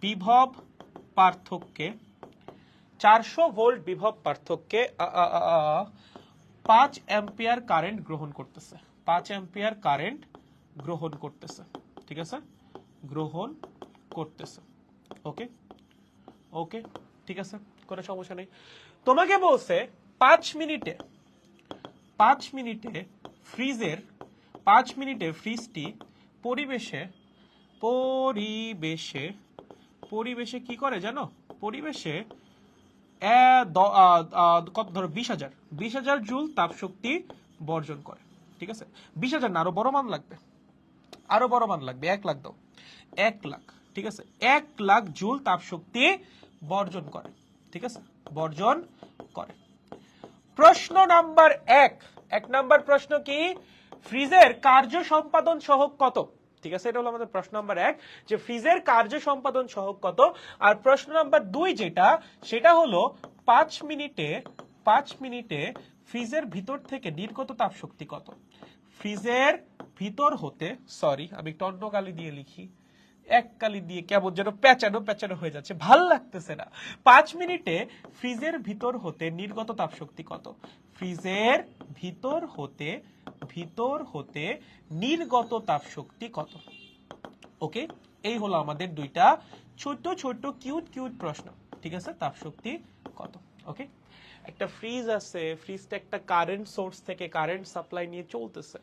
বিভব পার্থক্যে 400 ভোল্ট বিভব পার্থক্যে 5 অ্যাম্পিয়ার কারেন্ট গ্রহণ করতেছে, 5 অ্যাম্পিয়ার কারেন্ট গ্রহণ করতেছে, ঠিক আছে, গ্রহণ করতেছে। ওকে ওকে, ঠিক আছে, কোনো সমস্যা নেই। তোমাকে বলছে 5 মিনিটে, 5 মিনিটে ফ্রিজের, 5 মিনিটে ফ্রিজটি পরিবেশে, পরিবেশে, পরিবেশে কি করে জানো? পরিবেশে কত ধরো 20,000 জুল তাপ শক্তি বর্জন করে, ঠিক আছে। 20,000 না, আরো বড় মান লাগবে, আরো বড় মান লাগবে, 1 লাখ দাও, 1 লাখ, ঠিক আছে, 1 লাখ জুল তাপ শক্তি বর্জন করে, ঠিক আছে, বর্জন করে। প্রশ্ন নাম্বার 1 নাম্বার প্রশ্ন কি? ফ্রিজের কার্য সম্পাদন সহগ কত? ঠিক আছে, এটা হলো আমাদের প্রশ্ন নাম্বার 1, যে ফ্রিজের কার্য সম্পাদন সহগ কত। আর প্রশ্ন নাম্বার 2 যেটা, সেটা হলো 5 মিনিটে, 5 মিনিটে ফ্রিজের ভিতর থেকে নির্গত তাপ শক্তি কত। ফ্রিজের ভিতর হতে, সরি আমি একটু অন্য কালি দিয়ে লিখি, এক কালি দিয়ে কেমন যেন প্যাচানো প্যাচানো হয়ে যাচ্ছে, ভাল লাগতেছে না। 5 মিনিটে ফ্রিজের ভিতর হতে নির্গত তাপ শক্তি কত। ফ্রিজের ভিতর হতে, ভিতর হতে নির্গত তাপ শক্তি কত। ওকে, এই হলো আমাদের দুইটা ছোট ছোট কিউট কিউট প্রশ্ন, ঠিক আছে। তাপ শক্তি কত। ওকে, একটা ফ্রিজ আছে, ফ্রিজটা একটা কারেন্ট সোর্স থেকে কারেন্ট সাপ্লাই নিয়ে চলতেছে।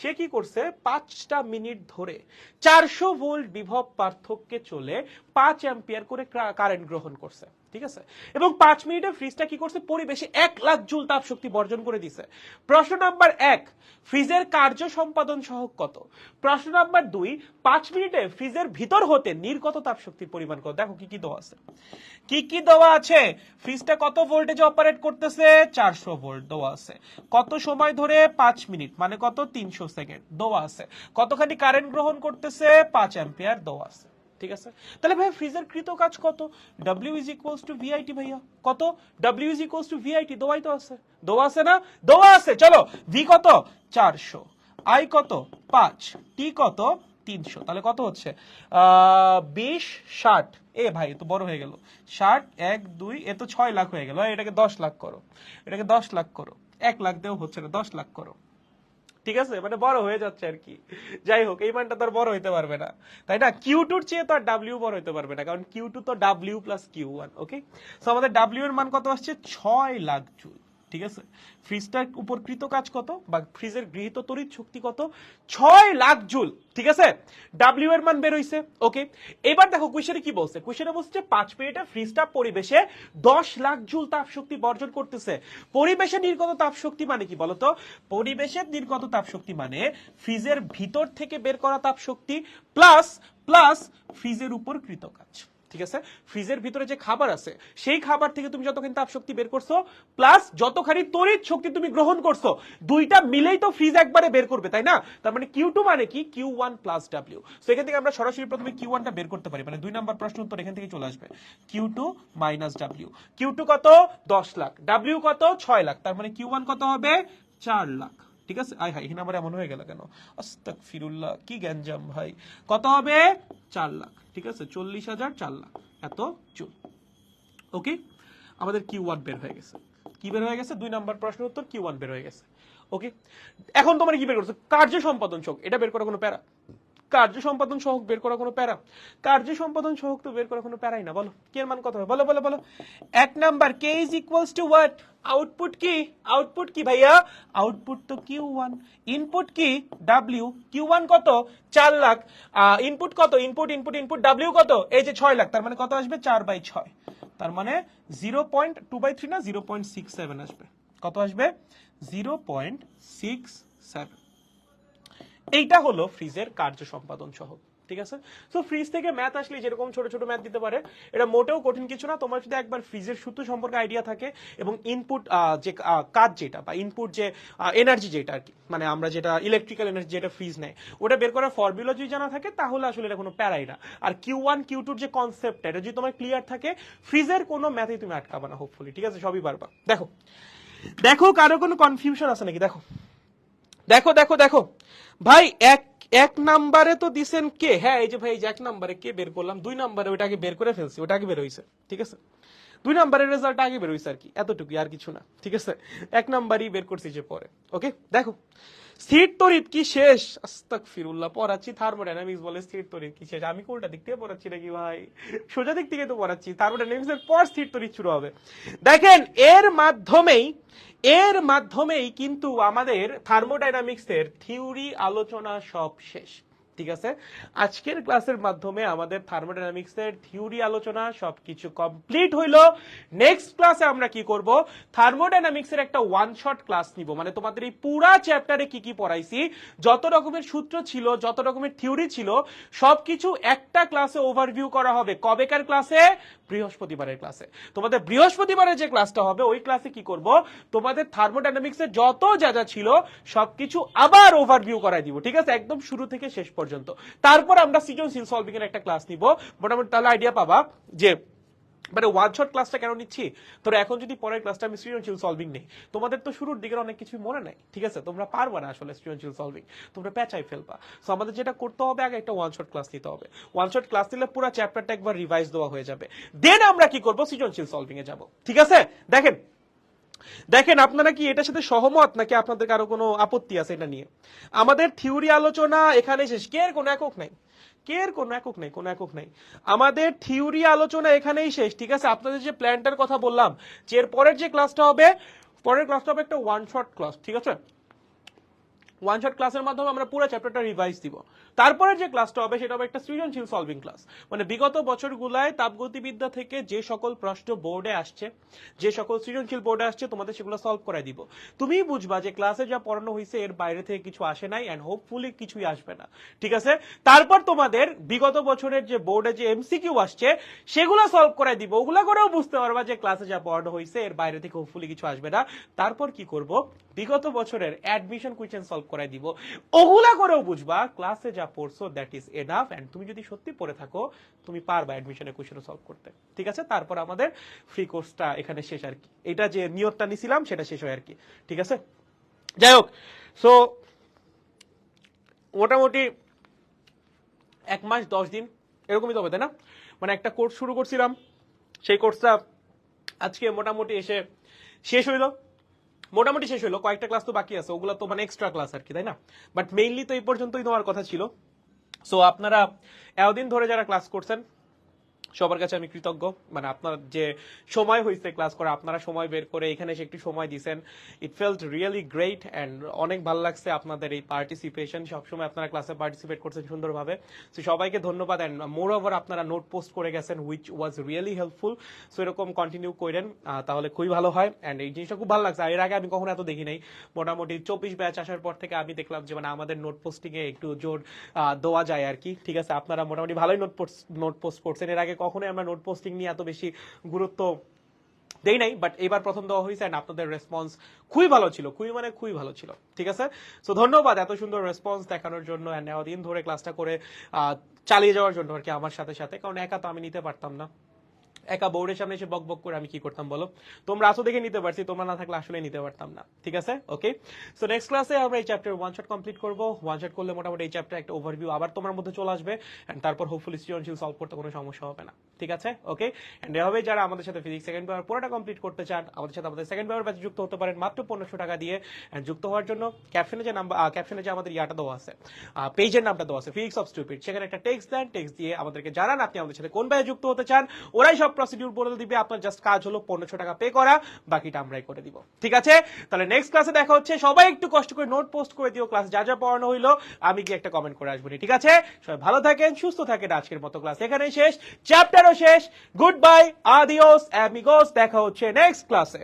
সে কি করছে? 5টা মিনিট ধরে 400 ভোল্ট বিভব পার্থক্যে চলে 5 অ্যাম্পিয়ার করে কারেন্ট গ্রহণ করছে, ঠিক আছে। এবং 5 মিনিটে ফ্রিজটা কি করছে? পরিবেশে 1 লাখ জুল তাপ শক্তি বর্জন করে দিছে। প্রশ্ন নাম্বার 1, ফ্রিজের কার্য সম্পাদন সহগ কত। প্রশ্ন নাম্বার 2, 5 মিনিটে ফ্রিজের ভিতর হতে নির্গত তাপ শক্তির পরিমাণ কত। দেখো কি কি দেওয়া আছে, কি কি দেওয়া আছে। ফ্রিজটা কত ভোল্টেজে অপারেট করতেছে? 400 ভোল্ট দেওয়া আছে। কত সময় ধরে? 5 মিনিট, মানে কত? 300 সেকেন্ড দেওয়া আছে। কতখানি কারেন্ট গ্রহণ করতেছে? 5 অ্যাম্পিয়ার দেওয়া আছে, ঠিক আছে। তাহলে ভাই ফ্রিজের কৃত কাজ কত? W is equals two VIT. ভাইয়া কত? W is equals two VIT, দেওয়াই তো আছে, দেওয়া আছে না? দেওয়া আছে। চলো, ভি কত? 400, আই কত? 5, টি কত? 300। তাহলে কত হচ্ছে? 20, 60। এ ভাই তো বড় হয়ে গেল, 60, 1, 2, এ তো 6 লাখ হয়ে গেল। এটাকে 10 লাখ করো, এটাকে 10 লাখ করো, 1 লাখ দেও হচ্ছে না, 10 লাখ করো, ঠিক আছে। মানে বড় হয়ে যাচ্ছে আর কি। যাই হোক, এই মানটা তো আর বড় হইতে পারবে না, তাই না? কিউ2 এর চেয়ে তো আর ডাব্লিউ বড় হইতে পারবে না, কারণ কিউ2 তো ডাব্লিউ প্লাস কিউ1। ওকে, সো আমাদের ডাব্লিউ এর মান কত আসছে? 6 লাখ জুল, ঠিক আছে, ফ্রিজটার উপর কৃত কাজ কত বা ফ্রিজের গৃহীত তড়িৎ শক্তি কত, 6 লাখ জুল। ঠিক আছে, ডাব্লিউ এর মান বের হইছে। ওকে, এবার দেখো কোশ্চেনে কি বলছে, কোশ্চেনে বলছে 5 মিনিটে ফ্রিজটা পরিবেশে 10 লাখ জুল তাপ শক্তি বর্জন করতেছে। পরিবেশে নির্গত তাপ শক্তি মানে কি বলতো, পরিবেশের নির্গত তাপ শক্তি মানে ফ্রিজের ভিতর থেকে বের করা তাপ শক্তি প্লাস প্লাস ফ্রিজের উপর কৃত কাজ। ঠিক আছে, ফ্রিজের ভিতরে যে খাবার আছে সেই খাবার থেকে তুমি যতখানি তাপ শক্তি বের করছো প্লাস যতখানি তড়িৎ শক্তি তুমি গ্রহণ করছো, দুইটা মিলেই তো ফ্রিজ একবারে বের করবে, তাই না? তার মানে কিউ টু মানে কি, কিউ ওয়ান প্লাস ডাব্লিউ। তো এখান থেকে আমরা সরাসরি প্রথমে কিউ ওয়ানটা বের করতে পারি, মানে 2 নাম্বার প্রশ্ন উত্তর এখান থেকে চলে আসবে, Q two minus W. Q two কত, 10 লাখ, ডাব্লিউ কত, 6 লাখ, তার মানে কিউ ওয়ান কত হবে, 4 লাখ। ঠিক আছে, আয় হাই, এখানে আমার এমন হয়ে গেল কেন, আস্তাগফিরুল্লাহ, কি গ্যাঞ্জাম ভাই। কত হবে, 4 লাখ। ঠিক আছে, 40,000 4 লাখ এত জুল। ওকে, আমাদের কিউ ওয়ান বের হয়ে গেছে। কি বের হয়ে গেছে, 2 নাম্বার প্রশ্নের উত্তর কিউ ওয়ান বের হয়ে গেছে। ওকে, এখন তোমার কি বের করছো, কার্য সম্পাদন সহগ, এটা বের করা কোনো প্যারা? কার্য সম্পাদন সহগ বের করা কোনো প্যারা? কার্য সম্পাদন সহগ তো বের করা কোনো প্যারাই না। বলো কে এর মান কত হবে, বলো বলো বলো। 1 number K is equals to what, output কি, আউটপুট কি ভাইয়া, আউটপুট তো কিউ ওয়ান, ইনপুট কি ডাব্লিউ, কিউ ওয়ান কত, 4 লাখ, ইনপুট কত, ইনপুট ইনপুট ইনপুট ডাব্লিউ কত, এই যে 6 লাখ, তার মানে কত আসবে, 4/6, তার মানে 0.2/3 না 0.67 আসবে। কত আসবে, 0.67। এইটা হলো ফ্রিজের কার্য সম্পাদন সহগ। ঠিক আছে, তো ফ্রিজ থেকে ম্যাথ আসলে যেরকম ছোট ছোট ম্যাথ দিতে পারে, এটা মোটেও কঠিন কিছু না। তোমার যদি একবার ফ্রিজের সূত্র সম্পর্কে আইডিয়া থাকে এবং ইনপুট যে কাজ যেটা বা ইনপুট যে এনার্জি যেটা আর কি, মানে আমরা যেটা ইলেকট্রিক্যাল এনার্জি যেটা ফ্রিজ নেয়, ওটা বের করার ফর্মুলা যদি জানা থাকে তাহলে আসলে এটা কোনো প্যারাই না। আর কিউ ওয়ান কিউ টুর যে কনসেপ্ট, এটা যদি তোমার ক্লিয়ার থাকে, ফ্রিজের কোনো ম্যাথেই তুমি আটকাবা না হোপফুলি। ঠিক আছে, সবই পারবা। দেখো দেখো, কারো কোনো কনফিউশন আছে নাকি, দেখো দেখো দেখো দেখো ভাই, এক নাম্বারে তো দিছেন কে, হ্যাঁ এই যে ভাই, এই যে 1 নাম্বারে কে বের করলাম, 2 নাম্বারে ওইটাকে বের করে ফেলছি, ওটাকে বের হইছে। ঠিক আছে, 2 নাম্বারের রেজাল্ট আগে বের হইছে আর কি, এতটুকুই, আর কিছু না। ঠিক আছে, 1 নাম্বারই বের করছি যে পরে। ওকে, দেখো স্থির তড়িৎ কি শেষ, আস্তাগফিরুল্লাহ, পড়াচ্ছি থার্মোডাইনামিক্স বলে স্থির তড়িৎ কি শেষ, আমি কোনটা দিক থেকে পড়াচ্ছি নাকি ভাই, সোজা দিক থেকে তো পড়াচ্ছি, থার্মোডাইনামিক্স এর পর স্থির তড়িৎ শুরু হবে। দেখেন এর মাধ্যমেই কিন্তু আমাদের থার্মোডাইনামিক্স এর থিওরি আলোচনা সব শেষ। ঠিক আছে, আজকের ক্লাসের মাধ্যমে আমাদের থার্মোডাইনামিক্স এর থিওরি আলোচনা সবকিছু কমপ্লিট হইলো। নেক্সট ক্লাসে আমরা কি করব, থার্মোডাইনামিক্স এর একটা ওয়ান শট ক্লাস নিব, মানে তোমাদের এই পুরা চ্যাপ্টারে কি কি পড়াইছি, যত রকমের সূত্র ছিল, যত রকমের থিওরি ছিল, সবকিছু একটা ক্লাসে ওভারভিউ করা হবে। কবেকার ক্লাসে, বৃহস্পতিবারের ক্লাসে। তোমাদের বৃহস্পতিবারের যে ক্লাসটা হবে, ওই ক্লাসে কি করব, তোমাদের থার্মোডাইনামিক্স এর যত যা যা ছিল সবকিছু আবার ওভারভিউ করাই দিব। ঠিক আছে, একদম শুরু থেকে শেষ পর্যন্ত। তারপর আমরা সৃজনশীল সলভিং এর একটা ক্লাস নিব, মোটামুটি তাহলে আইডিয়া পাবা যে মানে ওয়ান শট ক্লাসটা কেন নিচ্ছি। তোরা এখন যদি পরের ক্লাসটা আমি সৃজনশীল সলভিং নেই, তোমাদের তো শুরুর দিকের অনেক কিছু মনে নাই। ঠিক আছে, তোমরা পারবা না আসলে সৃজনশীল সলভিং, তোমরা পেঁচাই ফেলবা। সো আমাদের যেটা করতে হবে, আগে একটা ওয়ান শট ক্লাস নিতে হবে। ওয়ান শট ক্লাস নিলে পুরো চ্যাপ্টারটা একবার রিভাইজ দেওয়া হয়ে যাবে, দেন আমরা কি করব, সৃজনশীল সলভিং এ যাব। ঠিক আছে, দেখেন দেখেন আপনারা কি এটার সাথে সহমত নাকি আপনাদের কারো কোনো আপত্তি আছে এটা নিয়ে? আমাদের থিওরি আলোচনা এখানে শেষ, কে এর কোনো একক নাই, কে এর কোনো একক নাই, কোনো একক নাই, আমাদের থিওরি আলোচনা এখানেই শেষ। ঠিক আছে, আপনাদের যে প্ল্যানটার কথা বললাম, যে এর পরের যে ক্লাসটা হবে, পরের ক্লাসটা হবে একটা ওয়ান শট ক্লাস। ঠিক আছে, ওয়ান শট ক্লাসের মাধ্যমে আমরা পুরো চ্যাপ্টারটা রিভাইজ দিব। তারপরে যে ক্লাসটা হবে সেটা হবে একটা সৃজনশীল সলভিং ক্লাস, মানে বিগত বছরগুলায় তাপগতিবিদ্যা থেকে যে সকল প্রশ্ন বোর্ডে আসছে, যে সকল সৃজনশীল বোর্ডে আসছে, তোমাদের সেগুলো সলভ করাই দিব। তুমি বুঝবা যে ক্লাসে যা পড়ানো হয়েছে এর বাইরে থেকে কিছু আসে নাই, এন্ড হোপফুলি কিছুই আসবে না। ঠিক আছে, তারপর তোমাদের বিগত বছরের যে বোর্ডে যে এমসিকিউ আসছে সেগুলো সলভ করাই দিব, ওগুলা করেও বুঝতে পারবা যে ক্লাসে যা পড়ানো হয়েছে এর বাইরে থেকে হোপফুলি কিছু আসবে না। তারপর কি করব, বিগত বছরের অ্যাডমিশন কোয়েশ্চেন সলভ করাই দিব, ওগুলা করেও বুঝবা ক্লাসে যা পড়ছো দ্যাট ইজ এনাফ, এন্ড তুমি যদি সত্যি পড়ে থাকো তুমি পারবা অ্যাডমিশনের কোয়েশ্চেন সলভ করতে। ঠিক আছে, তারপর আমাদের ফ্রি কোর্সটা এখানে শেষ আর কি, এটা যে নিয়তটা নিছিলাম সেটা শেষ হয় আর কি। ঠিক আছে, যাই হোক, সো মোটামুটি 1 মাস 10 দিন এরকমই তো হবে, তাই না? মানে একটা কোর্স শুরু করছিলাম, সেই কোর্সটা আজকে মোটামুটি এসে শেষ হইলো, মোটামুটি শেষ হলো, কয়েকটা ক্লাস তো বাকি আছে, ওগুলো তো মানে এক্সট্রা ক্লাস আর কি, তাই না? বাট মেইনলি তো এই পর্যন্তই তোমার কথা ছিল। সো আপনারা এতদিন ধরে যারা ক্লাস করছেন সবার কাছে আমি কৃতজ্ঞ, মানে আপনার যে সময় হয়েছে ক্লাস করা, আপনারা সময় বের করে এখানে এসে একটু সময় দিয়েছেন, ইট ফেল্ট রিয়েলি গ্রেট অ্যান্ড অনেক ভালো লাগছে আপনাদের এই পার্টিসিপেশন, সবসময় আপনারা ক্লাসে পার্টিসিপেট করছেন সুন্দরভাবে। সো সবাইকে ধন্যবাদ অ্যান্ড মোর ওভার আপনারা নোট পোস্ট করে গেছেন which was really helpful. So এরকম কন্টিনিউ করেন, তাহলে খুবই ভালো হয় অ্যান্ড এই জিনিসটা খুব ভালো লাগছে। এর আগে আমি কখনো এত দেখি নাই, মোটামুটি 24 ব্যাচ আসার পর থেকে আমি দেখলাম যে মানে আমাদের নোট পোস্টিং এ একটু জোর দেওয়া যায় আর কি। ঠিক আছে, আপনারা মোটামুটি ভালোই নোট পোস্ট করছেন, এর আগে কখনোই আমরা নোট পোস্টিং নিয়ে এত বেশি গুরুত্ব দেই নাই, বাট এবার প্রথম দেওয়া হয়েছে অ্যান্ড আপনাদের রেসপন্স খুবই ভালো ছিল, খুবই ভালো ছিল। ঠিক আছে, সো ধন্যবাদ এত সুন্দর রেসপন্স দেখানোর জন্য অ্যান্ড দিন ধরে ক্লাসটা করে চালিয়ে যাওয়ার জন্য আর কি আমার সাথে সাথে, কারণ একা তো আমি নিতে পারতাম না। একা বোর্ডের সামনে এসে বক বক করে আমি কি করতাম বলো? তোমরা আসো দেখে নিতে পারছি, তোমরা না থাকলে আসলে নিতে পারতাম না। ঠিক আছে, ওকে। সো নেক্সট ক্লাসে আমরা এই চ্যাপ্টার ওয়ান শট কমপ্লিট করবো। ওয়ান শট করলে মোটামুটি এই চ্যাপ্টার একটা ওভারভিউ আবার তোমার মধ্যে চলে আসবে এন্ড তারপর হোপফুলি সৃজনশীল সলভ করতে কোনো সমস্যা হবে না। ঠিক আছে, ওকে। এন্ড এভাবে যারা আমাদের সাথে ফিজিক্স সেকেন্ড পেপার পুরোটা কমপ্লিট করতে চান, আমাদের সাথে আমাদের সেকেন্ড পেপার ব্যাচে যুক্ত হতে পারেন মাত্র 1500 টাকা দিয়ে। এন্ড যুক্ত হওয়ার জন্য ক্যাপশনে যে আমাদের ইয়াটা দেওয়া আছে, পেজের নামটা দেওয়া আছে ফিজিক্স অফ স্টুপিড, সেখানে একটা টেক্সট দেন, টেক্সট দিয়ে আমাদেরকে জানান আপনি আমাদের সাথে কোন ব্যাচে যুক্ত হতে চান। ওরাই সব প্রসিডিউর বলে দিবে, আপনার জাস্ট কাজ হলো 1500 টাকা পে করা, বাকিটা আমরাই করে দিব। ঠিক আছে, তাহলে নেক্সট ক্লাসে দেখা হচ্ছে। সবাই একটু কষ্ট করে নোট পোস্ট করে দিও, ক্লাস যা যা পড়ানো হইলো আমি কি একটা কমেন্ট করে আসবো। ঠিক আছে, সবাই ভালো থাকেন, সুস্থ থাকেন। আজকের মতো ক্লাস এখানেই শেষ, চ্যাপ্টারও শেষ। গুড বাই, আদিওস অ্যামিগোস, দেখা হচ্ছে নেক্সট ক্লাসে।